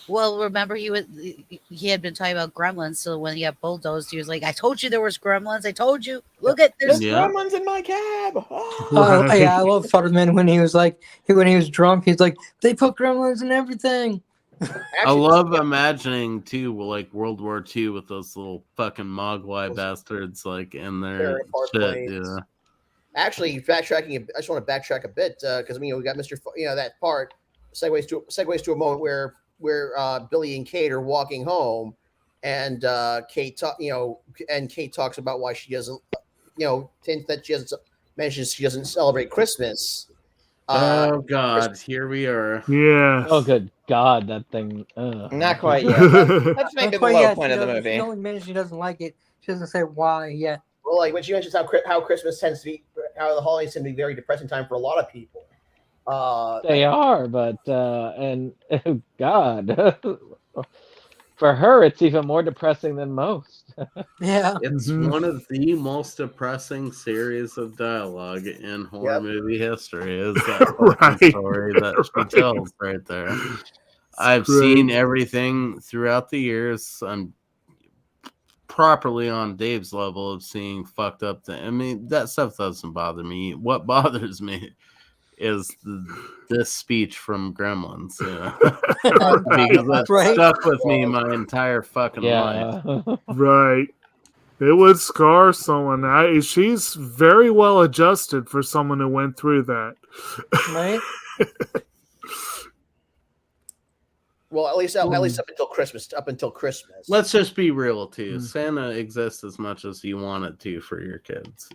Speaker 7: Well, remember he had been talking about Gremlins, so when he got bulldozed, he was like, "I told you there was Gremlins. I told you. Look at this
Speaker 8: Gremlins in my cab."
Speaker 5: Oh. Yeah, I love Futterman when he was drunk. He's like, "They put Gremlins in everything."
Speaker 1: I love imagining too, like World War II with those little fucking Mogwai bastards, like in their shit. Yeah.
Speaker 3: Actually, backtracking. I just want to backtrack a bit because we got Mr. That part segues to a moment where Billy and Kate are walking home, and Kate talks about why she doesn't, mentions she doesn't celebrate Christmas.
Speaker 1: Oh God, here we are.
Speaker 4: Yeah.
Speaker 6: Oh, good God, that thing.
Speaker 8: Not quite yet. That's maybe the low point of the movie.
Speaker 5: She only mentions she doesn't like it. She doesn't say why yet.
Speaker 3: Well, like when she mentions how Christmas tends to be, how the holidays tend to be a very depressing time for a lot of people.
Speaker 6: They are, but and oh God, for her, it's even more depressing than most.
Speaker 5: Yeah,
Speaker 1: it's one of the most depressing series of dialogue in horror movie history. Is that story that she tells right there? I've seen everything throughout the years. I'm properly on Dave's level of seeing fucked up things. I mean, that stuff doesn't bother me. What bothers me is this speech from Gremlins, because that stuck with me my entire fucking life.
Speaker 4: Right. It would scar someone. She's very well adjusted for someone who went through that.
Speaker 5: Right.
Speaker 3: Well, at least up until Christmas.
Speaker 1: Let's just be real too. Santa exists as much as you want it to for your kids.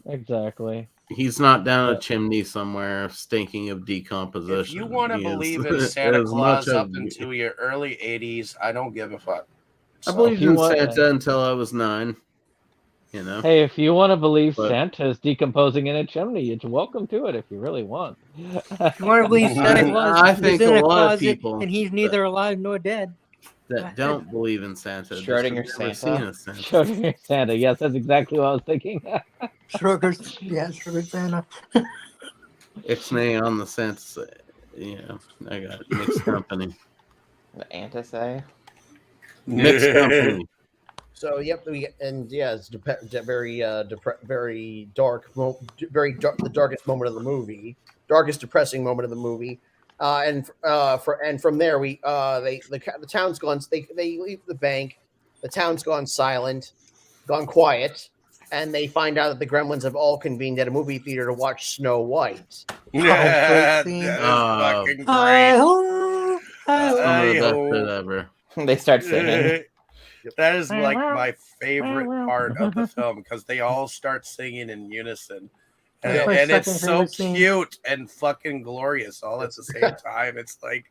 Speaker 6: Exactly.
Speaker 1: He's not down a chimney somewhere stinking of decomposition.
Speaker 2: If you want to believe in Santa Claus up into your early 80s, I don't give a fuck.
Speaker 1: I believed in Santa until I was 9.
Speaker 6: Hey, if you want to believe Santa is decomposing in a chimney, you're welcome to it if you really want.
Speaker 5: If you want to believe Santa Claus,
Speaker 1: I think
Speaker 5: in
Speaker 1: a
Speaker 5: a
Speaker 1: lot
Speaker 5: closet
Speaker 1: of people
Speaker 5: and he's neither alive nor dead.
Speaker 1: That don't believe in Santa.
Speaker 8: Schrödinger Santa.
Speaker 6: Schrödinger Santa. Yes, that's exactly what I was thinking.
Speaker 5: Schrödinger Santa.
Speaker 1: Ixnay on the Santa. Yeah, I got it. Mixed company.
Speaker 8: The Antisay.
Speaker 1: Mixed company.
Speaker 3: So it's very dark, the darkest moment of the movie, darkest depressing moment of the movie, and from there the town's gone. They leave the bank, the town's gone silent, gone quiet, and they find out that the Gremlins have all convened at a movie theater to watch Snow White.
Speaker 2: Yeah, that is fucking great.
Speaker 1: Ever.
Speaker 8: They start singing.
Speaker 2: That is like my favorite part of the film because they all start singing in unison. And it's so cute and fucking glorious all at the same time. It's like,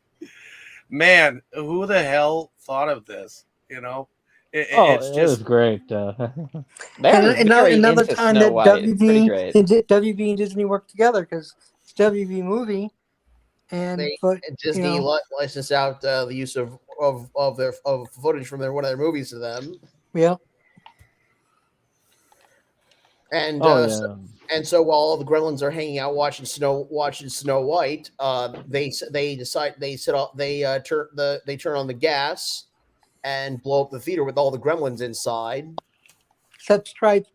Speaker 2: man, who the hell thought of this? It's
Speaker 6: it was great.
Speaker 5: Another time that WB and Disney worked together because it's WB movie. And
Speaker 3: Disney licensed out the use of footage from one of their movies to them.
Speaker 5: Yeah.
Speaker 3: And so while all the Gremlins are hanging out watching Snow White, they turn on the gas and blow up the theater with all the Gremlins inside.
Speaker 5: Except Stripe.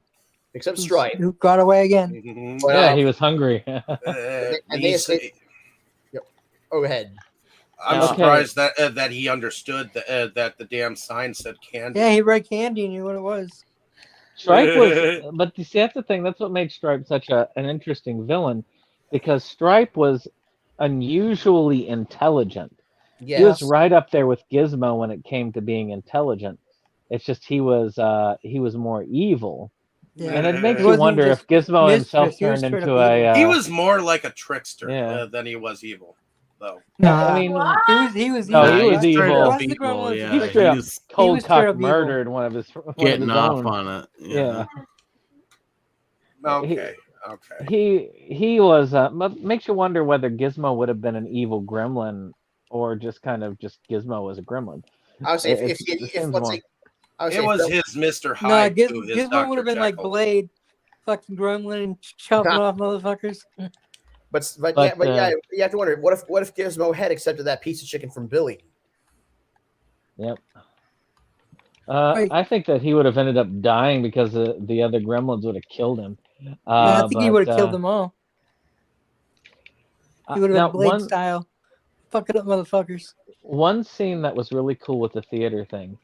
Speaker 5: Who got away again.
Speaker 6: But, he was hungry.
Speaker 3: Go ahead.
Speaker 2: I'm surprised that he understood that the damn sign said candy.
Speaker 5: Yeah, he read candy and knew what it was.
Speaker 6: Stripe was, but you see, that's the thing. That's what made Stripe such an interesting villain, because Stripe was unusually intelligent. Yes. He was right up there with Gizmo when it came to being intelligent. It's just he was more evil. Yeah. And it makes you wonder if Gizmo himself turned into a...
Speaker 2: he was more like a trickster than he was evil. Though.
Speaker 5: No, I mean he was evil.
Speaker 6: No, he was evil.
Speaker 1: He
Speaker 6: straight up cold cock murdered one of his
Speaker 1: getting off on it.
Speaker 6: Yeah.
Speaker 2: Okay.
Speaker 6: He was. Makes you wonder whether Gizmo would have been an evil gremlin or just Gizmo as a gremlin.
Speaker 3: I would say if
Speaker 2: it was his Mr.
Speaker 5: No,
Speaker 2: Hyde.
Speaker 5: Gizmo would have been like Blade, fucking gremlin and chopping off motherfuckers.
Speaker 3: But you have to wonder what if Gizmo had accepted that piece of chicken from Billy?
Speaker 6: Yep. I think that he would have ended up dying because the other Gremlins would have killed him.
Speaker 5: I think he would have killed them all. He would have been Blade style, fucking up motherfuckers.
Speaker 6: One scene that was really cool with the theater thing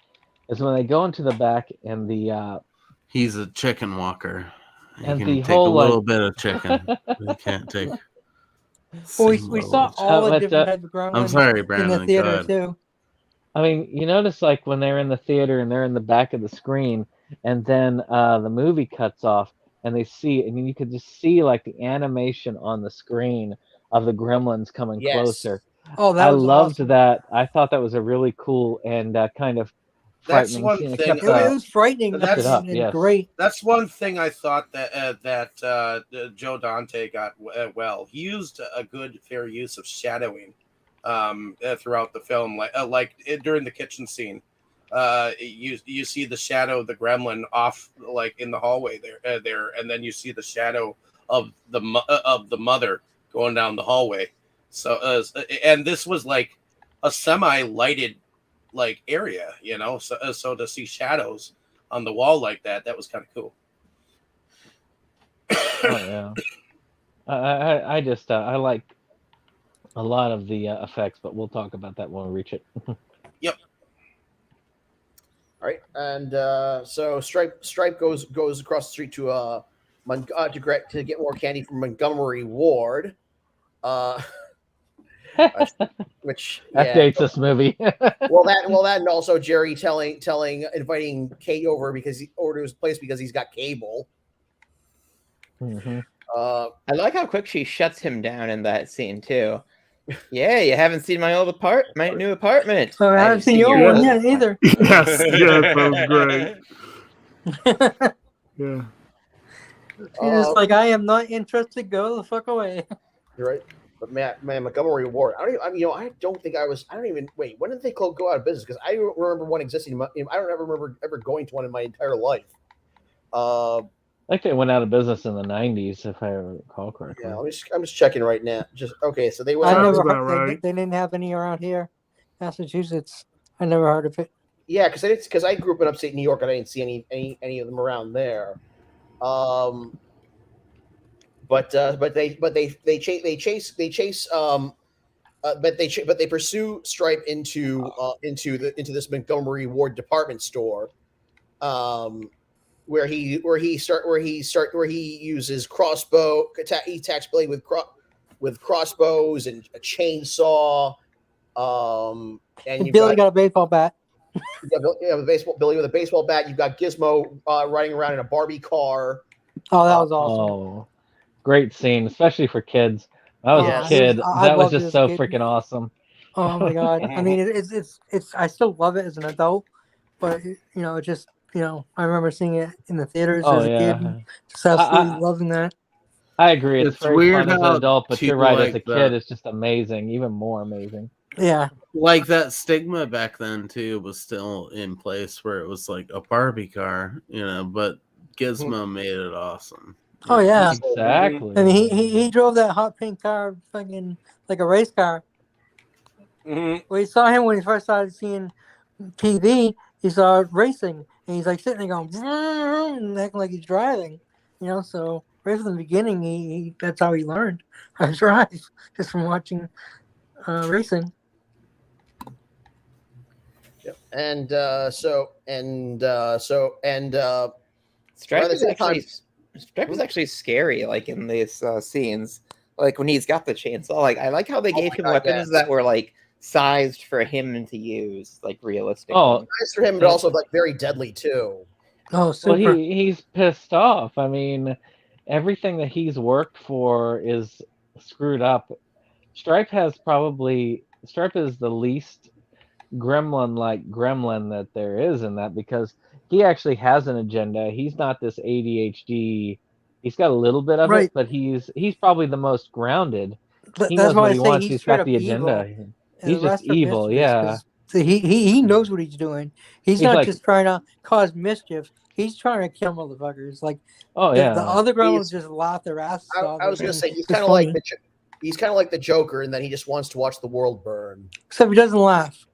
Speaker 6: is when they go into the back and the
Speaker 1: he's a chicken walker. You
Speaker 6: And
Speaker 1: can
Speaker 6: the
Speaker 1: take
Speaker 6: whole,
Speaker 1: a little
Speaker 6: like-
Speaker 1: bit of chicken. You can't take.
Speaker 5: Well, we
Speaker 1: single
Speaker 5: saw
Speaker 1: chicken.
Speaker 5: all the
Speaker 6: but,
Speaker 5: different types of gremlins
Speaker 1: I'm sorry,
Speaker 5: in the
Speaker 1: Brandon.
Speaker 5: theater
Speaker 1: Go ahead.
Speaker 5: too.
Speaker 6: I mean, you notice like when they're in the theater and they're in the back of the screen, and then the movie cuts off, and they see, and you could just see like the animation on the screen of the gremlins coming
Speaker 3: Yes.
Speaker 6: closer.
Speaker 5: Oh, that
Speaker 6: I
Speaker 5: was
Speaker 6: loved
Speaker 5: awesome.
Speaker 6: that. I thought that was a really cool and kind of
Speaker 2: That's
Speaker 6: frightening
Speaker 2: one
Speaker 6: scene. It
Speaker 2: thing,
Speaker 6: kept,
Speaker 5: It was frightening
Speaker 2: Kept
Speaker 6: it up,
Speaker 5: and
Speaker 6: yes.
Speaker 5: great.
Speaker 2: That's one thing I thought that Joe Dante got well. He used a good, fair use of shadowing throughout the film, during the kitchen scene. You see the shadow of the gremlin off, like in the hallway there, and then you see the shadow of the mother going down the hallway. So, and this was like a semi-lighted like area, you know. So to see shadows on the wall like that was kind of cool.
Speaker 6: Oh yeah. I just I like a lot of the effects, but we'll talk about that when we reach it.
Speaker 2: Yep.
Speaker 3: All right, and so Stripe goes across the street to get more candy from Montgomery Ward, which
Speaker 6: That dates this movie.
Speaker 3: well, that, and also Jerry inviting Kate over because he ordered his place because he's got cable.
Speaker 6: Mm-hmm.
Speaker 3: Uh,
Speaker 8: I like how quick she shuts him down in that scene too. Yeah, you haven't seen my new apartment.
Speaker 5: Oh, I haven't seen your
Speaker 8: your
Speaker 5: one
Speaker 8: old
Speaker 5: yet either.
Speaker 4: Yes, that was great. Yeah.
Speaker 5: She's just like, I am not interested. Go the fuck away.
Speaker 3: You're right, but man, Montgomery Ward. I don't even wait. When did they go out of business? Because I don't remember one existing. I don't ever remember ever going to one in my entire life.
Speaker 6: I think they went out of business in the 90s, if I recall correctly.
Speaker 3: Yeah, I'm just checking right now. Just okay, so they went.
Speaker 5: I
Speaker 3: out of
Speaker 5: never
Speaker 3: business.
Speaker 5: heard,
Speaker 4: right.
Speaker 5: they didn't have any around here, Massachusetts. I never heard of it.
Speaker 3: Yeah, because I grew up in upstate New York and I didn't see any of them around there. But they pursue Stripe into this Montgomery Ward department store, where he uses crossbow. He attacks Billy with crossbows and a chainsaw. And
Speaker 5: Billy got a baseball bat.
Speaker 3: Billy with a baseball bat. You've got Gizmo riding around in a Barbie car.
Speaker 5: Oh, that was awesome.
Speaker 6: Oh, great scene, especially for kids. When I was
Speaker 3: Yes.
Speaker 6: a kid.
Speaker 5: I
Speaker 6: That was
Speaker 5: loved it
Speaker 6: just
Speaker 5: as
Speaker 6: so
Speaker 5: a kid.
Speaker 6: freaking awesome.
Speaker 5: Oh my god! I mean, it's. I still love it as an adult, but I remember seeing it in the theaters
Speaker 6: Oh
Speaker 5: as a
Speaker 6: yeah,
Speaker 5: kid, and just absolutely
Speaker 6: I-
Speaker 5: loving that.
Speaker 6: I agree. It's
Speaker 1: It's
Speaker 6: very
Speaker 1: weird
Speaker 6: fun as an
Speaker 1: how
Speaker 6: adult, but you're
Speaker 1: people
Speaker 6: right. As a
Speaker 1: like
Speaker 6: kid,
Speaker 1: that-
Speaker 6: it's just amazing, even more amazing.
Speaker 5: Yeah,
Speaker 1: Like that stigma back then too was still in place, where it was like a Barbie car, but Gizmo made it awesome.
Speaker 5: Oh yeah,
Speaker 6: Exactly.
Speaker 5: and he drove that hot pink car, fucking like a race car.
Speaker 2: Mhm.
Speaker 5: We saw him when he first started seeing TV. He saw racing, and he's like sitting there going, and acting like he's driving. So right from the beginning, he that's how he learned how to drive, just from watching racing.
Speaker 3: Yep. And
Speaker 8: Stripe
Speaker 3: Around the
Speaker 8: is
Speaker 3: same time-
Speaker 8: actually scary, like in these scenes, like when he's got the chainsaw. Like I like how they gave
Speaker 3: my
Speaker 8: him
Speaker 3: God,
Speaker 8: weapons that were like sized for him to use, like realistically.
Speaker 6: Oh,
Speaker 3: nice for him, but also like very deadly too.
Speaker 5: Oh, super!
Speaker 6: well, he's pissed off. I mean, everything that he's worked for is screwed up. Stripe is the least gremlin-like gremlin that there is in that, because he actually has an agenda. He's not this ADHD. He's got a little bit of
Speaker 5: Right.
Speaker 6: it, but he's probably the most grounded. He
Speaker 5: That's
Speaker 6: knows
Speaker 5: why
Speaker 6: what
Speaker 5: I
Speaker 6: he
Speaker 5: say
Speaker 6: wants.
Speaker 5: he's
Speaker 6: He's
Speaker 5: straight
Speaker 6: got
Speaker 5: up
Speaker 6: the
Speaker 5: evil.
Speaker 6: agenda.
Speaker 5: And
Speaker 6: He's
Speaker 5: the
Speaker 6: just
Speaker 5: rest are
Speaker 6: evil,
Speaker 5: mischievous,
Speaker 6: yeah.
Speaker 5: 'cause he knows what he's doing. He's not
Speaker 6: like-
Speaker 5: just trying to cause mischief. He's trying to kill motherfuckers. Like
Speaker 6: Oh
Speaker 5: the
Speaker 6: yeah.
Speaker 5: other gremlins
Speaker 3: He's-
Speaker 5: just laugh their asses off.
Speaker 3: I was gonna say he's
Speaker 5: It's
Speaker 3: kind of like
Speaker 5: funny.
Speaker 3: he's kind of like the Joker, in that he just wants to watch the world burn.
Speaker 5: Except he doesn't laugh.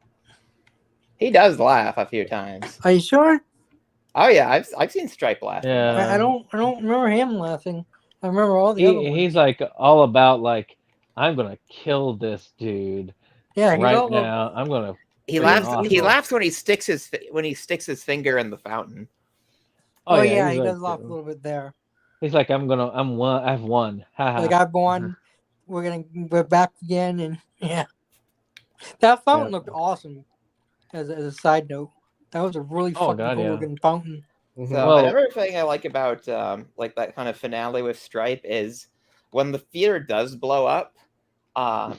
Speaker 8: He does laugh a few times.
Speaker 5: Are you sure?
Speaker 8: Oh yeah, I've seen Stripe laugh.
Speaker 6: Yeah.
Speaker 5: I don't remember him laughing. I remember all the other ones.
Speaker 6: He's like all about like, I'm gonna kill this dude
Speaker 5: Yeah, he's
Speaker 6: right
Speaker 5: all
Speaker 6: now. I'm gonna.
Speaker 8: He
Speaker 6: Freaking
Speaker 8: laughs.
Speaker 6: awesome.
Speaker 8: He laughs when he sticks his finger in the fountain.
Speaker 5: Oh yeah, he
Speaker 6: he's
Speaker 5: does
Speaker 6: like,
Speaker 5: laugh a little bit there.
Speaker 6: He's like, I've won.
Speaker 5: Like I've won. We're back again, and yeah, that fountain looked awesome. As a side note, that was a really cool looking fountain.
Speaker 8: So another thing I like about like that kind of finale with Stripe is when the theater does blow up,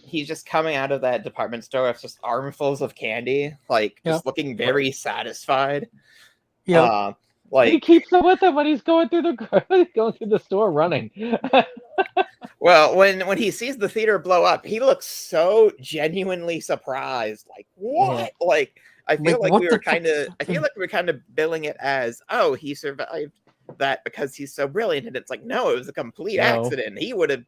Speaker 8: he's just coming out of that department store with just armfuls of candy, like just looking very satisfied.
Speaker 5: Yeah.
Speaker 6: Like he keeps it with him when he's going through the store running.
Speaker 8: Well, when he sees the theater blow up, he looks so genuinely surprised. Like, what? Yeah. Like, I feel like we were kind of billing it as, oh, he survived that because he's so brilliant, and it's like, no, it was a complete accident. He would have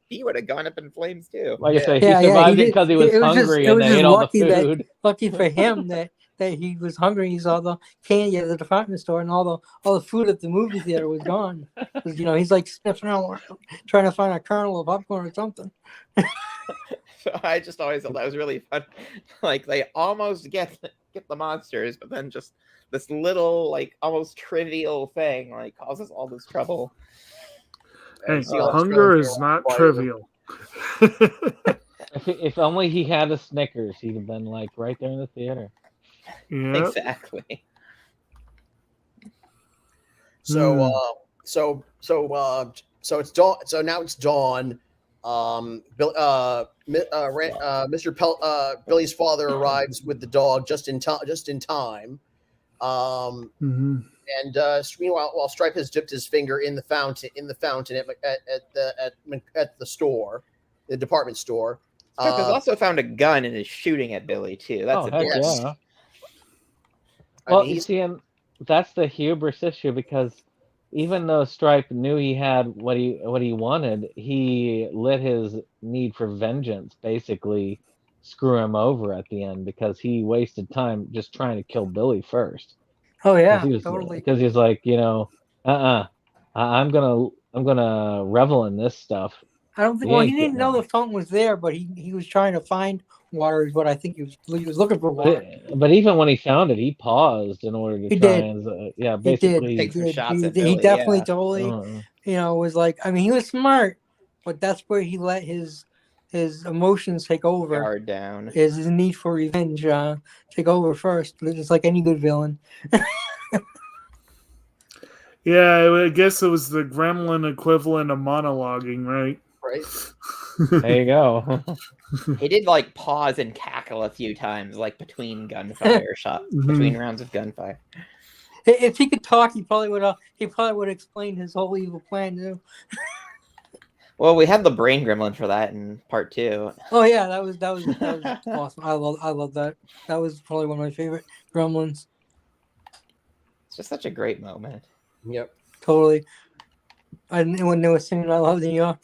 Speaker 8: gone up in flames too.
Speaker 6: Like I say, he survived it because he was hungry and they ate all the food.
Speaker 5: Lucky for him that he was hungry. He saw the candy at the department store, and all the food at the movie theater was gone. Because he's like sniffing around trying to find a kernel of popcorn or something.
Speaker 8: So I just always thought that was really fun. Like they almost get the monsters, but then just this little like almost trivial thing like causes all this trouble.
Speaker 4: Hey, hunger is not trivial.
Speaker 6: If only he had a Snickers, he'd have been like right there in the theater.
Speaker 4: Yeah.
Speaker 8: Exactly.
Speaker 3: So it's dawn. So now it's dawn. Mr. Billy's father arrives with the dog just in time. And meanwhile, while Stripe has dipped his finger in the fountain at the store, the department store.
Speaker 8: Stripe has also found a gun and is shooting at Billy too. That's
Speaker 6: yeah. Well, you see, that's the hubris issue because even though Stripe knew he had what he wanted, he let his need for vengeance basically screw him over at the end because he wasted time just trying to kill Billy first.
Speaker 5: Oh yeah,
Speaker 6: totally. Because he's like, I'm gonna revel in this stuff.
Speaker 5: I don't think. Well, he didn't know the fountain was there, but he was trying to find water. Is what I think he was looking for water.
Speaker 6: But even when he found it, he paused in order to basically
Speaker 8: take some shots at Billy.
Speaker 5: He definitely totally, was like. I mean, he was smart, but that's where he let his emotions take over.
Speaker 8: Guard down.
Speaker 5: His need for revenge take over first, just like any good villain.
Speaker 4: Yeah, I guess it was the Gremlin equivalent of monologuing, right?
Speaker 3: Right.
Speaker 6: There you go.
Speaker 8: He did like pause and cackle a few times, like between gunfire shots, between rounds of gunfire.
Speaker 5: If he could talk, he probably would explain his whole evil plan too.
Speaker 8: Well, we had the brain gremlin for that in part 2.
Speaker 5: Oh yeah, that was awesome. I love that. That was probably one of my favorite gremlins.
Speaker 8: It's just such a great moment.
Speaker 3: Yep.
Speaker 5: Totally. When they were singing "I Love New York."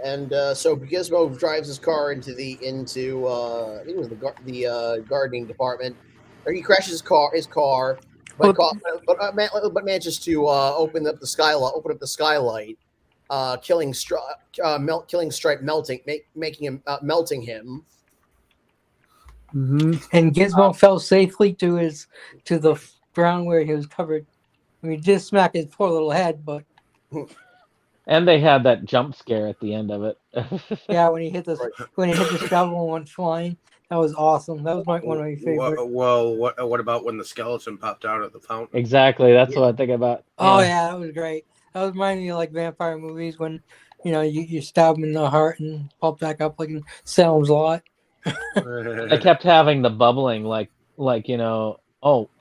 Speaker 3: And so Gizmo drives his car into I think it was the gardening department. Or he crashes his car, but manages to open up the skylight, killing Stripe, making him melting him.
Speaker 5: And Gizmo fell safely to the ground where he was covered. I mean, just smack his poor little head, but.
Speaker 6: And they had that jump scare at the end of it.
Speaker 5: Yeah, when he hit the shovel and went flying, that was awesome. That was one of my favorites.
Speaker 2: Well, what about when the skeleton popped out of the fountain?
Speaker 6: Exactly, that's what I think about.
Speaker 5: Oh yeah, that was great. That was reminding me of like vampire movies when you stab him in the heart and pop back up like in Salem's Lot.
Speaker 6: I kept having the bubbling like an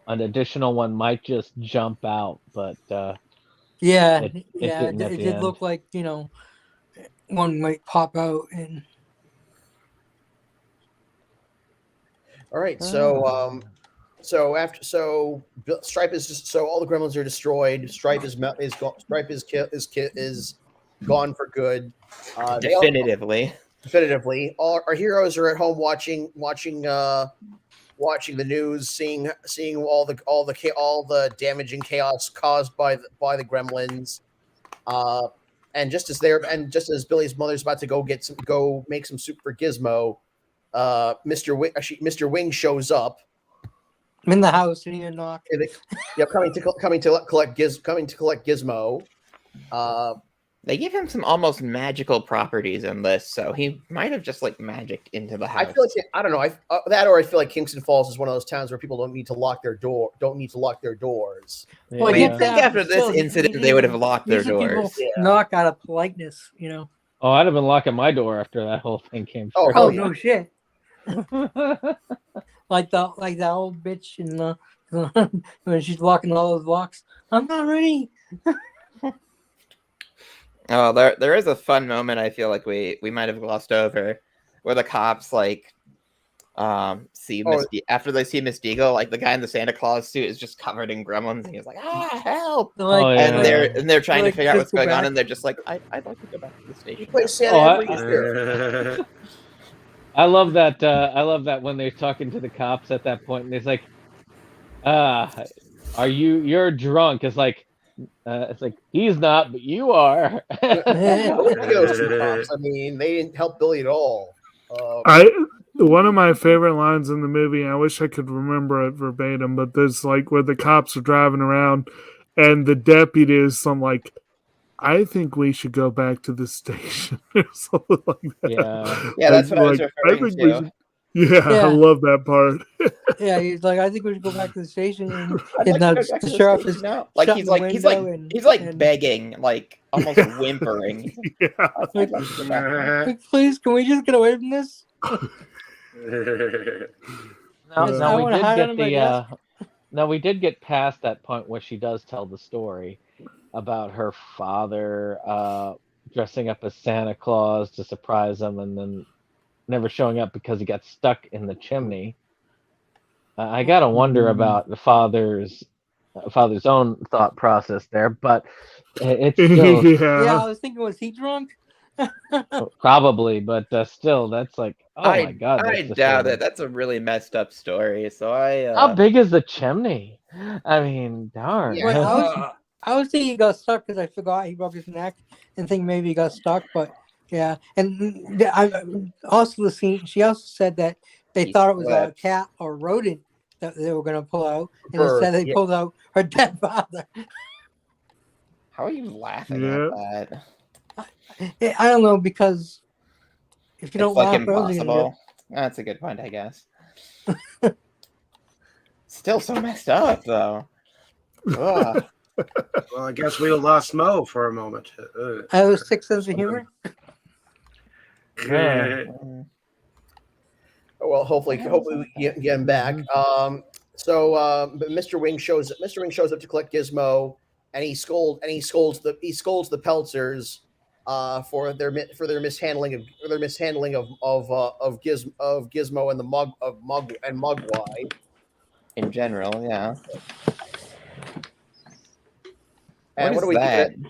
Speaker 6: additional one might just jump out, but
Speaker 5: it did look like one might pop out. And
Speaker 3: all right, so Stripe is just all the gremlins are destroyed. Stripe is gone for good. Definitively, our heroes are at home watching the news, seeing all the damage and chaos caused by the gremlins, and just as Billy's mother's about to go make some soup for Gizmo, Mr. Wing shows up.
Speaker 5: I'm in the house and you knock.
Speaker 3: Coming to collect Gizmo.
Speaker 8: They give him some almost magical properties in this, so he might have just like magicked into the house.
Speaker 3: I feel like I don't know. I feel like Kingston Falls is one of those towns where people don't need to lock their doors.
Speaker 8: Yeah. Well, you'd think after this incident they would have locked their doors.
Speaker 5: Knock out of politeness, you know.
Speaker 6: Oh, I'd have been locking my door after that whole thing came through.
Speaker 5: Oh no shit. like the old bitch in the when she's locking all those locks. I'm not ready.
Speaker 8: Oh, there is a fun moment I feel like we might have glossed over, where the cops like see after they see Miss Deagle, like the guy in the Santa Claus suit is just covered in gremlins, and he's like, help! And they're trying to figure out what's going on, and they're just like, I'd like to go back to the station.
Speaker 3: You play Santa every year.
Speaker 6: I love that. I love that when they're talking to the cops at that point, and it's like, you're drunk? It's like he's not, but you are.
Speaker 3: I mean, they didn't help Billy at all.
Speaker 4: One of my favorite lines in the movie, I wish I could remember it verbatim, but there's like where the cops are driving around and the deputy is like, I think we should go back to the station or something like that.
Speaker 8: Yeah, that's what I was referring to.
Speaker 4: Yeah, I love that part.
Speaker 5: Yeah, he's like, I think we should go back to the station, and the sheriff is
Speaker 8: like he's like begging, like almost whimpering.
Speaker 5: Like, please, can we just get away from this?
Speaker 6: We did get past that point where she does tell the story about her father dressing up as Santa Claus to surprise him, and then never showing up because he got stuck in the chimney. I gotta wonder about the father's own thought process there, but it's still...
Speaker 5: Yeah, I was thinking, was he drunk?
Speaker 6: Probably, but still, that's like, my god!
Speaker 8: I doubt it. That's a really messed up story. So
Speaker 6: how big is the chimney? I mean, darn.
Speaker 5: Yeah, I was thinking he got stuck because I forgot he broke his neck and think maybe he got stuck, but. Yeah, and also the scene. She also said that they thought it was a cat or rodent that they were going to pull out, and instead they pulled out her dead father.
Speaker 8: How are you laughing at that?
Speaker 5: I don't know, because if you don't laugh,
Speaker 8: impossible. That's a good point, I guess. Still so messed up, though.
Speaker 2: Well, I guess we lost Mo for a moment.
Speaker 5: I was sick sense of humor.
Speaker 3: Well, hopefully we get him back. But Mr. Wing shows up to collect Gizmo, and he scolds the Peltzers for their mishandling of Gizmo and the Mogwai.
Speaker 8: In general, yeah.
Speaker 3: And what do we do?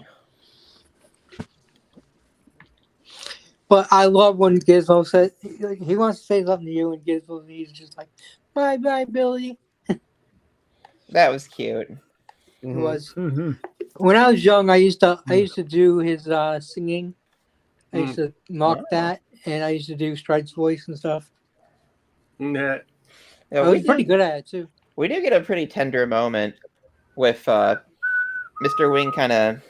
Speaker 5: But I love when Gizmo says he wants to say something to you, and he's just like, "Bye, Billy."
Speaker 8: That was cute.
Speaker 5: It was. Mm-hmm. When I was young, I used to do his singing. I used to mock that, and I used to do Stripe's voice and stuff.
Speaker 2: Yeah,
Speaker 5: I was pretty good at it too.
Speaker 8: We did get a pretty tender moment with Mr. Wing kind of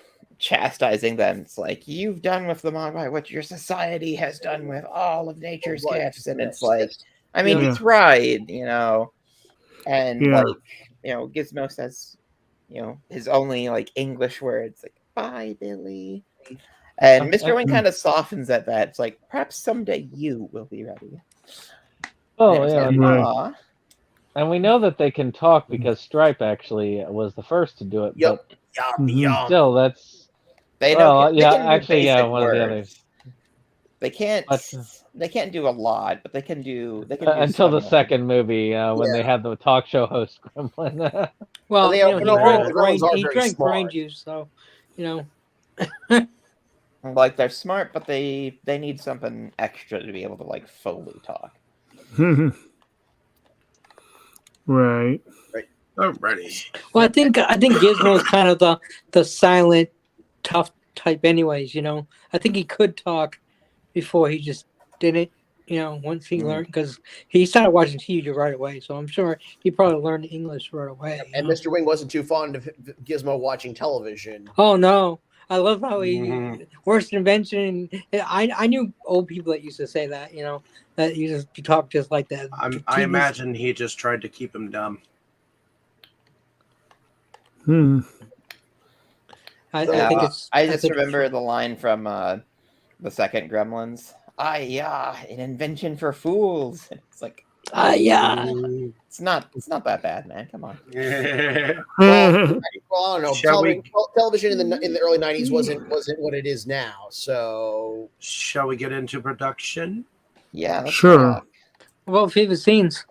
Speaker 8: chastising them. It's like, you've done with the Mogwai what your society has done with all of nature's gifts, and it's like, I mean, he's right, you know. And like, you know, Gizmo says, you know, his only like English words, like, bye, Billy. And Mr. Wing kind of softens at that. It's like, perhaps someday you will be ready.
Speaker 6: Oh, yeah. And we know that they can talk because Stripe actually was the first to do it.
Speaker 3: Yep.
Speaker 6: But still, that's...
Speaker 8: They know.
Speaker 6: One of the others.
Speaker 8: They can't do a lot, but they can do. They can do
Speaker 6: until the second movie when they had the talk show host Gremlin.
Speaker 5: Well, he drank brain juice, so you know.
Speaker 8: Like, they're smart, but they need something extra to be able to like fully talk.
Speaker 4: Right.
Speaker 2: Alrighty.
Speaker 5: Well, I think Gizmo is kind of the silent, tough type, anyways. You know, I think he could talk before he just did it. once he learned, because he started watching TV right away, so I'm sure he probably learned English right away.
Speaker 3: And Mr. Wing wasn't too fond of Gizmo watching television.
Speaker 5: Oh no, I love how he worst invention. I knew old people that used to say that, that you talk just like that.
Speaker 2: I imagine he just tried to keep him dumb.
Speaker 5: I
Speaker 8: just remember the line from the second Gremlins. An invention for fools. It's like, it's not that bad, man. Come on.
Speaker 3: Well, I don't know. Television in the early '90s wasn't what it is now. So,
Speaker 2: shall we get into production?
Speaker 8: Yeah,
Speaker 4: sure.
Speaker 5: Well, favorite scenes.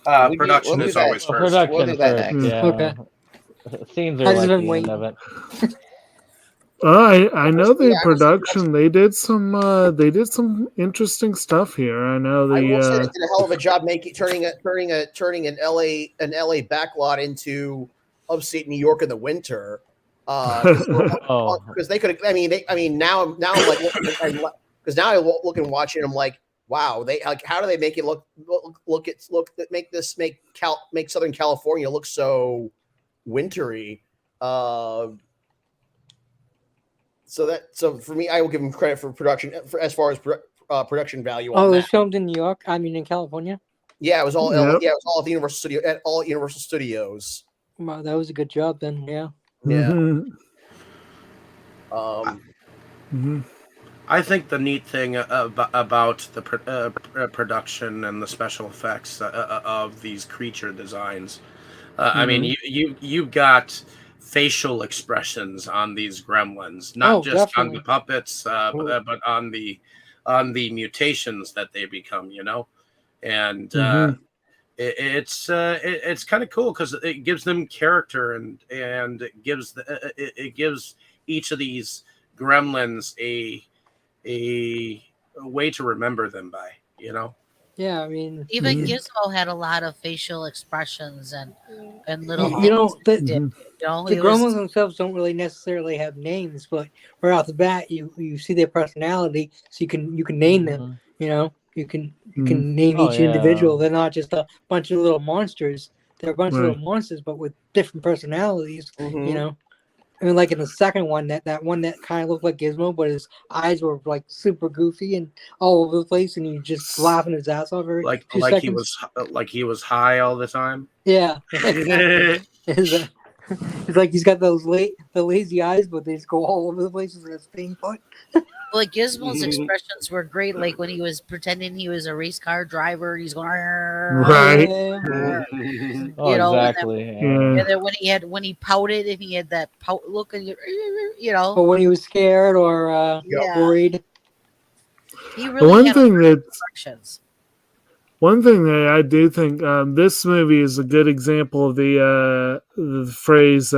Speaker 2: Production is always first.
Speaker 8: We'll do that next.
Speaker 6: Yeah.
Speaker 5: Okay.
Speaker 6: Scenes are like the end of it.
Speaker 4: I know the production. They did some interesting stuff here. I know
Speaker 3: I will say they did a hell of a job turning an LA backlot into upstate New York in the winter. Because they could. Now I'm like, because now I look and watch it. I'm like, wow, how do they make it make Southern California look so wintry? So for me, I will give them credit for production as far as production value.
Speaker 5: It was filmed in New York. In California.
Speaker 3: Yeah, it was all. It was all at the Universal Studio at all Universal Studios.
Speaker 5: Wow, that was a good job then. Yeah.
Speaker 3: Yeah.
Speaker 2: I think the neat thing about the production and the special effects of these creature designs, I mean, you've got facial expressions on these gremlins, not just
Speaker 5: definitely.
Speaker 2: on the puppets, but on the mutations that they become, and it's kind of cool because it gives them character and it gives each of these gremlins a way to remember them by,
Speaker 5: Yeah, I mean,
Speaker 7: even Gizmo had a lot of facial expressions and little.
Speaker 5: The Gremlins themselves don't really necessarily have names, but right off the bat, you see their personality, so you can name them. You can name each individual. They're not just a bunch of little monsters. They're a bunch of little monsters, but with different personalities. I mean, like in the second one, that one that kind of looked like Gizmo, but his eyes were like super goofy and all over the place, and he just laughing his ass off every few seconds.
Speaker 2: he was high all the time.
Speaker 5: Yeah, it's like he's got the lazy eyes, but they just go all over the place with his pink foot.
Speaker 7: Like Gizmo's expressions were great, like when he was pretending he was a race car driver, he's going
Speaker 4: right.
Speaker 6: Exactly.
Speaker 7: And then when he pouted and he had that pout look, and
Speaker 5: or when he was scared or worried.
Speaker 7: He really had expressions.
Speaker 4: One thing that I do think this movie is a good example of the phrase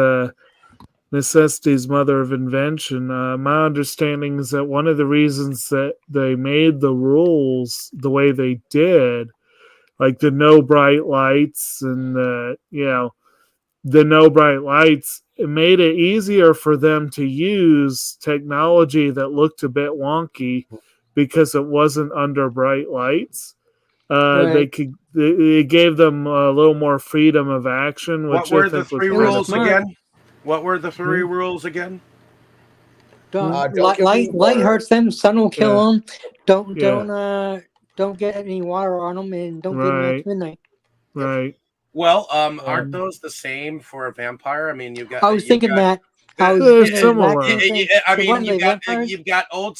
Speaker 4: necessity's mother of invention. My understanding is that one of the reasons that they made the rules the way they did, like the no bright lights and the no bright lights, it made it easier for them to use technology that looked a bit wonky because it wasn't under bright lights. It gave them a little more freedom of action.
Speaker 2: What were the three rules again? What were the three rules again?
Speaker 5: Light hurts them. Sun will kill them. Don't get any water on them, and don't get them at midnight.
Speaker 4: Right.
Speaker 2: Well, aren't those the same for a vampire? I mean, you've got.
Speaker 5: I was thinking that.
Speaker 4: Similar.
Speaker 2: I mean, you've got old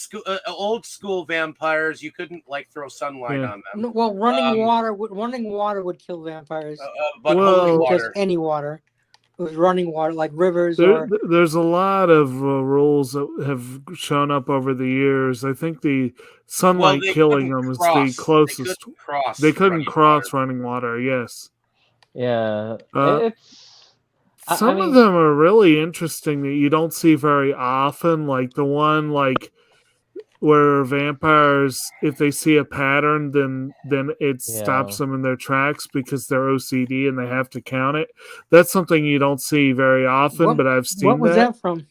Speaker 2: school vampires. You couldn't throw sunlight on them.
Speaker 5: Well, running water would kill vampires.
Speaker 2: But holy water,
Speaker 5: just any water. It was running water, like rivers.
Speaker 4: There's a lot of rules that have shown up over the years. I think the sunlight killing them is the closest. They couldn't cross running water. Yes.
Speaker 6: Yeah.
Speaker 4: Some of them are really interesting that you don't see very often. Like the one where vampires, if they see a pattern, then it stops them in their tracks because they're OCD and they have to count it. That's something you don't see very often, but I've seen that.
Speaker 5: What was that from?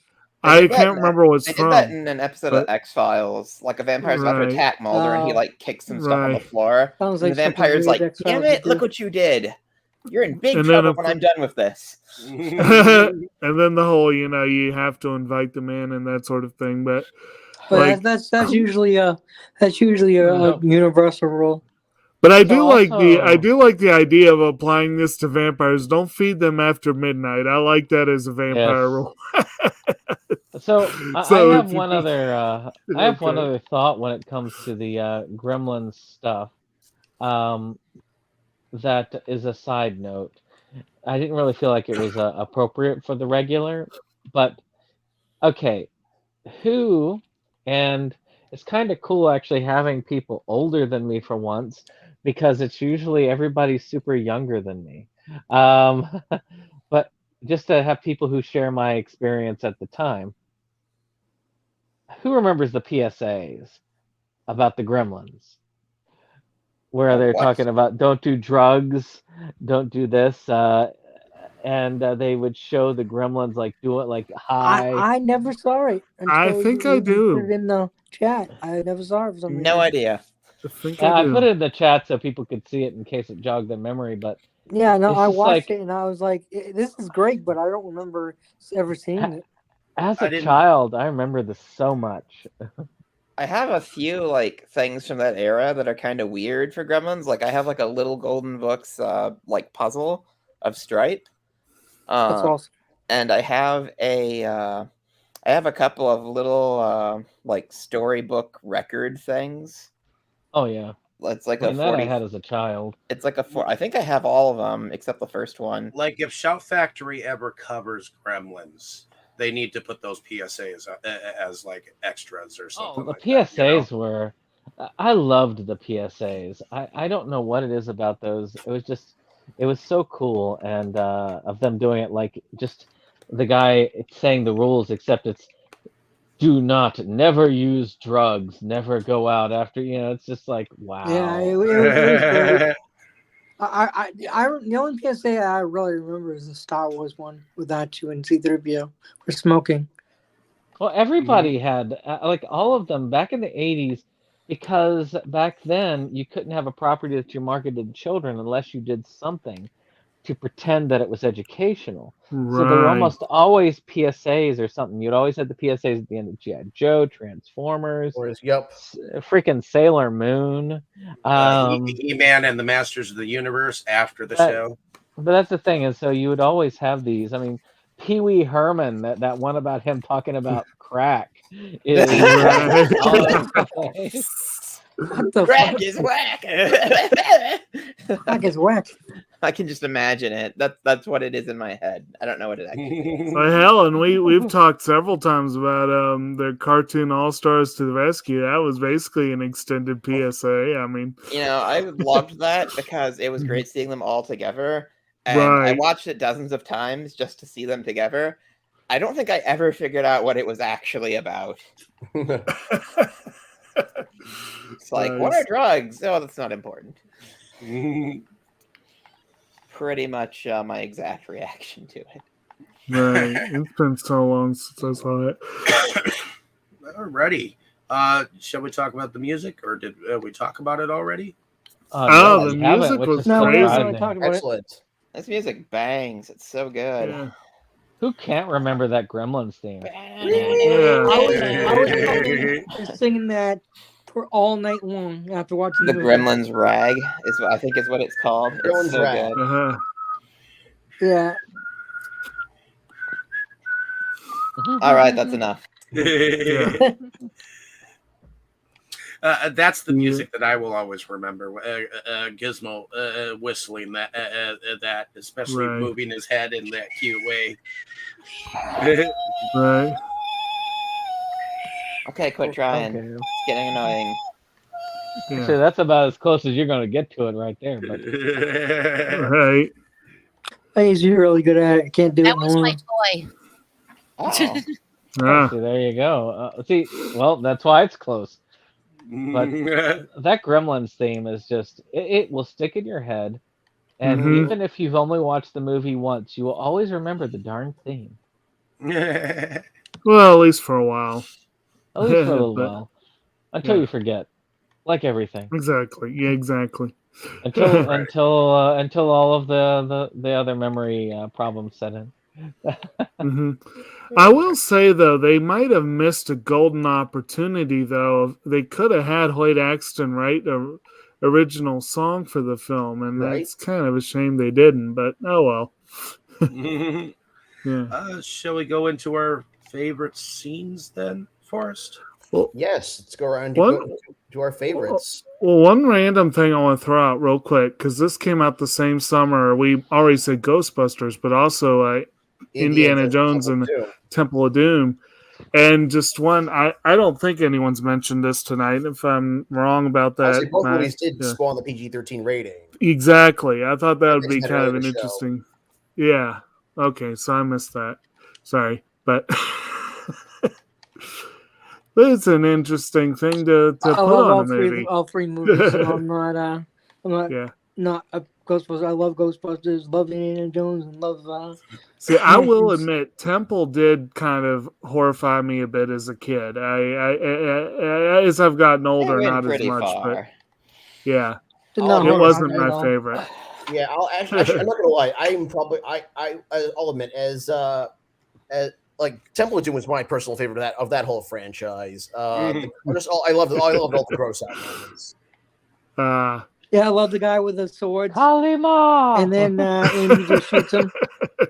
Speaker 4: I can't remember what's
Speaker 8: They
Speaker 4: from.
Speaker 8: did that in an episode of X-Files. Like a vampire's about to
Speaker 4: Right.
Speaker 8: attack Mulder, and he like kicks some stuff on the
Speaker 4: Right.
Speaker 8: floor.
Speaker 5: Sounds
Speaker 8: And
Speaker 5: like
Speaker 8: the
Speaker 5: something
Speaker 8: vampire's
Speaker 5: weird
Speaker 8: like,
Speaker 5: X-Files
Speaker 8: "Damn
Speaker 5: would
Speaker 8: it! Look
Speaker 5: do.
Speaker 8: what you did! You're in big
Speaker 4: And
Speaker 8: trouble
Speaker 4: then
Speaker 8: when I'm done with this."
Speaker 4: And then the whole, you have to invite them in and that sort of thing. But like,
Speaker 5: that's usually a universal rule.
Speaker 4: but I
Speaker 6: So
Speaker 4: do like
Speaker 6: also-
Speaker 4: the idea of applying this to vampires. Don't feed them after midnight. I like that as a vampire
Speaker 6: Yes.
Speaker 4: rule.
Speaker 6: So
Speaker 4: So
Speaker 6: I have
Speaker 4: if
Speaker 6: one
Speaker 4: you-
Speaker 6: other I have one
Speaker 4: Okay.
Speaker 6: other thought when it comes to the Gremlins stuff. That is a side note. I didn't really feel like it was appropriate for the regular, but okay, who and it's kind of cool actually having people older than me for once because it's usually everybody's super younger than me. But just to have people who share my experience at the time. Who remembers the PSAs about the Gremlins? Where they're
Speaker 8: What?
Speaker 6: talking about don't do drugs, don't do this, and they would show the Gremlins like do it like high.
Speaker 5: I never saw it.
Speaker 4: I
Speaker 5: Until
Speaker 4: think
Speaker 5: you
Speaker 4: I do.
Speaker 5: Put it in the chat. I never saw it for some reason.
Speaker 8: No idea.
Speaker 4: I think
Speaker 6: I
Speaker 4: I do.
Speaker 6: put it in the chat so people could see it in case it jogged their memory. But
Speaker 5: Yeah, no,
Speaker 6: it's
Speaker 5: I
Speaker 6: just
Speaker 5: watched
Speaker 6: like-
Speaker 5: it and I was like, "This is great," but I don't remember ever seeing it.
Speaker 6: as
Speaker 2: I
Speaker 6: a
Speaker 2: didn't-
Speaker 6: child, I remember this so much.
Speaker 8: I have a few like things from that era that are kind of weird for Gremlins. Like I have like a Little Golden Books like puzzle of Stripe.
Speaker 5: That's awesome.
Speaker 8: And I have a couple of little like storybook record things.
Speaker 6: Oh yeah,
Speaker 8: It's like
Speaker 6: I mean,
Speaker 8: a
Speaker 6: that
Speaker 8: 40.
Speaker 6: I had as a child.
Speaker 8: It's like I think I have all of them except the first one.
Speaker 2: Like if Shout Factory ever covers Gremlins, they need to put those PSAs as like extras or something.
Speaker 6: The
Speaker 2: like that, you know?
Speaker 6: PSAs were. I loved the PSAs. I don't know what it is about those. It was so cool, and of them doing it like just the guy saying the rules, except it's do never use drugs, never go out after. It's just like wow.
Speaker 5: Yeah, it was great. The only PSA I really remember is the Star Wars one with Atu and C-3PO for smoking.
Speaker 6: Well, everybody had like all of them back in the 80s, because back then you couldn't have a property that you marketed to children unless you did something to pretend that it was educational.
Speaker 4: Right.
Speaker 6: So there were almost always PSAs or something. You'd always have the PSAs at the end of G.I. Joe, Transformers,
Speaker 3: Yep.
Speaker 6: freaking Sailor Moon.
Speaker 2: He-Man and the Masters of the Universe after the show.
Speaker 6: But that's the thing, is so you would always have these. I mean, Pee Wee Herman, that one about him talking about crack is
Speaker 5: What the
Speaker 8: Crack
Speaker 5: fuck?
Speaker 8: is whack.
Speaker 5: Crack is whack.
Speaker 8: I can just imagine it. That's what it is in my head. I don't know what it actually is.
Speaker 4: Well, hell, and we've talked several times about the cartoon All Stars to the Rescue. That was basically an extended PSA. I mean,
Speaker 8: I loved that because it was great seeing them all together. And I
Speaker 4: Right.
Speaker 8: watched it dozens of times just to see them together. I don't think I ever figured out what it was actually about. It's like, what are drugs? Oh, that's not important. Pretty much my exact reaction to it.
Speaker 4: right. It's been so long since I saw it.
Speaker 2: Alrighty. Shall we talk about the music, or did we talk about it already?
Speaker 4: Oh,
Speaker 6: we
Speaker 4: the
Speaker 6: haven't,
Speaker 4: music
Speaker 6: which
Speaker 4: was
Speaker 6: is
Speaker 5: No, we
Speaker 4: crazy.
Speaker 5: haven't
Speaker 6: surprising.
Speaker 5: really talked about it.
Speaker 3: Excellent.
Speaker 8: This music bangs. It's so good.
Speaker 4: Yeah.
Speaker 6: Who can't remember that Gremlins theme?
Speaker 5: I was singing that for all night long after watching
Speaker 8: The
Speaker 5: movie.
Speaker 8: Gremlins Rag is what I think is what it's called.
Speaker 3: Gremlins
Speaker 8: It's so
Speaker 3: Rag.
Speaker 8: good.
Speaker 4: Uh-huh.
Speaker 5: Yeah.
Speaker 8: All right, that's enough.
Speaker 2: That's the music that I will always remember. Gizmo whistling that, especially
Speaker 4: Right.
Speaker 2: moving his head in that cute way.
Speaker 4: Right.
Speaker 8: Okay, quit trying.
Speaker 6: Okay.
Speaker 8: It's getting annoying.
Speaker 4: Yeah.
Speaker 6: So that's about as close as you're going to get to it right there. But
Speaker 4: Right.
Speaker 5: He's really good at it. Can't do
Speaker 7: That
Speaker 5: it
Speaker 7: was
Speaker 5: no
Speaker 7: my
Speaker 5: more.
Speaker 7: toy.
Speaker 8: Oh.
Speaker 4: Ah.
Speaker 6: see, there you go. See, well, that's why it's close. But that Gremlins theme is just, it will stick in your head. And
Speaker 4: Mhm.
Speaker 6: even if you've only watched the movie once, you will always remember the darn theme.
Speaker 4: Well, at least for a while.
Speaker 6: At least for a little
Speaker 4: But-
Speaker 6: while. Until you forget. Like everything.
Speaker 4: Exactly. Yeah, exactly.
Speaker 6: Until all of the other memory problems set in.
Speaker 4: hmm I will say though, they might have missed a golden opportunity. Though they could have had Hoyt Axton write a original song for the film, and that's kind of a shame they didn't. But oh well. Yeah.
Speaker 2: Shall we go into our favorite scenes then, Forrest?
Speaker 4: Well,
Speaker 3: Yes, let's go around to our favorites.
Speaker 4: Well, one random thing I want to throw out real quick, because this came out the same summer. We already said Ghostbusters, but also Indiana Jones and Temple of Doom. And just one, I don't think anyone's mentioned this tonight. If I'm wrong about that,
Speaker 3: Honestly, both movies did spawn the PG-13 rating.
Speaker 4: Exactly. I thought that would be kind of an interesting. Yeah. Okay, so I missed that. Sorry, but it's an interesting thing to put on a movie.
Speaker 5: All three movies. So I'm not a Ghostbusters. I love Ghostbusters, love Indiana Jones, and love.
Speaker 4: See, I will admit, Temple did kind of horrify me a bit as a kid. I as I've gotten older, not as much, but yeah, it wasn't my favorite.
Speaker 3: Yeah, I'm not gonna lie. I'll admit, as like Temple of Doom was my personal favorite of that whole franchise. I love all the gross out moments.
Speaker 5: Yeah, I love the guy with the swords.
Speaker 6: Kalima!
Speaker 5: And then Amy just shoots him.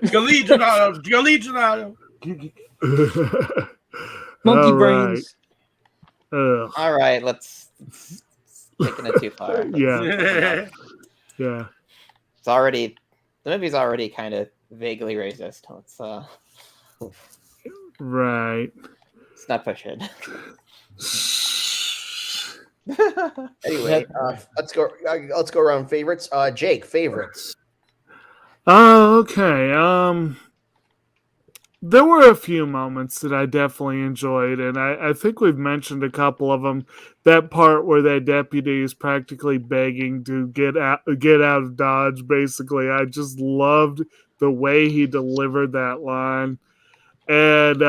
Speaker 2: Gallegionado.
Speaker 5: Monkey brains.
Speaker 8: All right, let's taking it too far.
Speaker 4: Yeah. Yeah.
Speaker 8: The movie's already kind of vaguely racist. Let's
Speaker 4: right.
Speaker 8: Let's not push it.
Speaker 3: Anyway, let's go around favorites. Jake, favorites.
Speaker 4: Oh, okay. There were a few moments that I definitely enjoyed, and I think we've mentioned a couple of them. That part where that deputy is practically begging to get out of Dodge. Basically, I just loved the way he delivered that line. And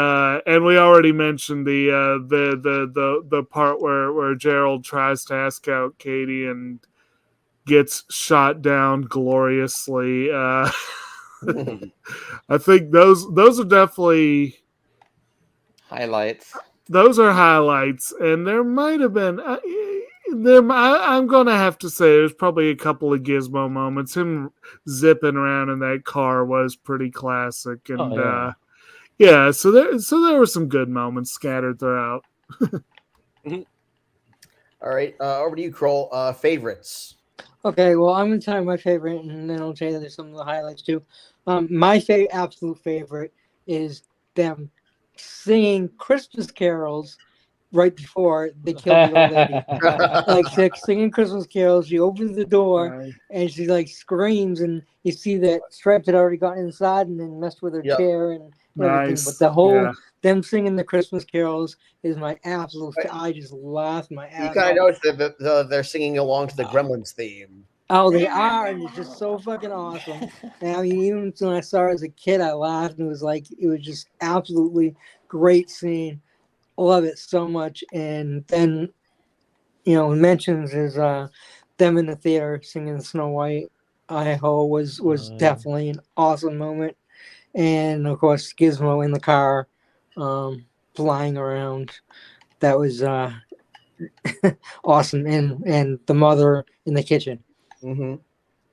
Speaker 4: we already mentioned the part where Gerald tries to ask out Katie and gets shot down gloriously. I think those are definitely
Speaker 8: highlights.
Speaker 4: Those are highlights, and there might have been. I'm gonna have to say there's probably a couple of Gizmo moments. Him zipping around in that car was pretty classic, and yeah. So there were some good moments scattered throughout.
Speaker 3: All right, over to you, Kroll. Favorites.
Speaker 5: Okay, well, I'm going to tell you my favorite, and then I'll tell you there's some of the highlights, too. My absolute favorite is them singing Christmas carols right before they kill the old lady. Like, they're singing Christmas carols. She opens the door, and she, like, screams, and you see that Stripes had already gotten inside and then messed with her chair and everything. But the whole... Them singing the Christmas carols is my absolute. I just laughed my ass off.
Speaker 3: You kind of notice that they're singing along to the Gremlins theme.
Speaker 5: Oh, they are, and it's just so fucking awesome. And I mean, even when I saw it as a kid, I laughed, and it was just absolutely great scene. Love it so much. And then, mentions is them in the theater singing Snow White, I-Ho was definitely an awesome moment. And of course, Gizmo in the car. Flying around, that was awesome, and the mother in the kitchen.
Speaker 3: Mm-hmm.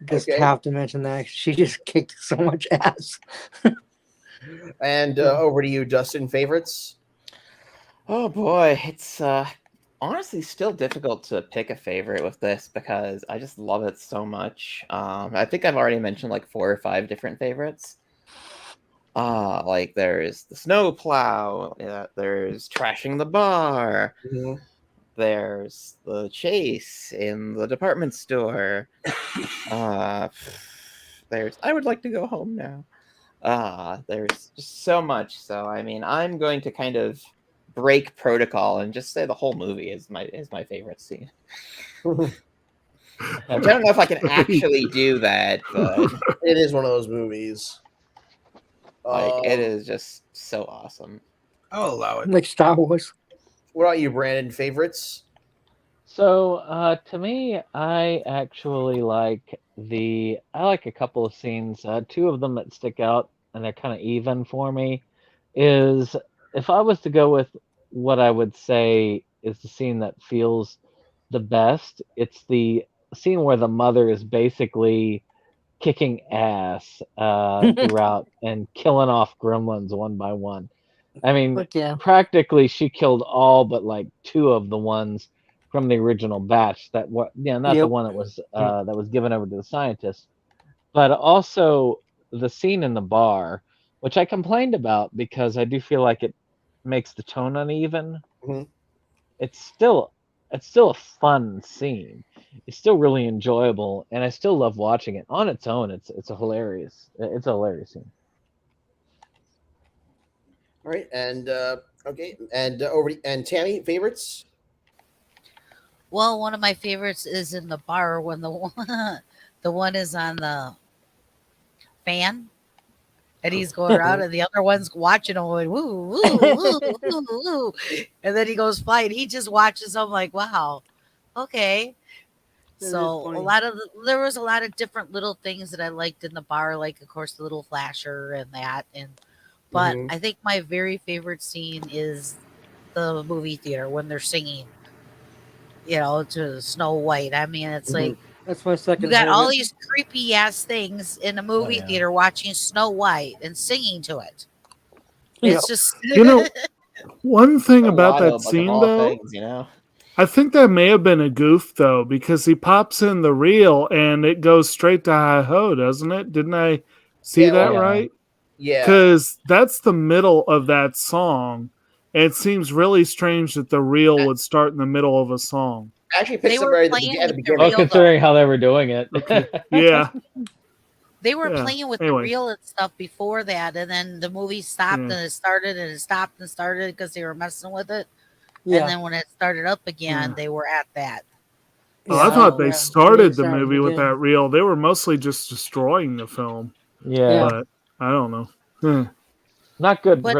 Speaker 5: Just have to mention that she just kicked so much ass.
Speaker 3: And over to you, Dustin. Favorites?
Speaker 8: Oh boy, it's honestly still difficult to pick a favorite with this because I just love it so much. I think I've already mentioned like 4 or 5 different favorites. Like there's the snow plow, there's trashing the bar, there's the chase in the department store, there's I would like to go home now. There's just so much. So I mean, I'm going to kind of break protocol and just say the whole movie is my favorite scene. I don't know if I can actually do that, but
Speaker 3: it is one of those movies.
Speaker 8: Like it is just so awesome.
Speaker 2: I'll allow it.
Speaker 5: Like Star Wars.
Speaker 3: What about you, Brandon? Favorites?
Speaker 6: So, to me, I actually like a couple of scenes. Two of them that stick out, and they're kind of even for me, is if I was to go with what I would say is the scene that feels the best, it's the scene where the mother is basically kicking ass throughout and killing off gremlins one by one. I mean,
Speaker 5: But yeah.
Speaker 6: practically she killed all but like two of the ones from the original batch not the
Speaker 5: Yep.
Speaker 6: one that was given over to the scientists, but also the scene in the bar, which I complained about because I do feel like it makes the tone uneven.
Speaker 3: Mhm.
Speaker 6: It's still a fun scene. It's still really enjoyable, and I still love watching it on its own. It's a hilarious scene.
Speaker 3: All right, and okay, and and Tammy, favorites?
Speaker 7: Well, one of my favorites is in the bar when the one is on the fan and he's going around and the other one's watching him going woo woo woo woo woo, and then he goes flying. He just watches him like, wow, okay.
Speaker 5: That is
Speaker 7: So
Speaker 5: funny.
Speaker 7: there was a lot of different little things that I liked in the bar, like of course the little flasher and that, but
Speaker 3: Mhm.
Speaker 7: I think my very favorite scene is the movie theater when they're singing, to Snow White. I mean, it's like
Speaker 5: That's my
Speaker 7: you
Speaker 5: second
Speaker 7: got all
Speaker 5: favorite.
Speaker 7: these creepy ass things in a movie
Speaker 6: yeah.
Speaker 7: theater watching Snow White and singing to it.
Speaker 5: Yeah.
Speaker 7: It's just
Speaker 4: You know, one thing
Speaker 8: So
Speaker 4: about that
Speaker 8: wild, like, of
Speaker 4: scene,
Speaker 8: all
Speaker 4: though,
Speaker 8: things, you know.
Speaker 4: I think that may have been a goof, though, because he pops in the reel and it goes straight to hi ho, doesn't it? Didn't I see
Speaker 3: Yeah,
Speaker 4: that
Speaker 3: well,
Speaker 4: right?
Speaker 3: yeah.
Speaker 4: Because that's the middle of that song. And it seems really strange that the reel would start in the middle of a song.
Speaker 3: Actually,
Speaker 7: they
Speaker 3: picks up
Speaker 7: were
Speaker 3: right at
Speaker 7: playing
Speaker 3: the
Speaker 7: with the
Speaker 3: beginning.
Speaker 6: Well,
Speaker 7: reel though.
Speaker 6: considering how they were doing it.
Speaker 4: Okay. Yeah.
Speaker 7: They were
Speaker 4: Yeah.
Speaker 7: playing with
Speaker 4: Anyway.
Speaker 7: the reel and stuff before that, and then the movie stopped
Speaker 4: Yeah.
Speaker 7: and it started and it stopped and started because they were messing with it.
Speaker 5: Yeah.
Speaker 7: And then when it started up again,
Speaker 4: Yeah.
Speaker 7: they were at that.
Speaker 4: Oh, I
Speaker 5: Yeah,
Speaker 4: thought they
Speaker 5: yeah.
Speaker 4: started the
Speaker 5: Started
Speaker 4: movie with
Speaker 5: again.
Speaker 4: that reel. They were mostly just destroying the film.
Speaker 6: Yeah.
Speaker 4: But I don't know. Hmm.
Speaker 6: Not good
Speaker 7: But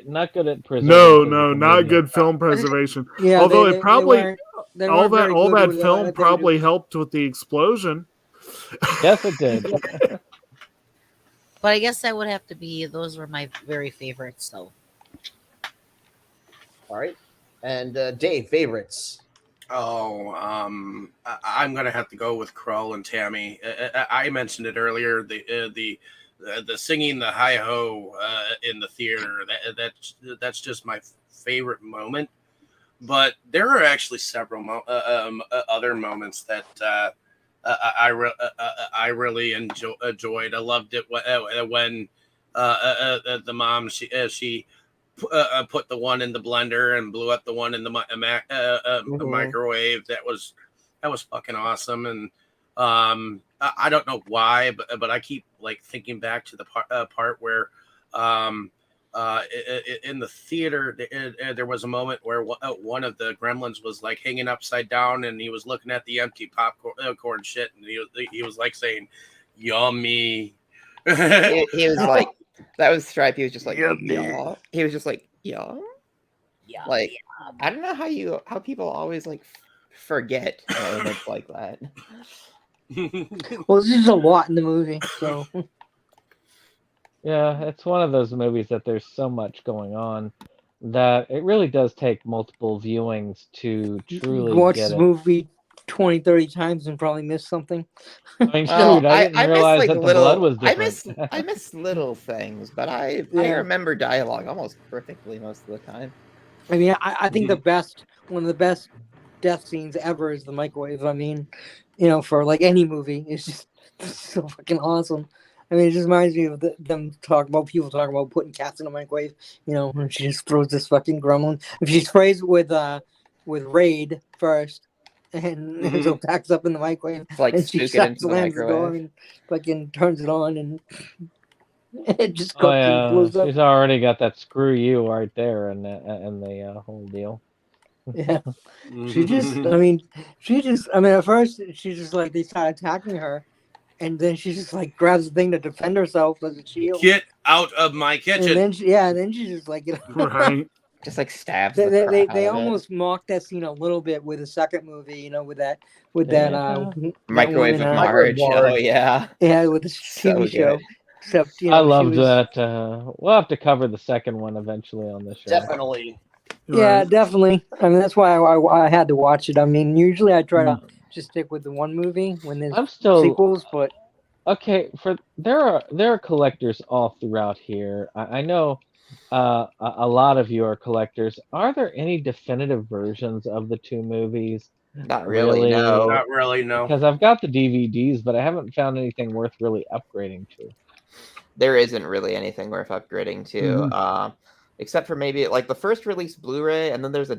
Speaker 6: not good at preserving
Speaker 4: No,
Speaker 6: physical
Speaker 4: not
Speaker 6: media.
Speaker 4: good film preservation.
Speaker 5: Yeah,
Speaker 4: Although
Speaker 5: they
Speaker 4: it probably
Speaker 5: weren't
Speaker 4: all
Speaker 5: very
Speaker 4: that
Speaker 5: good with
Speaker 4: film
Speaker 5: what they
Speaker 4: probably
Speaker 5: do.
Speaker 4: helped with the explosion.
Speaker 6: Yes, it did.
Speaker 7: I guess that would have to be, those were my very favorites though.
Speaker 3: All right, and Dave, favorites?
Speaker 2: Oh, I'm gonna have to go with Krull and Tammy. I mentioned it earlier. The singing the hi ho in the theater. That's just my favorite moment. But there are actually several other moments that I really enjoyed. I loved it when the mom she put the one in the blender and blew up the one in the microwave. That was fucking awesome. And I don't know why, but I keep like thinking back to the part where in the theater there was a moment where one of the gremlins was like hanging upside down and he was looking at the empty popcorn shit, and he was like saying yummy.
Speaker 8: He was like, that was Stripe. He was just like,
Speaker 4: Yummy.
Speaker 8: yeah. He was just like, yeah.
Speaker 7: Yeah.
Speaker 8: Like, I don't know how people always like forget moments like that.
Speaker 5: Well, there's just a lot in the movie, so
Speaker 6: Yeah, it's one of those movies that there's so much going on that it really does take multiple viewings to truly
Speaker 5: watch
Speaker 6: get
Speaker 5: this
Speaker 6: it.
Speaker 5: movie 20, 30 times and probably miss something.
Speaker 6: I mean,
Speaker 8: Well,
Speaker 6: shoot, I didn't
Speaker 8: miss
Speaker 6: realize
Speaker 8: like
Speaker 6: that the blood was
Speaker 8: I
Speaker 6: different.
Speaker 8: miss little things, but I
Speaker 5: Yeah.
Speaker 8: remember dialogue almost perfectly most of the time.
Speaker 5: I mean, I think one of the best death scenes ever is the microwave. I mean, for like any movie, it's just so fucking awesome. I mean, it just reminds me of people talking about putting cats in a microwave, and she just throws this fucking gremlin. If she sprays it with Raid first, and so it packs up in the microwave,
Speaker 8: It's like
Speaker 5: and she
Speaker 8: spook it into the
Speaker 5: slams the door
Speaker 8: microwave.
Speaker 5: and fucking turns it on, and it just
Speaker 6: Oh
Speaker 5: cooks and
Speaker 6: yeah,
Speaker 5: blows up.
Speaker 6: she's already got that screw you right there, and the whole deal.
Speaker 5: Yeah. At first she just like, they start attacking her, and then she just like grabs the thing to defend herself as a shield.
Speaker 2: Get out of my kitchen.
Speaker 5: And then she just like,
Speaker 4: Right.
Speaker 8: just like stabs the crap
Speaker 5: They
Speaker 8: out of
Speaker 5: almost mocked that scene a little bit with the second movie, with that
Speaker 8: Microwave of Marge. Oh yeah,
Speaker 5: with the TV show. Except
Speaker 6: I loved that. We'll have to cover the second one eventually on the show.
Speaker 3: Definitely.
Speaker 5: Yeah, definitely. I mean, that's why I had to watch it. I mean, usually I try to just stick with the one movie when there's sequels, but
Speaker 6: okay. There are collectors all throughout here. I know a lot of you are collectors. Are there any definitive versions of the two movies?
Speaker 8: Not really. No.
Speaker 2: Not really. No.
Speaker 6: Because I've got the DVDs, but I haven't found anything worth really upgrading to.
Speaker 8: There isn't really anything worth upgrading to. Except for maybe like the first release Blu-ray, and then there's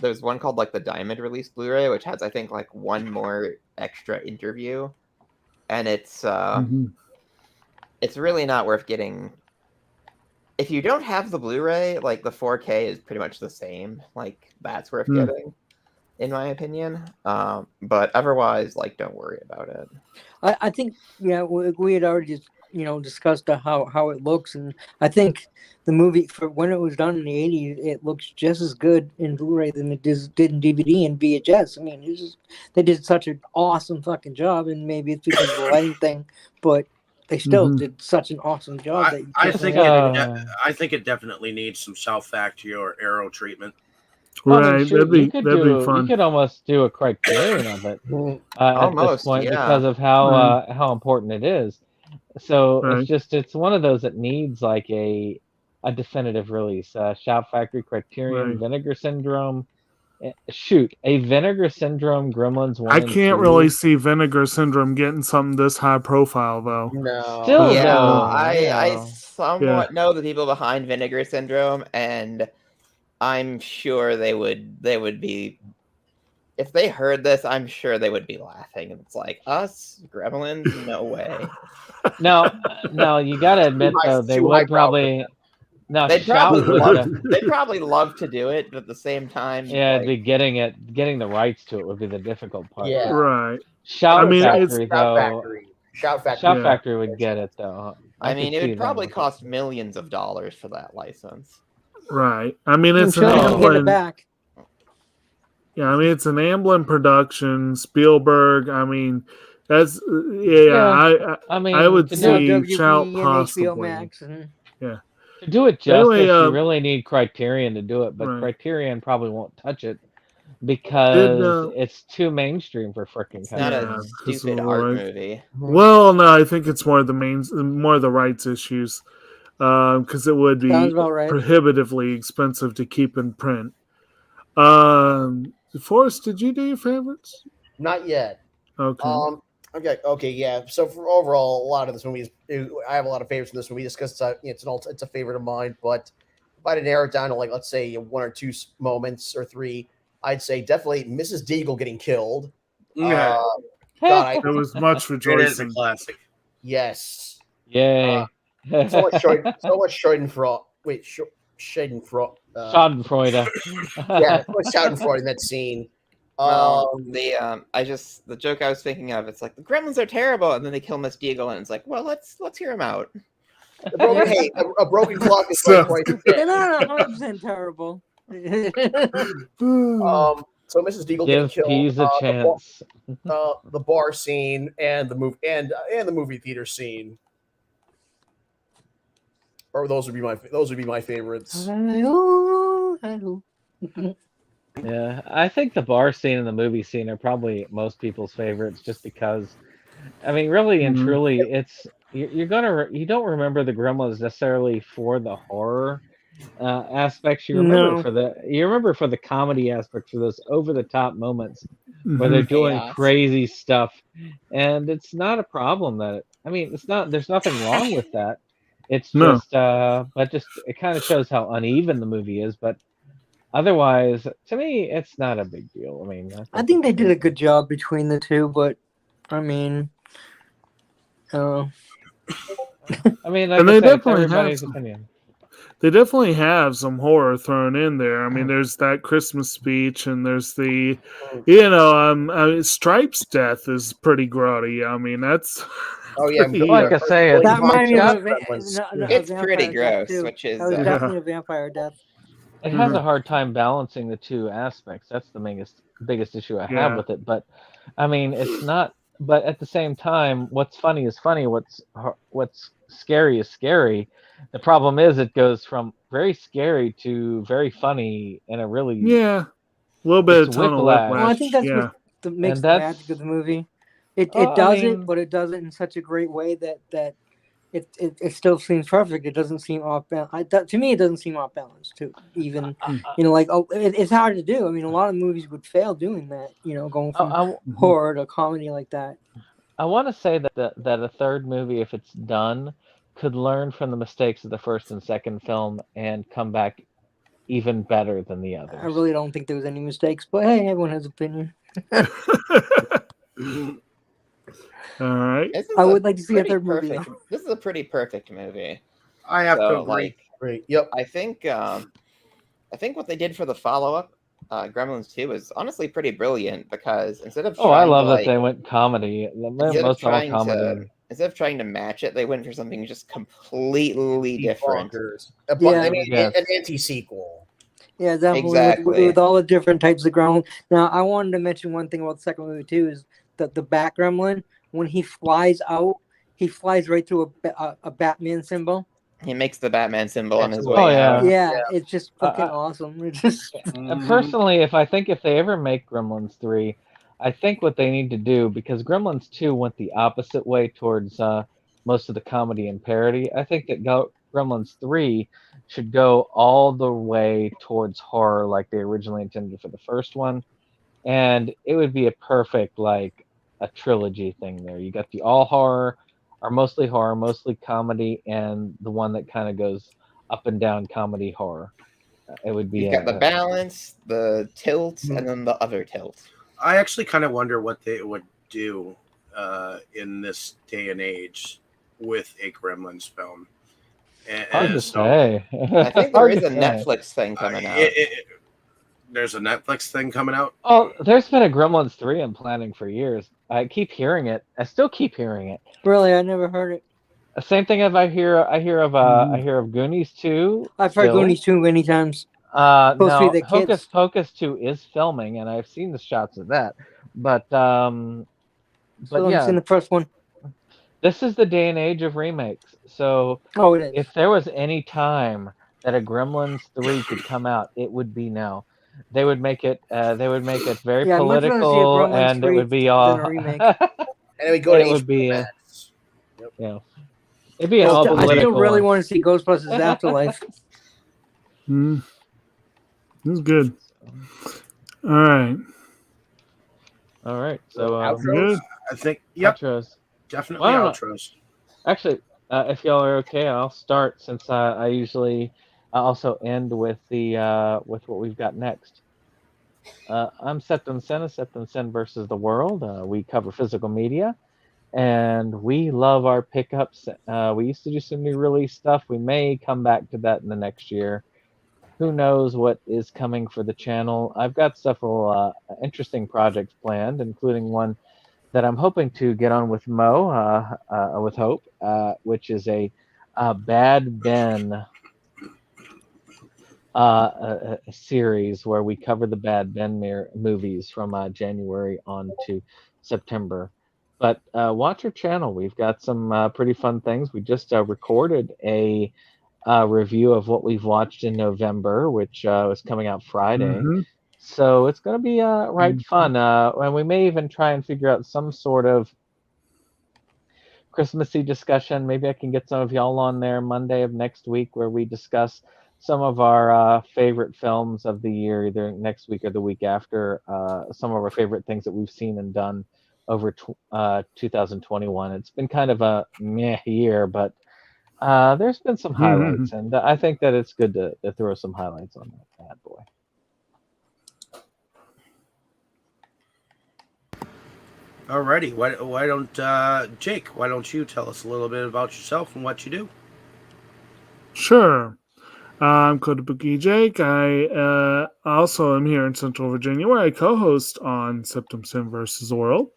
Speaker 8: there's one called like the Diamond release Blu-ray, which has I think like one more extra interview, and it's really not worth getting. If you don't have the Blu-ray, like the 4K is pretty much the same. Like that's worth getting, in my opinion. But otherwise, like don't worry about it.
Speaker 5: I think we had already just discussed how it looks, and I think the movie for when it was done in the 80s, it looks just as good in Blu-ray than it did in DVD and VHS. I mean, they did such an awesome fucking job, and maybe it's because of the lighting thing, but they still did such an awesome job.
Speaker 2: I think it definitely needs some South Factory or Aero treatment.
Speaker 4: Right, that'd be fun.
Speaker 6: You could almost do a Criterion of it at this point because of how important it is. So it's one of those that needs like a definitive release. Shout Factory, Criterion, Vinegar Syndrome. A Vinegar Syndrome Gremlins 1
Speaker 4: I can't really see Vinegar Syndrome getting something this high profile though.
Speaker 3: No.
Speaker 6: Still,
Speaker 8: I somewhat know the people behind Vinegar Syndrome, and I'm sure they would be. If they heard this, I'm sure they would be laughing. It's like, us Gremlins? No way.
Speaker 6: No, you got to admit though, they would probably. No,
Speaker 8: they'd probably love to do it, but at the same time,
Speaker 6: it'd be getting the rights to it would be the difficult part.
Speaker 3: Yeah,
Speaker 4: right.
Speaker 6: Shout Factory would get it though.
Speaker 8: I mean, it would probably cost millions of dollars for that license.
Speaker 4: Right. I mean, it's an Amblin. Yeah, I mean, it's an Amblin production. Spielberg. I mean, that's I would see Shout possibly. Yeah.
Speaker 6: To do it justice, you really need Criterion to do it, but Criterion probably won't touch it because it's too mainstream for freaking.
Speaker 8: It's not a stupid art movie.
Speaker 4: Well, no, I think it's more the rights issues, because it would be prohibitively expensive to keep in print. Forrest, did you do your favorites?
Speaker 3: Not yet.
Speaker 4: Okay.
Speaker 3: Okay, yeah. So for overall, a lot of this movie I have a lot of favorites in this movie just because it's a favorite of mine. But if I had to narrow it down to like, let's say one or two moments or three, I'd say definitely Mrs. Deagle getting killed.
Speaker 2: Yeah.
Speaker 4: It was much rejoicing.
Speaker 2: It is a classic.
Speaker 3: Yes.
Speaker 6: Yay.
Speaker 3: So much Schadenfreude. Wait, Schadenfreude.
Speaker 6: Schadenfreude.
Speaker 3: Yeah, so much Schadenfreude in that scene.
Speaker 8: The joke I was thinking of, it's like the Gremlins are terrible, and then they kill Miss Deagle, and it's like, well, let's hear them out.
Speaker 3: A broken clock is twice.
Speaker 5: They're not 100% terrible.
Speaker 3: So Mrs. Deagle getting killed.
Speaker 6: Give a chance.
Speaker 3: The bar scene and the movie theater scene. Or those would be my favorites.
Speaker 6: Yeah, I think the bar scene and the movie scene are probably most people's favorites, just because. I mean, really and truly, it's you don't remember the Gremlins necessarily for the horror aspects. You remember for the comedy aspects, for those over the top moments where they're doing crazy stuff, and it's not a problem it's not. There's nothing wrong with that. It's just, but it kind of shows how uneven the movie is, but. Otherwise, to me, it's not a big deal. I mean,
Speaker 5: I think they did a good job between the two, but I mean,
Speaker 6: like they definitely have opinion.
Speaker 4: They definitely have some horror thrown in there. I mean, there's that Christmas speech, and there's the, Stripe's death is pretty grody. I mean, that's.
Speaker 3: Oh yeah,
Speaker 6: like I say,
Speaker 5: that
Speaker 8: it's pretty gross. Which is
Speaker 5: that was definitely a vampire death.
Speaker 6: it has a hard time balancing the two aspects. That's the biggest issue I have with it. But I mean, it's not. But at the same time, what's funny is funny. What's scary is scary. The problem is it goes from very scary to very funny in a really
Speaker 4: a little bit of
Speaker 6: it's
Speaker 4: tonal
Speaker 6: whiplash.
Speaker 4: whiplash.
Speaker 5: Well, I think that's
Speaker 4: yeah.
Speaker 5: what makes
Speaker 6: And
Speaker 5: the
Speaker 6: that's
Speaker 5: magic of the movie. It
Speaker 6: I
Speaker 5: does
Speaker 6: mean-
Speaker 5: it, but it does it in such a great way that it still seems perfect. It doesn't seem off balance. To me, it doesn't seem off balance. To even like it's hard to do. I mean, a lot of movies would fail doing that. Going from horror to comedy like that.
Speaker 6: I want to say that a third movie, if it's done, could learn from the mistakes of the first and second film and come back even better than the others.
Speaker 5: I really don't think there was any mistakes, but hey, everyone has opinion.
Speaker 4: All right.
Speaker 5: I would like to see a third movie.
Speaker 8: This is a pretty perfect movie.
Speaker 2: I have to agree.
Speaker 3: Great. Yep.
Speaker 8: I think what they did for the follow-up, Gremlins 2, is honestly pretty brilliant because instead of
Speaker 6: I love that they went comedy.
Speaker 8: Instead of trying to match it, they went for something just completely different.
Speaker 3: An anti-sequel.
Speaker 5: Yeah, definitely.
Speaker 8: Exactly.
Speaker 5: With all the different types of gremlin. Now, I wanted to mention one thing about the second movie too is that the Bat Gremlin, when he flies out, he flies right through a Batman symbol.
Speaker 8: He makes the Batman symbol on his way
Speaker 6: out.
Speaker 5: Yeah, it's just fucking awesome. It's just...
Speaker 6: Personally, if they ever make Gremlins 3, I think what they need to do, because Gremlins 2 went the opposite way towards most of the comedy and parody, I think that Gremlins 3 should go all the way towards horror like they originally intended for the first one. And it would be a perfect, like, a trilogy thing there. You got the all horror, or mostly horror, mostly comedy, and the one that kind of goes up and down comedy horror. It would be.
Speaker 8: You've got the balance, the tilt, and then the other tilt.
Speaker 2: I actually kind of wonder what they would do in this day and age with a Gremlins film.
Speaker 6: Hard to say.
Speaker 8: I think there is a Netflix thing coming out.
Speaker 2: There's a Netflix thing coming out?
Speaker 6: Oh, there's been a Gremlins 3 in planning for years. I keep hearing it. I still keep hearing it.
Speaker 5: Really, I never heard it.
Speaker 6: Same thing as I hear of Goonies 2.
Speaker 5: I've heard Goonies 2 many times.
Speaker 6: No, Hocus Pocus 2 is filming, and I've seen the shots of that. But yeah,
Speaker 5: in the first one.
Speaker 6: This is the day and age of remakes. So
Speaker 5: it is.
Speaker 6: If there was any time that a Gremlins 3 could come out, it would be now. They would make it. Very political, and it would be all.
Speaker 3: And it would go to
Speaker 6: would be.
Speaker 3: Yep.
Speaker 6: Yeah. It'd be all political.
Speaker 5: I still really want to see Ghostbusters Afterlife.
Speaker 4: This is good. All right.
Speaker 6: So
Speaker 3: outros?
Speaker 2: I think
Speaker 6: outros.
Speaker 2: Definitely outros.
Speaker 6: Actually, if y'all are okay, I'll start since I usually also end with with what we've got next. I'm Septum Sen of Septum Sen versus the World. We cover physical media, and we love our pickups. We used to do some new release stuff. We may come back to that in the next year. Who knows what is coming for the channel? I've got several interesting projects planned, including one that I'm hoping to get on with Mo, with Hope, which is a Bad Ben a series where we cover the Bad Ben movies from January on to September. But watch our channel. We've got some pretty fun things. We just recorded a review of what we've watched in November, which was coming out Friday. So it's going to be right fun. And we may even try and figure out some sort of Christmassy discussion. Maybe I can get some of y'all on there Monday of next week where we discuss some of our favorite films of the year, either next week or the week after, some of our favorite things that we've seen and done over 2021. It's been kind of a meh year, but there's been some highlights, and I think that it's good to throw some highlights on that bad boy.
Speaker 2: Alrighty, why don't Jake? Why don't you tell us a little bit about yourself and what you do?
Speaker 4: Sure. I'm Kotobuki Jake. I also am here in Central Virginia, where I co-host on Septum Sin versus the World.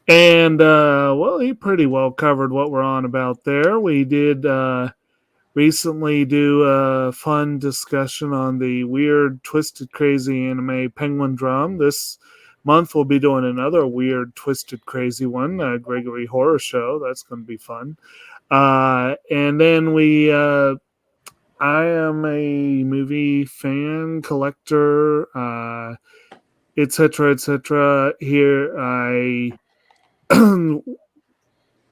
Speaker 4: And, he pretty well covered what we're on about there. We did recently do a fun discussion on the weird, twisted, crazy anime Penguin Drum. This month we'll be doing another weird, twisted, crazy one, Gregory Horror Show. That's going to be fun. And then I am a movie fan, collector, etc. Here I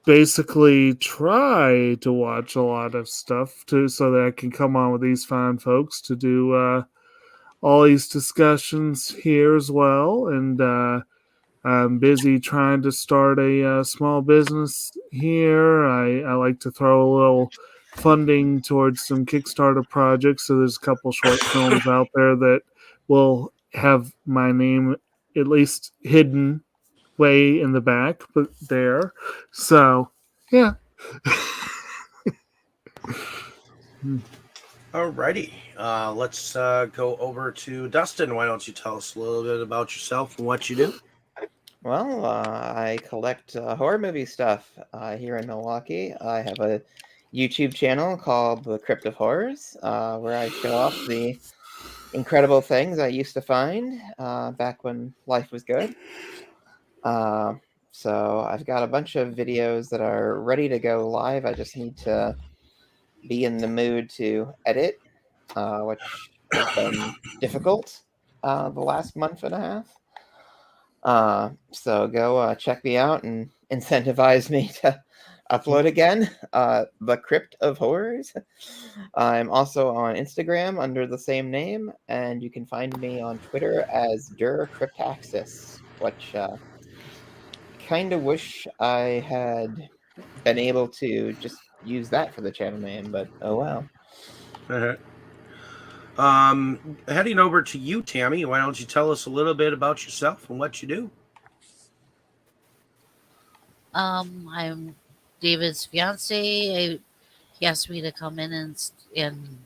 Speaker 4: basically try to watch a lot of stuff so that I can come on with these fine folks to do all these discussions here as well. And I'm busy trying to start a small business here. I like to throw a little funding towards some Kickstarter projects. So there's a couple short films out there that will have my name at least hidden way in the back, but there. So, yeah.
Speaker 2: Alrighty. Let's go over to Dustin. Why don't you tell us a little bit about yourself and what you do?
Speaker 8: Well, I collect horror movie stuff here in Milwaukee. I have a YouTube channel called The Crypt of Horrors, where I show off the incredible things I used to find back when life was good. So I've got a bunch of videos that are ready to go live. I just need to be in the mood to edit, which has been difficult the last month and a half. So go check me out and incentivize me to upload again. The Crypt of Horrors. I'm also on Instagram under the same name, and you can find me on Twitter as Cryptaxis, which kind of wish I had been able to just use that for the channel name, but oh well.
Speaker 2: Heading over to you, Tammy. Why don't you tell us a little bit about yourself and what you do?
Speaker 7: I'm David's fiance. He asked me to come in and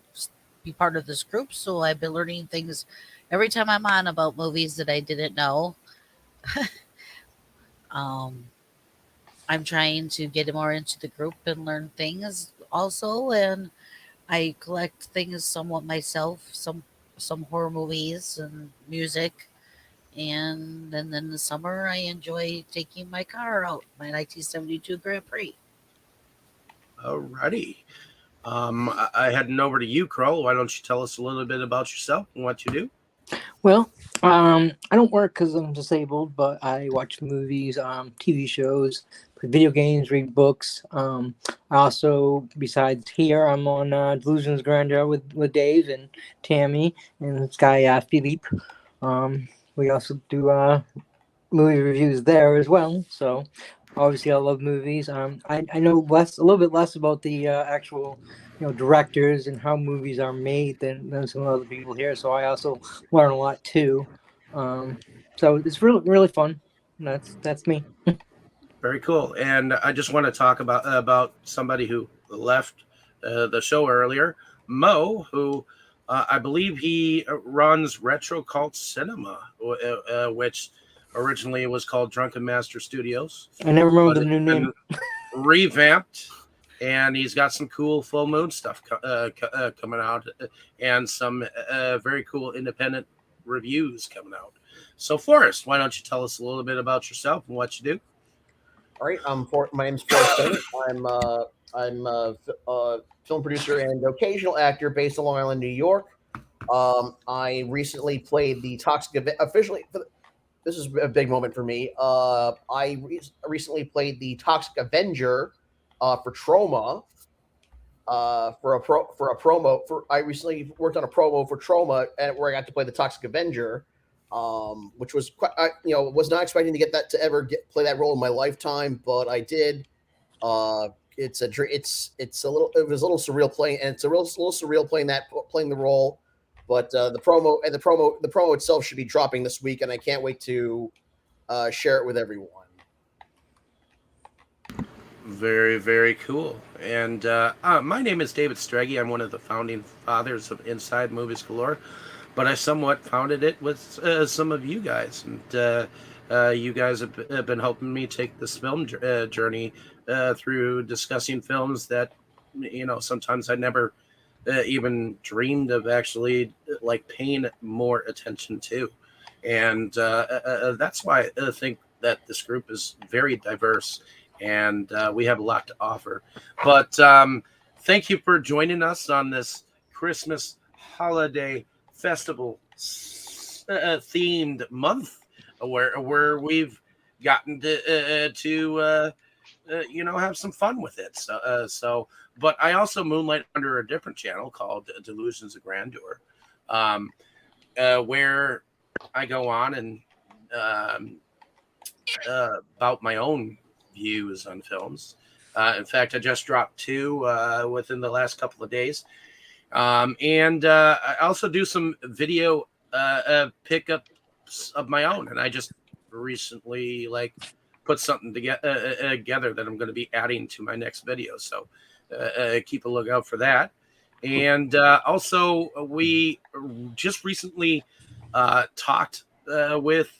Speaker 7: be part of this group, so I've been learning things every time I'm on about movies that I didn't know. I'm trying to get more into the group and learn things also, and I collect things somewhat myself, some horror movies and music. And then in the summer, I enjoy taking my car out, my 1972 Grand Prix.
Speaker 2: Alrighty. I heading over to you, Kroll. Why don't you tell us a little bit about yourself and what you do?
Speaker 5: Well, I don't work because I'm disabled, but I watch movies, TV shows, play video games, read books. I also, besides here, I'm on Delusions, Grandeur with Dave and Tammy and this guy Philippe. We also do movie reviews there as well. So obviously, I love movies. I know a little bit less about the actual, directors and how movies are made than some other people here. So I also learn a lot too. So it's really fun. That's me.
Speaker 2: Very cool. And I just want to talk about somebody who left the show earlier, Mo, who I believe he runs Retro Cult Cinema, which originally was called Drunken Master Studios.
Speaker 5: I never remember the new name.
Speaker 2: Revamped, and he's got some cool full moon stuff coming out, and some very cool independent reviews coming out. So, Forrest, why don't you tell us a little bit about yourself and what you do?
Speaker 3: All right, my name's Forrest. I'm a film producer and occasional actor based in Long Island, New York. I recently played the Toxic officially. This is a big moment for me. I recently played the Toxic Avenger for Trauma. I recently worked on a promo for Trauma, and where I got to play the Toxic Avenger, which was quite, was not expecting to get that to ever play that role in my lifetime, but I did. It was a little surreal playing, and it's a little surreal playing the role. But the promo itself should be dropping this week, and I can't wait to share it with everyone.
Speaker 2: Very, very cool. And my name is David Strege. I'm one of the founding fathers of Inside Movies Galore, but I somewhat founded it with some of you guys. And you guys have been helping me take this film journey through discussing films that sometimes I never even dreamed of actually like paying more attention to. And that's why I think that this group is very diverse, and we have a lot to offer. But thank you for joining us on this Christmas holiday festival themed month, where we've gotten to have some fun with it. But I also moonlight under a different channel called Delusions of Grandeur, where I go on and about my own views on films. In fact, I just dropped 2 within the last couple of days. And I also do some video pickups of my own. And I just recently put something together that I'm going to be adding to my next video. So keep a lookout for that. And also, we just recently talked with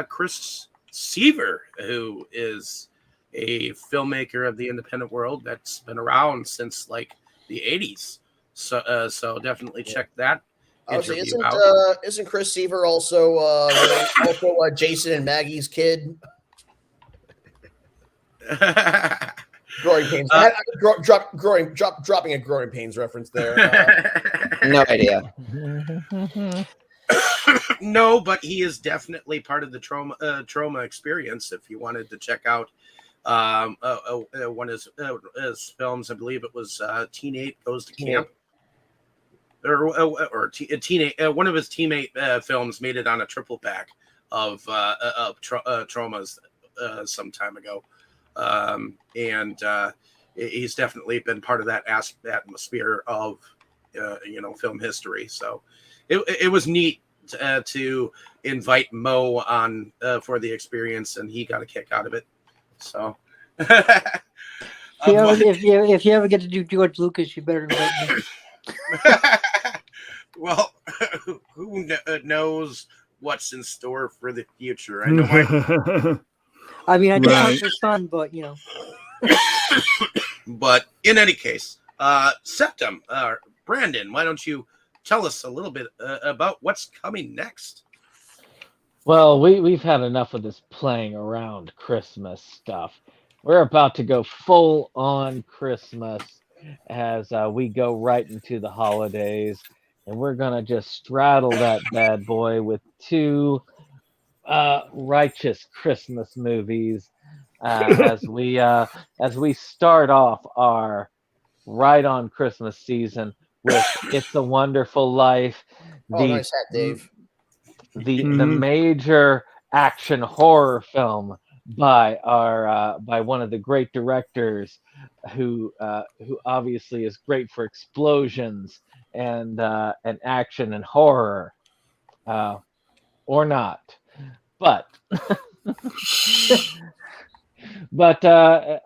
Speaker 2: Chris Seaver, who is a filmmaker of the independent world that's been around since the 80s. So definitely check that.
Speaker 3: Isn't Chris Seaver also Jason and Maggie's kid? Growing pains. Dropping a growing pains reference there.
Speaker 8: No idea.
Speaker 2: No, but he is definitely part of the trauma experience. If you wanted to check out one of his films, I believe it was Teenage Goes to Camp, or Teenage. One of his teammate films made it on a triple pack of traumas some time ago, and he's definitely been part of that atmosphere of film history. So it was neat to invite Mo on for the experience, and he got a kick out of it. So
Speaker 5: if you ever get to do George Lucas, you better invite me.
Speaker 2: Well, who knows what's in store for the future? I know.
Speaker 5: I mean, I don't want your son, but
Speaker 2: But in any case, Septum, Brandon, why don't you tell us a little bit about what's coming next?
Speaker 6: Well, we've had enough of this playing around Christmas stuff. We're about to go full on Christmas as we go right into the holidays, and we're gonna just straddle that bad boy with 2 righteous Christmas movies as we start off our right on Christmas season with It's a Wonderful Life.
Speaker 3: Nice hat, Dave.
Speaker 6: The major action horror film by one of the great directors who obviously is great for explosions and action and horror, or not, but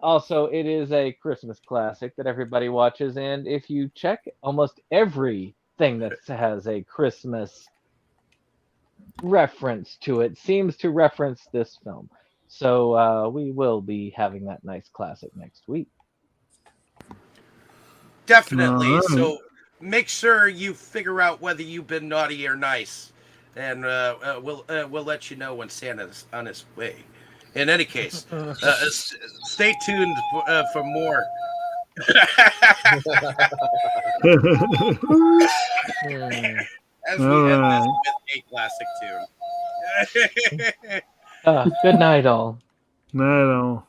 Speaker 6: also it is a Christmas classic that everybody watches, and if you check almost everything that has a Christmas reference to it seems to reference this film. So we will be having that nice classic next week.
Speaker 2: Definitely. Right. So make sure you figure out whether you've been naughty or nice, and we'll let you know when Santa's on his way. In any case, stay tuned for more. As we end this with a classic tune.
Speaker 6: Good night, all.
Speaker 4: Night, all.